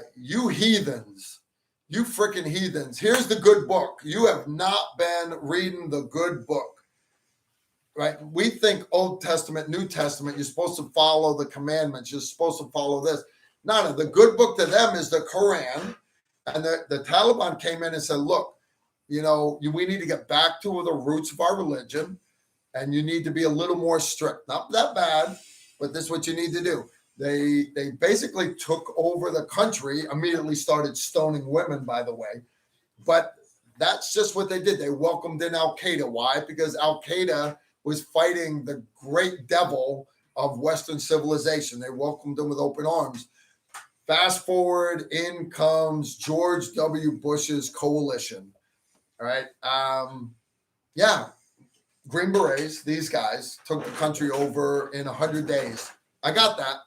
heathens, you freaking heathens! Here's the good book. You have not been reading the good book." Right? We think Old Testament, New Testament, you're supposed to follow the commandments. You're supposed to follow this. No, the good book to them is the Quran. And the Taliban came in and said, look, we need to get back to the roots of our religion. And you need to be a little more strict. Not that bad, but this is what you need to do. They basically took over the country, immediately started stoning women, by the way. But that's just what they did. They welcomed in Al-Qaeda. Why? Because Al-Qaeda was fighting the great devil of Western civilization. They welcomed them with open arms. Fast forward, in comes George W. Bush's coalition. All right. Green Berets, these guys, took the country over in 100 days. I got that.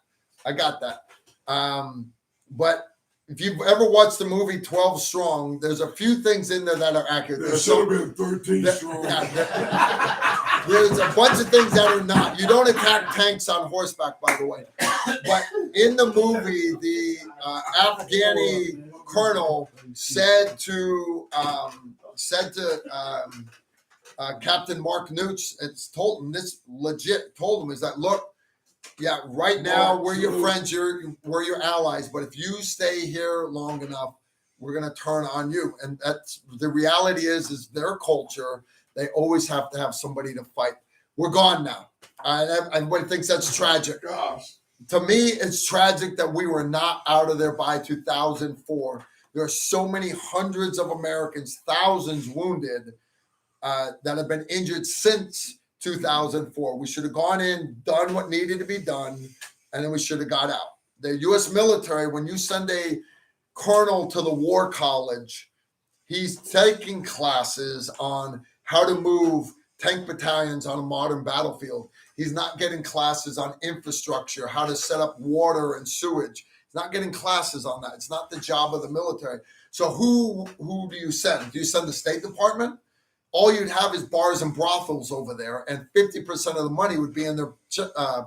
But if you've ever watched the movie 12 Strong, there's a few things in there that are accurate. There should have been 13 strong. There's a bunch of things that are not. You don't attack tanks on horseback, by the way. But in the movie, the Afghani colonel said to Captain Mark Nooch, told him is that, look, yeah, right now we're your friends, we're your allies, but if you stay here long enough, we're going to turn on you. And that's the reality is their culture. They always have to have somebody to fight. We're gone now. Everybody thinks that's tragic. Gosh. To me, it's tragic that we were not out of there by 2004. There are so many hundreds of Americans, thousands wounded, that have been injured since 2004. We should have gone in, done what needed to be done, and then we should have got out. The U.S. military, when you send a colonel to the war college, he's taking classes on how to move tank battalions on a modern battlefield. He's not getting classes on infrastructure, how to set up water and sewage. He's not getting classes on that. It's not the job of the military. So who do you send? Do you send the State Department? All you'd have is bars and brothels over there, and 50% of the money would be in their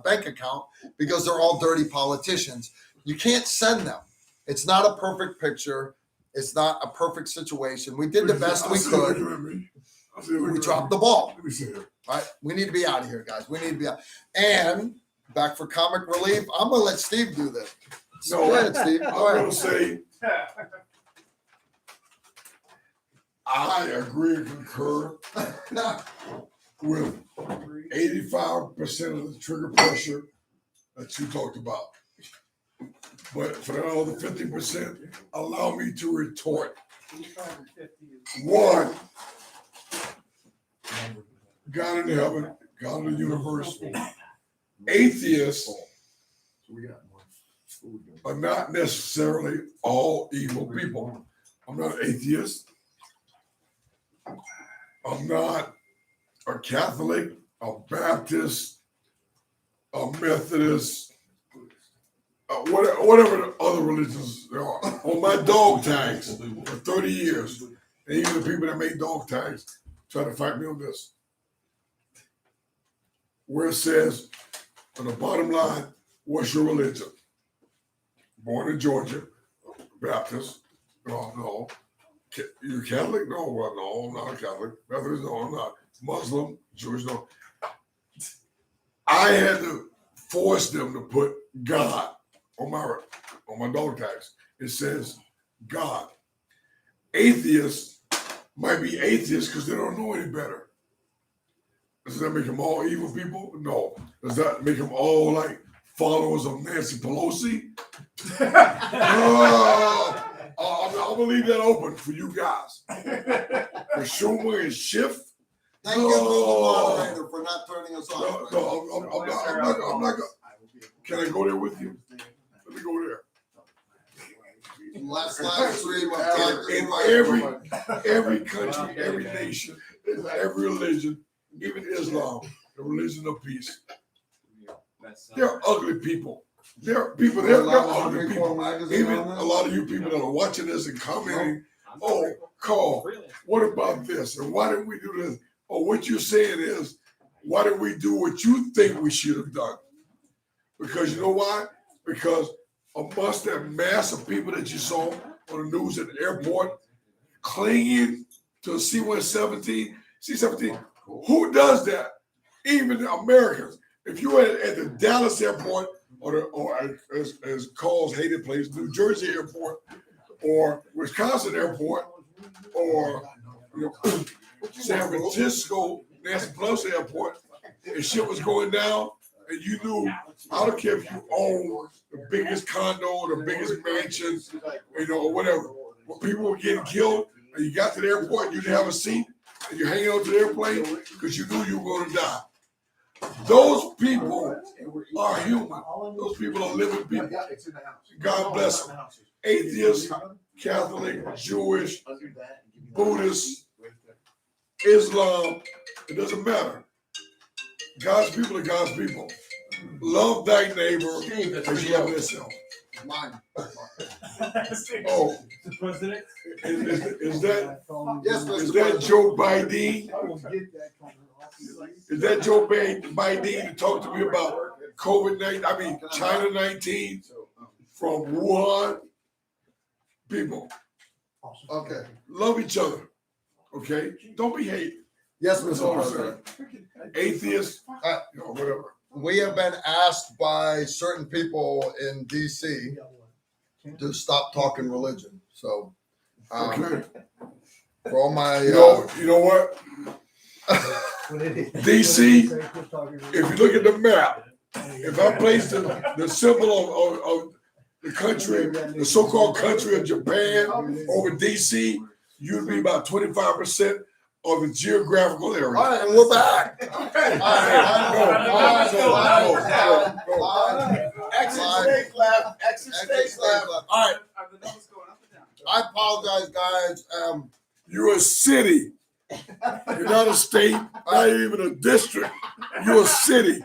bank account because they're all dirty politicians. You can't send them. It's not a perfect picture. It's not a perfect situation. We did the best we could. We dropped the ball. Let me see it. All right, we need to be out of here, guys. We need to be out. And back for comic relief, I'm gonna let Steve do this. No, Go ahead, Steve. I'm Go going ahead. to say I agree and concur with 85% of the trigger pressure that you talked about. But for the other 50%, allow me to retort. One, God in heaven, God in the universe. Atheists are not necessarily all evil people. I'm not an atheist. I'm not a Catholic, a Baptist, a Methodist, whatever the other religions there are. On my dog tags for 30 years, and even the people that make dog tags try to fight me on this. where it says on the bottom line, what's your religion? Born in Georgia, Baptist. No. You Catholic? No, well, no, I'm not a Catholic. Methodist? No, I'm not. Muslim, Jewish? No. I had to force them to put God on my dog tags. It says God. Atheists might be atheists because they don't know any better. Does that make them all evil people? No. Does that make them all like followers of Nancy Pelosi? I'm gonna leave that open for you guys. For Schumer and Schiff. Thank you, Mr. Moderator, for not turning us off. I'm not. Can I go there with you? Let me go there. Last stream In every country, every nation, every religion, even Islam, the religion of peace. They're ugly people. They're ugly people. Even a lot of you people that are watching this and commenting, oh, Carl, what about this? And why didn't we do this? Or what you're saying is, why didn't we do what you think we should have done? Because you know why? Because amongst that mass of people that you saw on the news at the airport, clinging to a C-117, C-17, who does that? Even the Americans. If you're at the Dallas airport or as Carl's hated place, New Jersey airport or Wisconsin airport or San Francisco, Nancy Pelosi airport, and shit was going down, and you knew, I don't care if you own the biggest condo, the biggest mansion, or whatever. When people were getting killed, and you got to the airport, you didn't have a seat, and you're hanging on to the airplane because you knew you were going to die. Those people are human. Those people are living people. God bless them. Atheists, Catholic, Jewish, Buddhist, Islam, it doesn't matter. God's people are God's people. Love thy neighbor as you love yourself. Mine. Oh, The president? is that Yes, Mr. is that President. Joe Biden? Is that Joe Biden to talk to me about COVID-19? I mean China 19 from Wuhan? People, Okay. love each other. Okay, don't be hate. Yes, That's Mr. all I'm President. saying. Atheists, whatever. We have been asked by certain people in DC to stop talking religion. So, Okay. for all my, You know what? DC, if you look at the map, if I place the symbol of the country, the so-called country of Japan over DC, you'd be about 25% of the geographical area. all right, and we're back. Exit stage left. Exit stage left. All right. I apologize, guys. You're a city. You're not a state, not even a district. You're a city.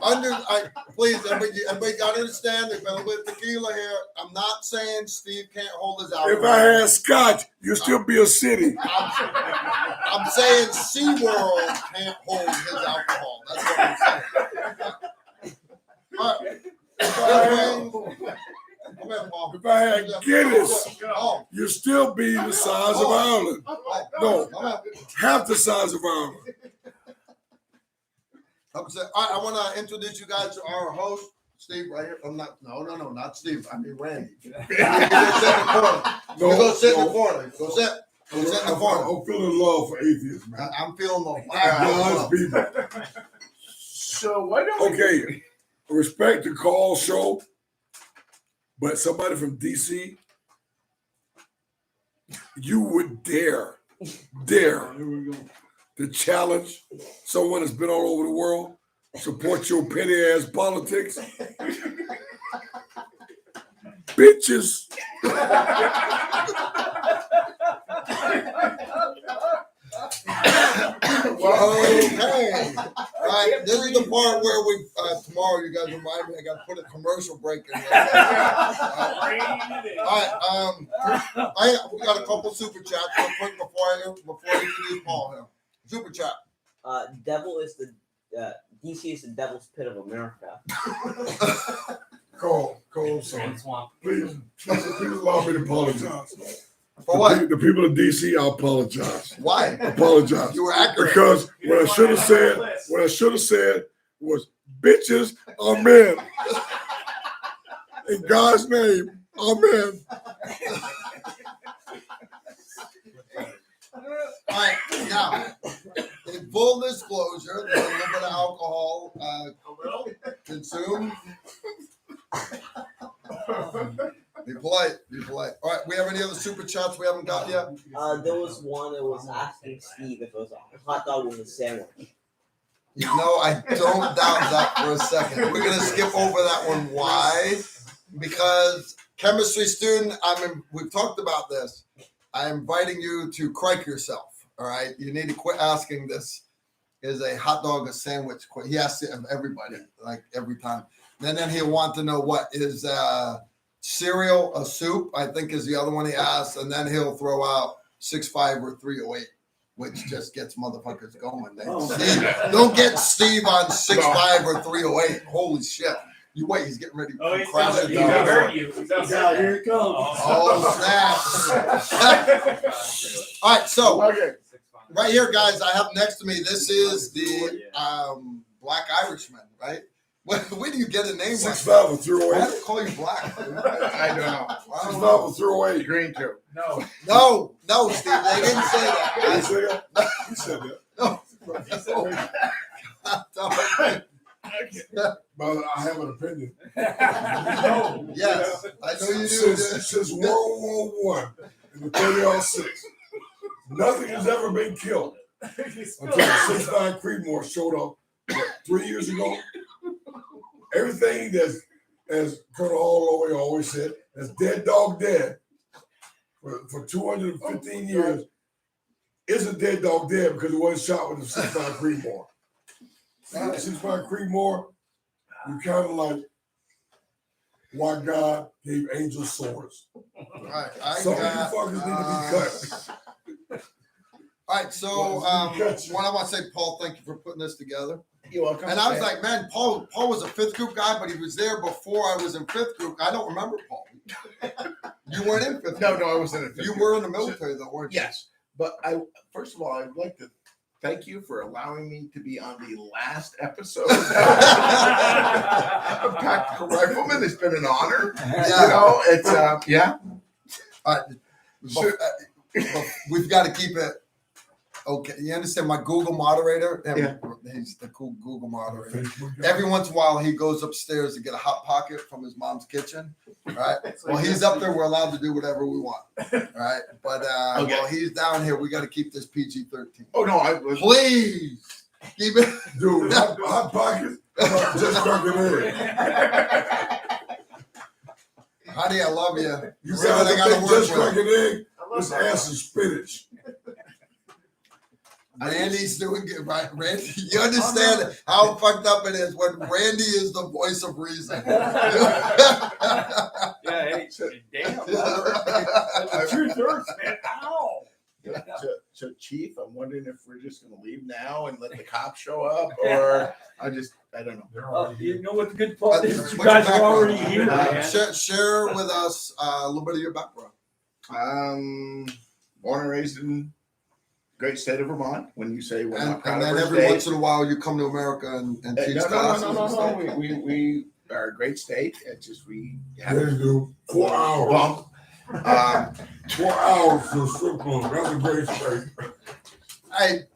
Please, everybody got to understand. There's been a little bit of tequila here. I'm not saying Steve can't hold his alcohol. If I had scotch, you'd still be a city. I'm saying SeaWorld can't hold his alcohol. That's what I'm saying. All right. Come here, Paul. If I had Guinness, Oh, you'd still be the size of Ireland. No, half the size of Ireland. I'm saying, all right, I want to introduce you guys to our host, Steve, right here. Not Steve. I mean Randy. You go sit in the corner. Go sit. Go sit in the corner. I'm feeling love for atheists, man. I'm feeling low. God's people. So why don't we? Okay, respect to Carl show, but somebody from DC, you would dare to challenge someone that's been all over the world, support your petty ass politics, bitches. Okay. All right. This is the part where we tomorrow. You guys remind me. I got to put a commercial break in there. All right. We got a couple super chats real quick before I introduce Paul here. Super chat. Devil is the DC is the devil's pit of America. Cole, son. Please allow me to apologize. For what? The people of DC, I apologize. Why? Apologize. You were accurate. Because what I should have said was bitches are men. In God's name, amen. All right, now, in full disclosure, there's a little bit of alcohol consumed. Be polite. All right, we have any other super chats we haven't got yet? There was one that was asking Steve if it was a hot dog with a sandwich. No, I don't doubt that for a second. We're gonna skip over that one. Why? Because chemistry student, we've talked about this. I'm inviting you to crike yourself. All right, you need to quit asking this. Is a hot dog a sandwich? He asks it of everybody, like every time. And then he'll want to know what is cereal a soup? I think is the other one he asks, and then he'll throw out 6'5" or 308, which just gets motherfuckers going. Don't get Steve on 6'5" or 308. Holy shit! You wait, he's getting ready to crash it down. Here it comes. Oh snap! All right, so right here, guys, I have next to me. This is the Black Irishman, right? Where do you get a name? 6'5" or Why 308. do they call you black? I don't know. 6'5" or 308. Green too. No, Steve, they didn't say that. You said that? You said that. But I have an opinion. Yes, I know you do. Since World War I in the 30-06, nothing has ever been killed until the 6'9" Creedmoor showed up 3 years ago. Everything that's, as Colonel Holloway always said, that's dead dog dead for 215 years isn't dead dog dead because it wasn't shot with a 6'9" Creedmoor. 6'9" Creedmoor, you kind of like why God gave angels swords. All right, Some of you fuckers need to be cut. All right, so what I want to say, Paul, thank you for putting this together. You're welcome. And I was like, man, Paul was a fifth group guy, but he was there before I was in fifth group. I don't remember Paul. You weren't in fifth group. No, I was in it. You were in the military, though, weren't you? Yes, but first of all, I'd like to thank you for allowing me to be on the last episode of Tactical Rifleman. It's been an honor. Yeah. You know, it's yeah. All right. But we've got to keep it okay. You understand? My Google moderator, he's the cool Google moderator. Every once in a while, he goes upstairs to get a Hot Pocket from his mom's kitchen. Right? Well, he's up there. We're allowed to do whatever we want. Right? But while he's down here, we got to keep this PG-13. Oh no, I was. Please keep it, Dude, hot pockets, just fucking egg. Honey, I love you. You See what I got to work just with. fucking egg. This ass is spinach. Randy's doing good, right? Randy, you understand how fucked up it is when Randy is the voice of reason. Hey, damn. The truth hurts, man. Ow. So, Chief, I'm wondering if we're just going to leave now and let the cops show up, or I don't know. You know what the good part is? You What's guys your are already background? here. Share with us a little bit of your background. Born and raised in great state of Vermont. When you say we're not proud And then of our every state, once in a while you come to America and teach classes. no. We are a great state. It's just we have They do 4 hours. bump. 4 hours to strip club. That's a great state. Hey,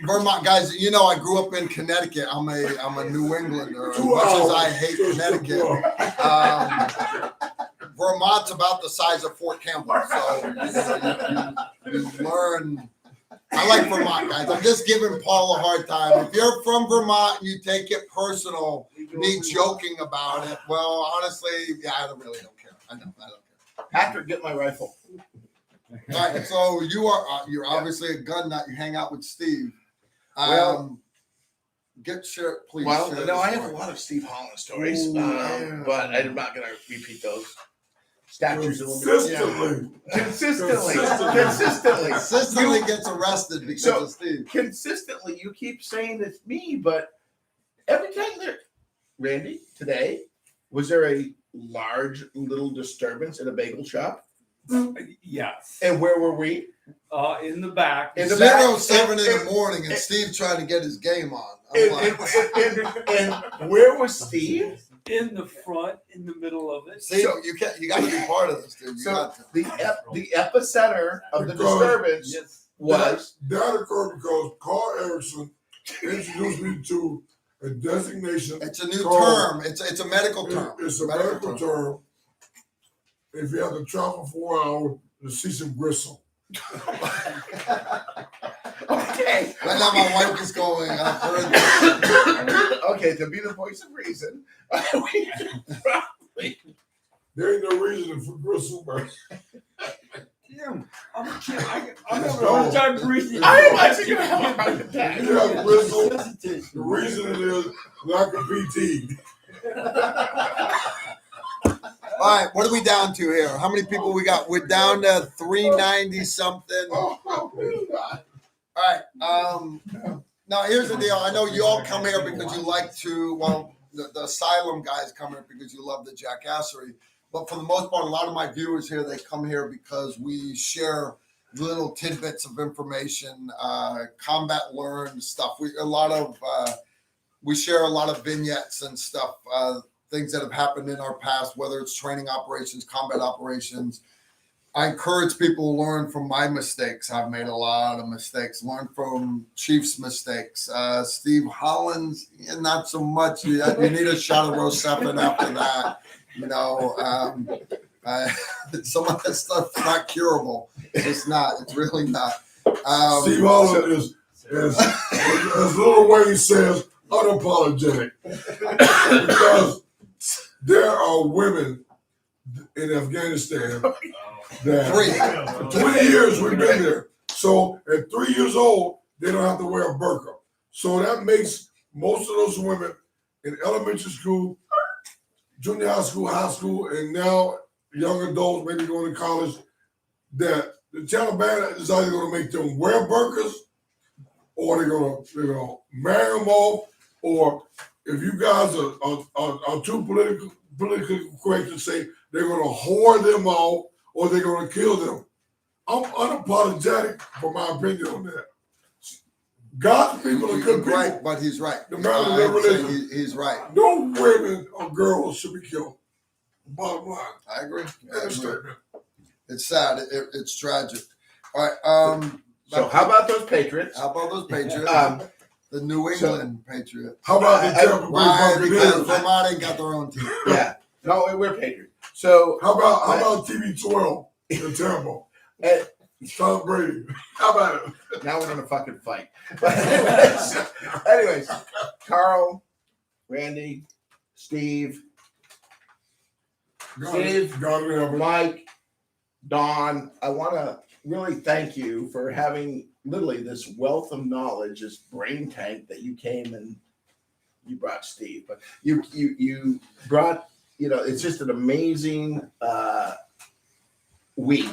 Vermont guys, you know I grew up in Connecticut. I'm a New Englander. As 2 much hours as I hate to strip Connecticut, club. Vermont's about the size of Fort Campbell. So you learn. I like Vermont, guys. I'm just giving Paul a hard time. If you're from Vermont and you take it personal, me joking about it, well, honestly, yeah, I really don't care. I don't care. Patrick, get my rifle. All right, so you're obviously a gun nut. You hang out with Steve. Well, Please. Well, share no, this I have story. a lot of Steve Holland stories, Ooh, yeah. but I'm not going to repeat those. statutes of limitations. Consistently. Consistently gets arrested because So- of Steve. Consistently, you keep saying it's me, but every time there, Randy, today, was there a large little disturbance in a bagel shop? Yes. And where were we? In the back. In the back. 07 in the morning, and Steve trying to get his game on. I'm like, And where was Steve? In the front, in the middle of it. Steve, you got to be part of this, dude. You So got to. the epicenter of the Because- disturbance Yes. was That occurred because Carl Erickson introduced me to a designation. It's a new called- term. It's a medical term. It's a medical term. If you have to travel 4 hours to see some gristle. okay. Right now, my wife is going. I've heard this. Okay, to be the voice of reason, we should probably. There ain't no reason for gristle, but Damn, I'm having a hard time breathing. I am actually gonna have a heart attack. you have gristle. Hesitate. The reason it is lack of PT. All right, what are we down to here? How many people we got? We're down to 390 something. All right. Now here's the deal. I know you all come here because you like to. Well, the asylum guys come here because you love the jackassery. But for the most part, a lot of my viewers here, they come here because we share little tidbits of information, combat learned stuff. We share a lot of vignettes and stuff, things that have happened in our past, whether it's training operations, combat operations. I encourage people to learn from my mistakes. I've made a lot of mistakes. Learn from Chief's mistakes. Steve Holland's, not so much. You need a shot of Rosepin after that. You know, some of that stuff's not curable. It's not. It's really not. Steve Holland is, as Lil Wayne says, unapologetic. Because there are women in Afghanistan that 20 years we've been there. So at 3 years old, they don't have to wear a burqa. So that makes most of those women in elementary school, junior high school, and now young adults, maybe going to college, that the Taliban is either going to make them wear burqas, or they're going to marry them off, or if you guys are too politically correct to say they're going to whore them off, or they're going to kill them. I'm unapologetic for my opinion on that. God's people are good people. Right, but he's right. No matter their religion. He's right. No women or girls should be killed. Bottom line. I agree. That's a statement. It's sad. It's tragic. All right. So how about those Patriots? How about those Patriots? The New England Patriots. How about the Tampa Bay Why? Because Buccaneers? Vermont ain't got their own team. Yeah. No, we're Patriots. So How about TB12 in Tampa? eh, Tom Brady. How about it? now we're gonna fucking fight. Anyways, Carl, Randy, Steve, Steve, God remember. Mike, Don, I want to really thank you for having literally this wealth of knowledge, this brain tank that you came and you brought Steve, but you brought, it's just an amazing week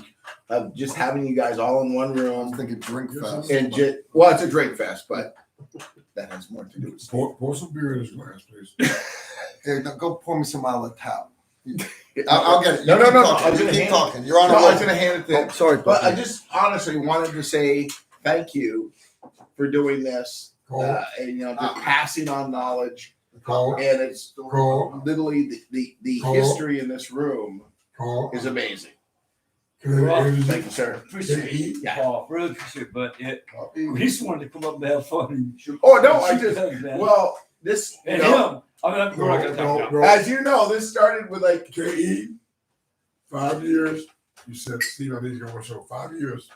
of just having you guys all in one I'm room thinking drink fest. and just, well, it's a drink fest, but that has more to do with Steve. Pour some beer in his glass, please. Here, now go pour me some out of the tap. I'll get it. No, You no, keep no, talking. I was You gonna keep hand- talking. You're on No, a I was roll. going to hand it to Oh, sorry, But I Bucky. just honestly wanted to say thank you for doing this, Call, and just passing on knowledge. call, And it's call, literally the Call. history in this room call. is amazing. Can I introduce Thank you? you, sir. Appreciate it. Yeah. Paul, really appreciate it. But we just wanted to come up and have fun. And Oh no, I shoot just guns, man. well this and him. I'm not No, going to no, talk no. as you know, this started with like KE, 5 years. You said, Steve, I need to go on a show. 5 years.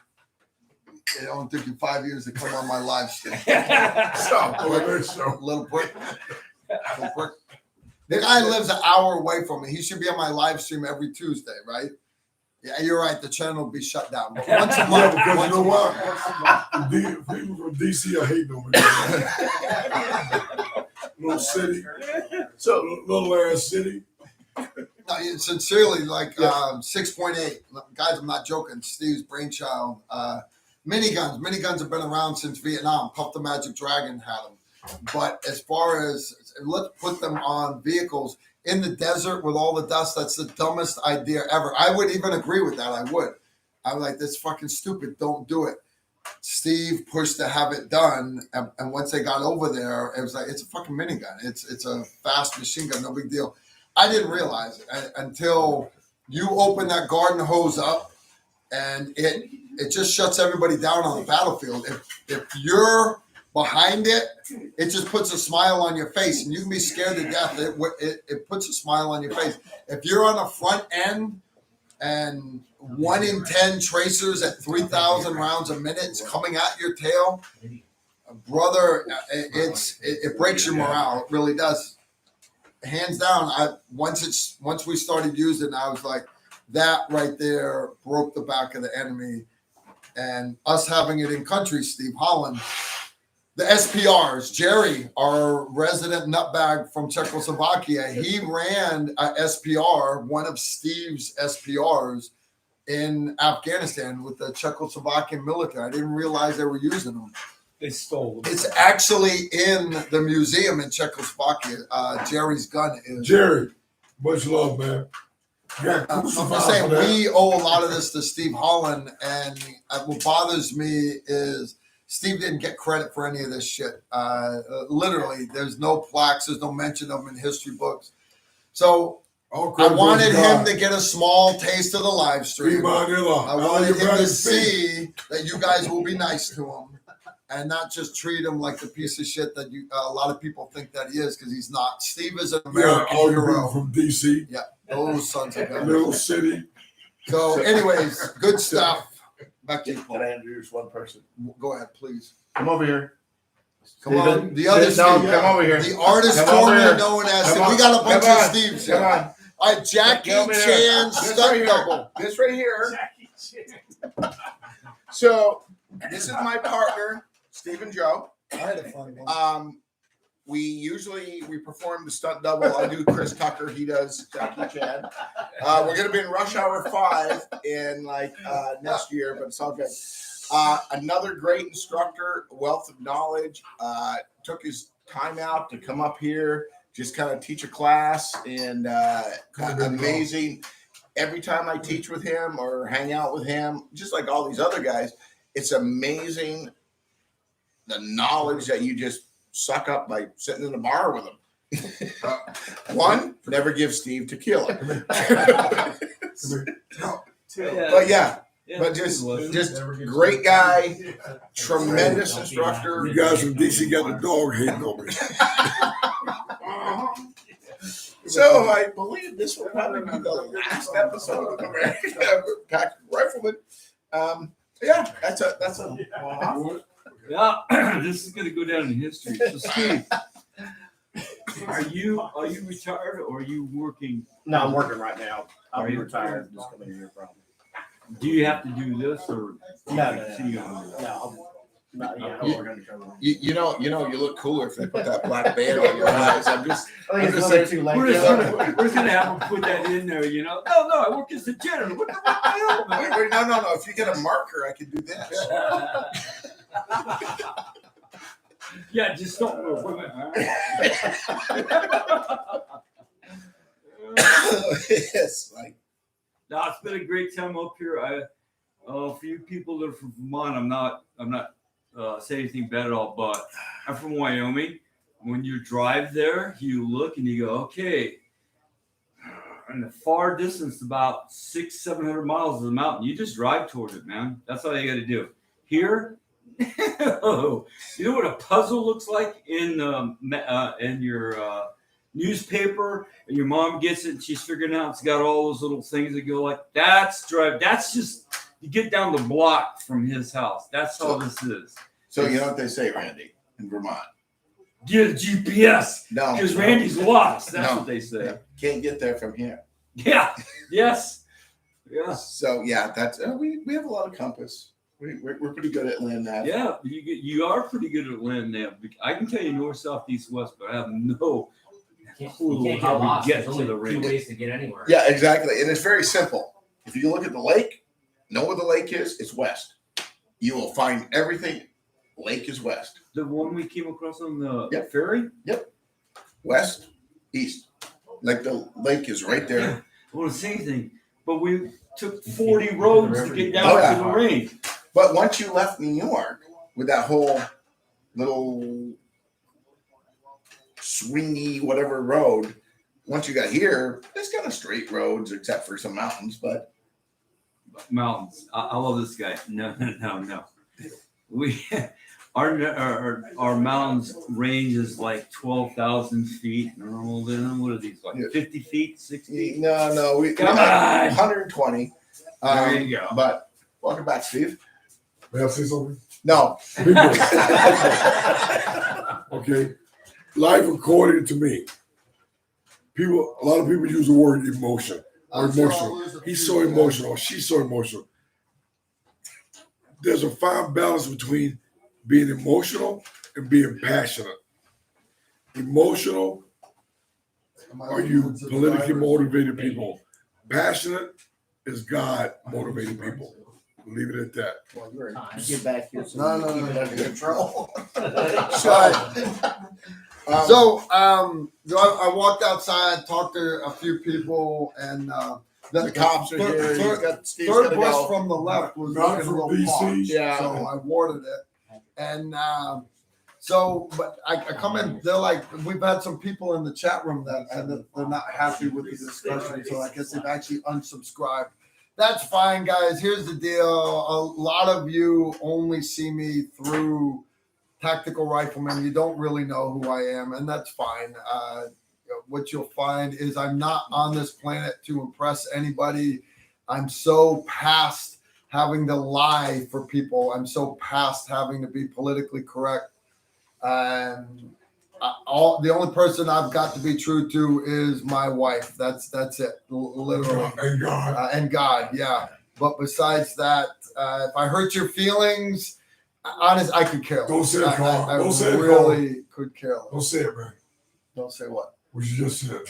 It only took you 5 years to come on my live stream. Stop. Oh, next show. Little prick. Little prick. The guy lives an hour away from me. He should be on my live stream every Tuesday, right? Yeah, you're right. The channel will be shut down. But once a Yeah, month. because Once you know a what? month. People from DC are hating on me. Little city, so little ass city. No, sincerely, like 6.8 guys. I'm not joking. Steve's brainchild. Miniguns. Miniguns have been around since Vietnam. Puff the Magic Dragon had them. But as far as let's put them on vehicles in the desert with all the dust, that's the dumbest idea ever. I would even agree with that. I would. I'm like, that's fucking stupid. Don't do it. Steve pushed to have it done, and once they got over there, it was like, it's a fucking minigun. It's a fast machine gun. No big deal. I didn't realize it until you open that garden hose up, and it just shuts everybody down on the battlefield. If you're behind it, it just puts a smile on your face, and you can be scared to death. It puts a smile on your face. If you're on the front end and 1 in 10 tracers at 3,000 rounds a minute is coming at your tail, brother, it breaks your morale. It really does. Hands down. Once we started using it, I was like, that right there broke the back of the enemy. And us having it in country, Steve, Holland, the SPRs, Jerry, our resident nutbag from Czechoslovakia, he ran a SPR, one of Steve's SPRs in Afghanistan with the Czechoslovakian military. I didn't realize they were using them. They stole them. It's actually in the museum in Czechoslovakia. Jerry's gun is. Jerry, much love, man. Yeah, I'm just saying, we owe a lot of this to Steve Holland, and what bothers me is Steve didn't get credit for any of this shit. Literally, there's no plaques, there's no mention of him in history books. So I wanted him to get a small taste of the live stream. I wanted him to see that you guys will be nice to him and not just treat him like the piece of shit that a lot of people think that he is, because he's not. Steve is an American hero from DC. Yeah, those sons of guns. Little city. So, anyways, good stuff. Back to you, Paul. Can I introduce one person? Go ahead, please. Come over here. Come on. The other No, Steve. come over here. The artist Come over formerly here. known as. Come We on. got a bunch Come of on. Steves Come here. on. All right, Jackie Get over here. Chan, This right stunt here. double. This right here. So this is my partner, Steve and Joe. I had a fun one. We perform the stunt double. I do Chris Tucker. He does Jackie Chan. We're gonna be in Rush Hour 5 in next year, but it's all good. Another great instructor, wealth of knowledge. Took his time out to come up here, just kind of teach a class, and amazing. Every time I teach with him or hang out with him, just like all these other guys, it's amazing the knowledge that you just suck up by sitting in a bar with him. One, never give Steve tequila. But yeah, but just great guy, tremendous instructor. You guys from DC got the dog hating on me. So I believe this will probably be the last episode of American Pack Rifleman. Yeah, that's a Yeah, this is gonna go down in history. So Steve, are you retired or are you working? No, I'm working right now. Are I'm you retired. Just coming to your problem. Do you have to do this or No. I'm working undercover. you know you look cooler if they put that black band on your eyes. I'm just Saying too late. We're just gonna have to put that in there, you know. No, I work as a janitor. What the hell, man? wait, no. If you get a marker, I can do this. Yeah, just don't move. Wait a minute, Yes, like No, it's been a great time up here. For you people that are from Vermont, I'm not saying anything bad at all, but I'm from Wyoming. When you drive there, you look and you go, okay, in the far distance, about 600-700 miles of the mountain, you just drive toward it, man. That's all you got to do. Here, you know what a puzzle looks like in your newspaper, and your mom gets it and she's figuring out it's got all those little things that go like that's just you get down the block from his house. That's all this is. so. You know what they say, Randy, in Vermont? Get a GPS No, because Randy's lost. That's No. what they say. can't get there from here. Yeah. Yes. Yeah. So yeah, that's we have a lot of compass. We're pretty good at land nav. Yeah. You are pretty good at land nav. I can tell you north, south, east, west, but I have no You clue can't how get we lost. get There's to only the two range. ways to get anywhere. Yeah, exactly. And it's very simple. If you look at the lake, know where the lake is, it's west. You will find everything. Lake is west. The one we came across on the Yep. ferry? West, east. Like the lake is right there. Well, the same thing. But we took 40 roads to get down Oh, yeah. to the range. But once you left New York with that whole little swingy whatever road, once you got here, it's kind of straight roads except for some mountains. But Mountains. I love this guy. No. We our mountains range is like 12,000 feet. No, then what are these like? Yeah. 50 feet, 60? no, we Come on. 120. There you go. But welcome back, Steve. May I say something? No. Okay. Life according to me. A lot of people use the word emotion or emotional. He's so emotional. She's so emotional. There's a fine balance between being emotional and being passionate. Emotional are you politically motivated people. Passionate is God motivated people. Leave it at that. Get back here. No. Keep it under control. So I walked outside, talked to a few people, and The cops are here. Steve's Third gotta bush go. from the left was Not looking a from little DC. parched, Yeah. so I watered it. And but I come in. They're like, we've had some people in the chat room that and they're not happy with the discussion, so I guess they've actually unsubscribed. That's fine, guys. Here's the deal. A lot of you only see me through Tactical Rifleman. You don't really know who I am, and that's fine. What you'll find is I'm not on this planet to impress anybody. I'm so past having to lie for people. I'm so past having to be politically correct. The only person I've got to be true to is my wife. That's it, literally. And God. And God, yeah. But besides that, if I hurt your feelings, honest, I could care less. Don't say it, Carl. I Don't say it, really could care less. Don't say it, man. Don't say what? What you just said.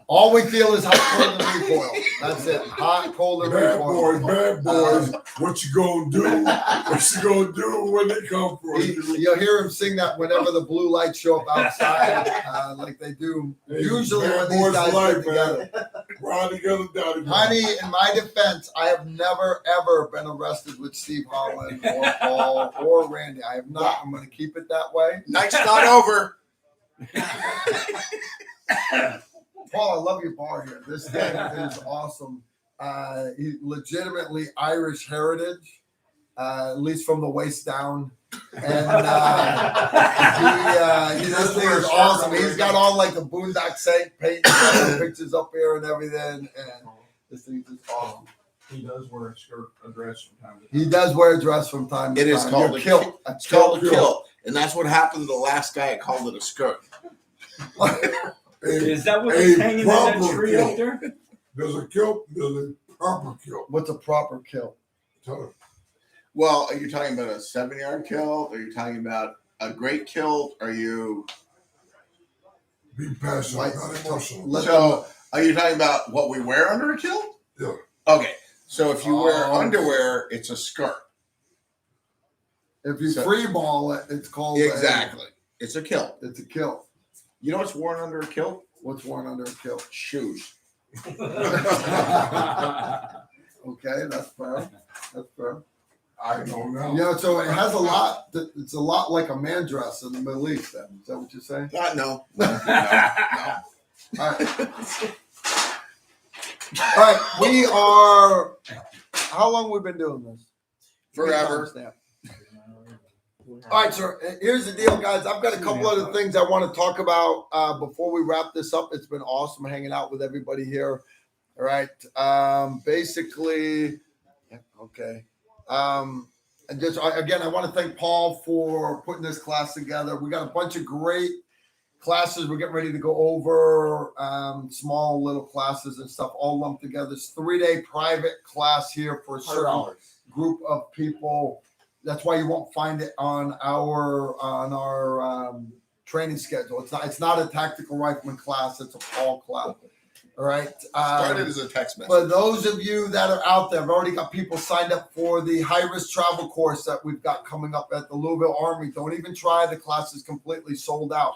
All we feel is hot, cold, and recoil. That's it. Hot, cold, and recoil. Bad boys. What you gonna do? What you gonna do when they come for you? You'll hear him sing that whenever the blue lights show up outside, like they do Hey, usually bad when these boys guys for life, get together. Ride together, down together. Honey, in my defense, I have never ever been arrested with Steve Holland or Paul or Randy. I have not. I'm going to keep it that way. Night's not over. Paul, I love your bar here. This thing is awesome. He legitimately Irish heritage, at least from the waist down. And this thing is awesome. He's got all like the Boondock Saint paint pictures up here and everything. And this thing is awesome. He does wear a skirt, a dress from time to time. He does wear a dress from time to It time. is called Your a kilt. It's called a kilt. And that's what happened to the last guy. I called it a skirt. Is that what's Hey, hanging in that proper tree kilt. up there? There's a kilt, there's a proper kilt. What's a proper kilt? Tell him. Well, are you talking about a 7-yard kilt? Are you talking about a great kilt? Are you Be passionate, Like- not emotional. so? Are you talking about what we wear under a kilt? Yeah. Okay. So if you wear Oh. underwear, it's a skirt. If you So- free ball it, it's called Exactly. It's a kilt. it's a kilt. You know what's worn under a kilt? What's worn under a kilt? Shoes. Okay, that's fair. That's fair. I know now. Yeah, so it has a lot. It's a lot like a man dress in the Middle East. Then is that what you're saying? No. All right. All right. We are. How long we been doing this? Forever. All right, so here's the deal, guys. I've got a couple other things I want to talk about before we wrap this up. It's been awesome hanging out with everybody here. All right. Basically, okay. And just again, I want to thank Paul for putting this class together. We got a bunch of great classes. We're getting ready to go over small little classes and stuff all lumped together. It's 3-day private class here for a certain group of people. That's why you won't find it on our training schedule. It's not a tactical rifleman class. It's a fall class. All right. Started as a text message. For those of you that are out there, I've already got people signed up for the high-risk travel course that we've got coming up at the Louisville Army. Don't even try. The class is completely sold out.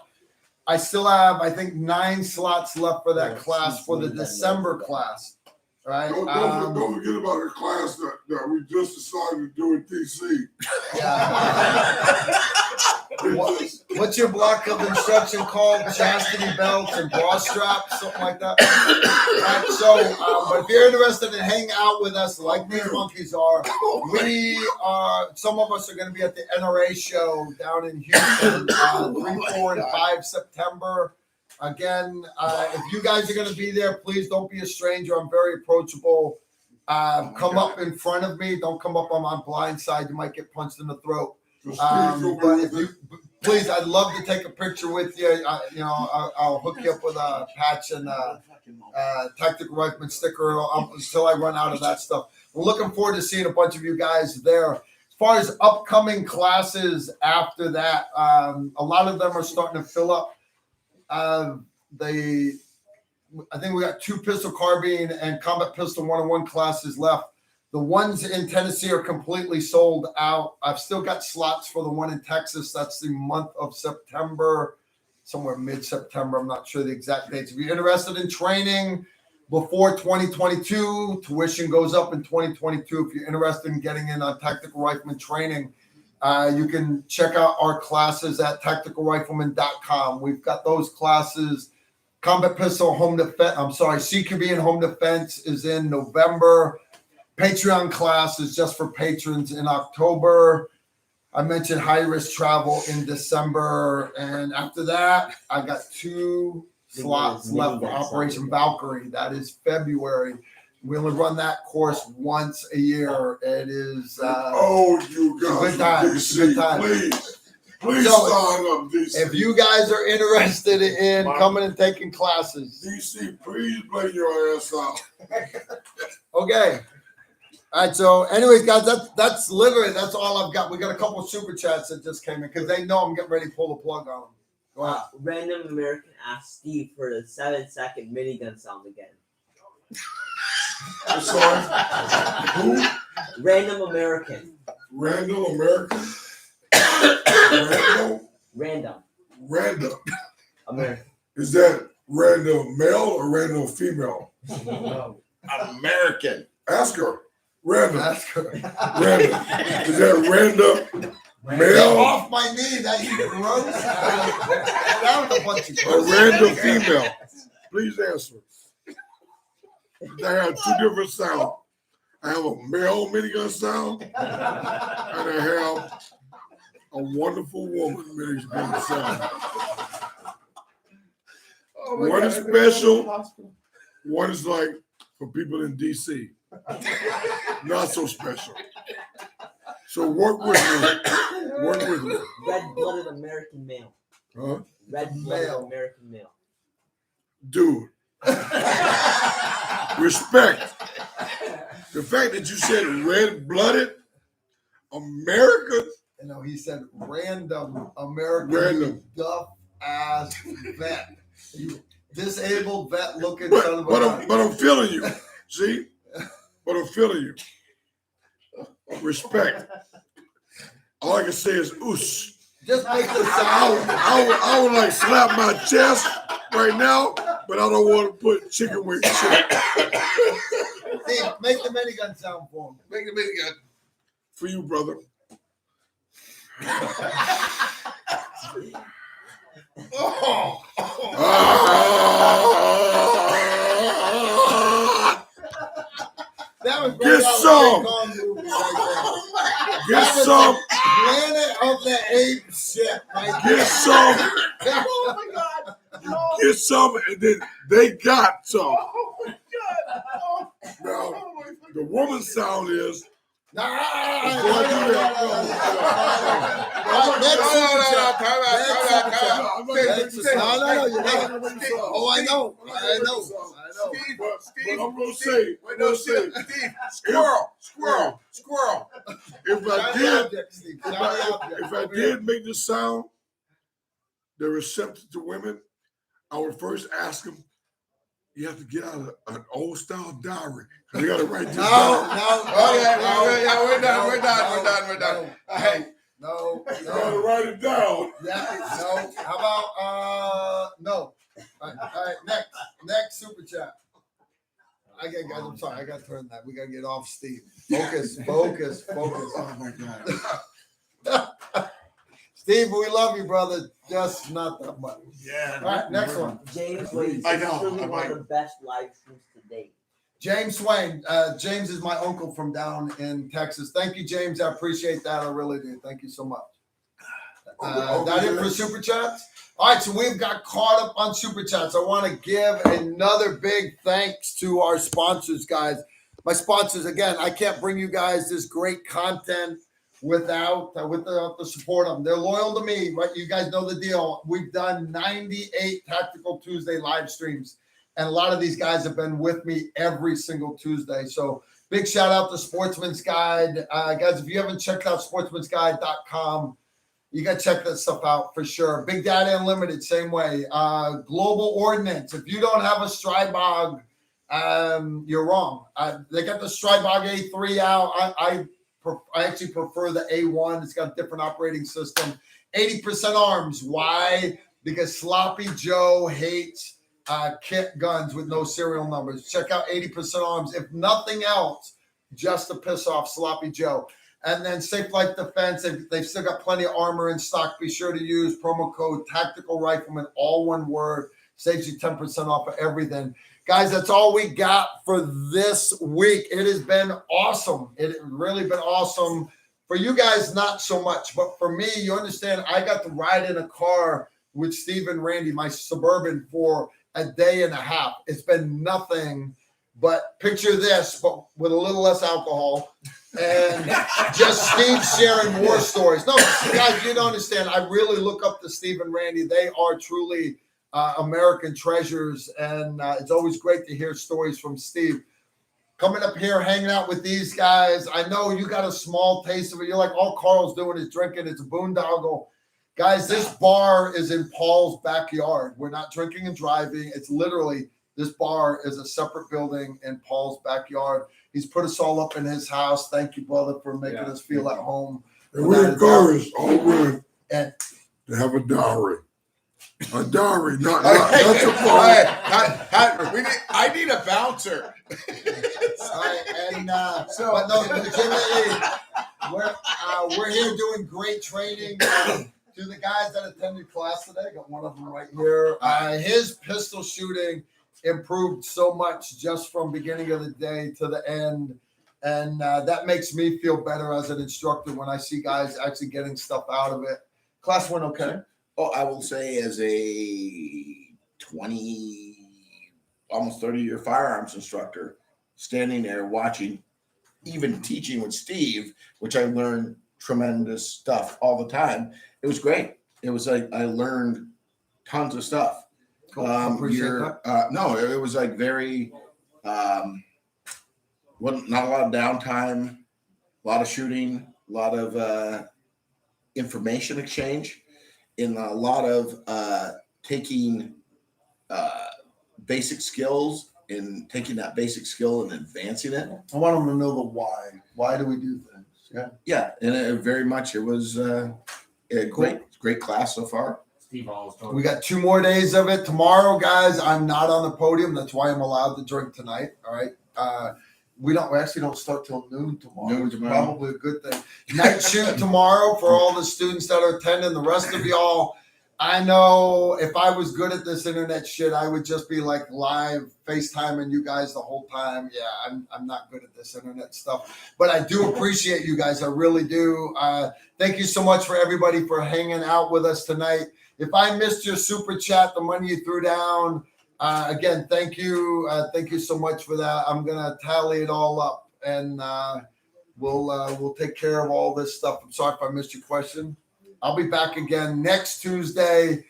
I still have, I think, 9 slots left for that class for the December class. All right. Don't forget about the class that we just decided to do in DC. Yeah. What's your block of instruction called? Chastity belts and bra straps, something like that. Right, so, but if you're interested in hanging out with us, like these monkeys are, we are. Some of us are going to be at the NRA show down in Houston, 3, 4, and 5 September. Again, if you guys are going to be there, please don't be a stranger. I'm very approachable. Come up in front of me. Don't come up on my blind side. You might get punched in the throat. But if you, please, I'd love to take a picture with you. I'll hook you up with a patch and tactical rifleman sticker until I run out of that stuff. We're looking forward to seeing a bunch of you guys there. As far as upcoming classes after that, a lot of them are starting to fill up. I think we got 2 pistol carbine and combat pistol 101 classes left. The ones in Tennessee are completely sold out. I've still got slots for the one in Texas. That's the month of September, somewhere mid-September. I'm not sure the exact dates. If you're interested in training before 2022, tuition goes up in 2022. If you're interested in getting in on tactical rifleman training, you can check out our classes at tacticalrifleman.com. We've got those classes. Combat pistol home defense. CQB and home defense is in November. Patreon class is just for patrons in October. I mentioned high-risk travel in December. And after that, I got 2 slots left for Operation Valkyrie. That is February. We only run that course once a year. It is You guys, good time. It's a good time. Please So, sign up, DC. if you guys are interested in coming and taking classes. DC, please play your ass out. Okay. All right, so anyways, guys, that's literally, that's all I've got. We got a couple of super chats that just came in because they know I'm getting ready to pull the plug on them. Go ahead. Random American asked Steve for the 7-second minigun sound again. I'm sorry. Who? Random American. Random American? Random American. Is that random male or random female? American. Ask her. Random. That's good. Random. Is that random Get male off my knee, that you gross. That was a bunch of or random female? Please answer. I have 2 different sounds. I have a male minigun sound, and I have a wonderful woman minigun sound. One is special. One is like for people in DC. Not so special. So work with me. Work with me. Red-blooded American male. Huh? Red-blooded American male. Dude. Respect. The fact that you said red-blooded American. He said random American Random. duff-ass vet. You disabled vet looking son of a gun. But I'm feeling you. See? But I'm feeling you. Respect. All I can say is oosh. Just make the sound. I would like slap my chest right now, but I don't want to put chicken wing shit. Steve, make the minigun sound for him. Make the minigun for you, brother. That was Get right some. out of the movie right Get That was some. Planet of the Apes shit. Right Get some. Oh my God! No! Get some, and then they got some. Oh my God! Oh, Now, oh my God. the woman sound is. No, I'm Oh, I know. but I'm gonna say, Wait, no, Steve, squirrel. if I Shiny did, object, Steve. Shiny object. if I did make the sound, they're receptive to women, I would first ask them, you have to get out of an old style diary. You gotta write this down. We're done. Hey, No. You gotta write it down. Yeah, no. How about no? All right, next super chat. Guys, I'm sorry, I got to turn that. We gotta get off Steve. Focus. Oh my God. Steve, we love you, brother. Just not that much. Yeah. All right, next one. James Wade, I know, surely I one might- of the best live streams to date. James Swain. James is my uncle from down in Texas. Thank you, James. I appreciate that. I really do. Thank you so much. That it for super chats? All right, so we've got caught up on super chats. I want to give another big thanks to our sponsors, guys. My sponsors, again, I can't bring you guys this great content without the support of them. They're loyal to me, right? You guys know the deal. We've done 98 Tactical Tuesday live streams, and a lot of these guys have been with me every single Tuesday. So big shout out to Sportsman's Guide. Guys, if you haven't checked out sportsmansguide.com, you got to check that stuff out for sure. Big Data Unlimited, same way. Global Ordnance. If you don't have a Strybog, you're wrong. They got the Strybog A3 out. I actually prefer the A1. It's got a different operating system. 80% arms. Why? Because Sloppy Joe hates kit guns with no serial numbers. Check out 80% arms. If nothing else, just to piss off Sloppy Joe. And then Safe Life Defense, they've still got plenty of armor in stock. Be sure to use promo code Tactical Rifleman, all one word. Saves you 10% off of everything. Guys, that's all we got for this week. It has been awesome. It has really been awesome. For you guys, not so much. But for me, you understand, I got to ride in a car with Steve and Randy, my Suburban, for a day and a half. It's been nothing but picture this, but with a little less alcohol. And just Steve sharing war stories. No, guys, you don't understand. I really look up to Steve and Randy. They are truly American treasures, and it's always great to hear stories from Steve. Coming up here, hanging out with these guys. I know you got a small taste of it. You're like, all Carl's doing is drinking. It's a boondoggle. Guys, this bar is in Paul's backyard. We're not drinking and driving. It's literally, this bar is a separate building in Paul's backyard. He's put us all up in his house. Thank you, brother, for making us feel at home. And we encourage all women And to have a diary. A diary, not Hey, your phone. I need a bouncer. all right, and but no, legitimately, we're here doing great training. To the guys that attended class today, I got one of them right here. His pistol shooting improved so much just from beginning of the day to the end, and that makes me feel better as an instructor when I see guys actually getting stuff out of it. Class went okay. Oh, I will say, as a 20, almost 30-year firearms instructor, standing there watching, even teaching with Steve, which I learned tremendous stuff all the time. It was great. It was like I learned tons of stuff. Cool. Appreciate that. No, it was like very, not a lot of downtime, a lot of shooting, a lot of information exchange, and a lot of taking basic skills and taking that basic skill and advancing it. I want them to know the why. Why do we do things? Yeah. Yeah, and it was a great class so far. Steve always told We got 2 more days of it. Tomorrow, guys, I'm not on the podium. That's why I'm allowed to drink tonight. All right. We actually don't start till noon tomorrow. Noon Which is tomorrow. probably a good thing. Night shoot tomorrow for all the students that are attending. The rest of y'all, I know if I was good at this internet shit, I would just be like live FaceTiming you guys the whole time. Yeah, I'm not good at this internet stuff, but I do appreciate you guys. I really do. Thank you so much for everybody for hanging out with us tonight. If I missed your super chat, the money you threw down, again, thank you. Thank you so much for that. I'm gonna tally it all up, and we'll take care of all this stuff. I'm sorry if I missed your question. I'll be back again next Tuesday.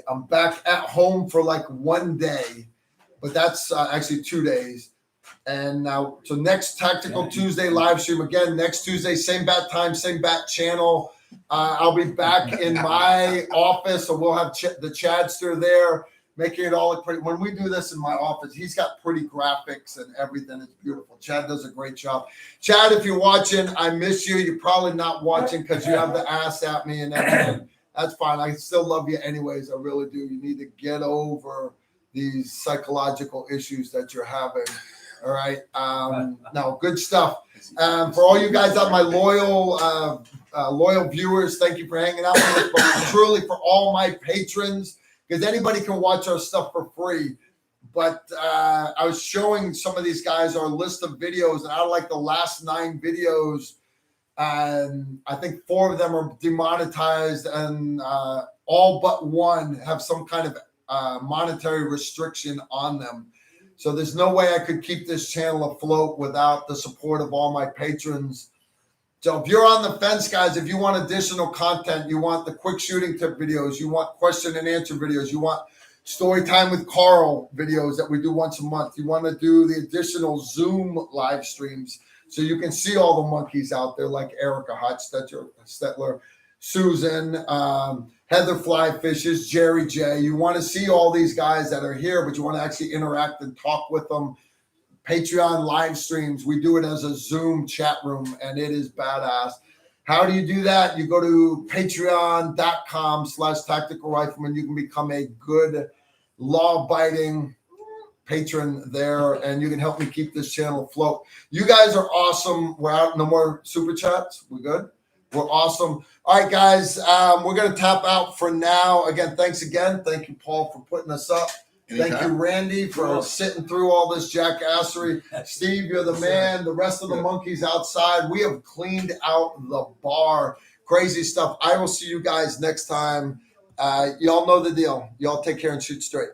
I'm back at home for like one day. but that's actually 2 days. And now, so next Tactical Tuesday live stream again next Tuesday, same bat time, same bat channel. I'll be back in my office, so we'll have the Chadster there, making it all look pretty. When we do this in my office, he's got pretty graphics and everything. It's beautiful. Chad does a great job. Chad, if you're watching, I miss you. You're probably not watching because you have the ass at me and everything. That's fine. I still love you anyways. I really do. You need to get over these psychological issues that you're having. All right. No, good stuff. For all you guys out, my loyal viewers, thank you for hanging out with us. But truly, for all my patrons, because anybody can watch our stuff for free. But I was showing some of these guys our list of videos, and out of like the last 9 videos, I think 4 of them are demonetized, and all but 1 have some kind of monetary restriction on them. So there's no way I could keep this channel afloat without the support of all my patrons. So if you're on the fence, guys, if you want additional content, you want the quick shooting tip videos, you want question and answer videos, you want story time with Carl videos that we do once a month, you want to do the additional Zoom live streams so you can see all the monkeys out there like Erica Hotstetler, Susan, Heather Flyfishes, Jerry J. You want to see all these guys that are here, but you want to actually interact and talk with them. Patreon live streams, we do it as a Zoom chat room, and it is badass. How do you do that? You go to patreon.com/Tactical Rifleman. You can become a good law-abiding patron there, and you can help me keep this channel afloat. You guys are awesome. We're out. No more super chats. We good? We're awesome. All right, guys, we're going to tap out for now. Again, thanks again. Thank you, Paul, for putting us up. Anytime. Thank you, Randy, for sitting through all this jackassery. Steve, you're the man. The rest of the monkeys outside. We have cleaned out the bar. Crazy stuff. I will see you guys next time. Y'all know the deal. Y'all take care and shoot straight.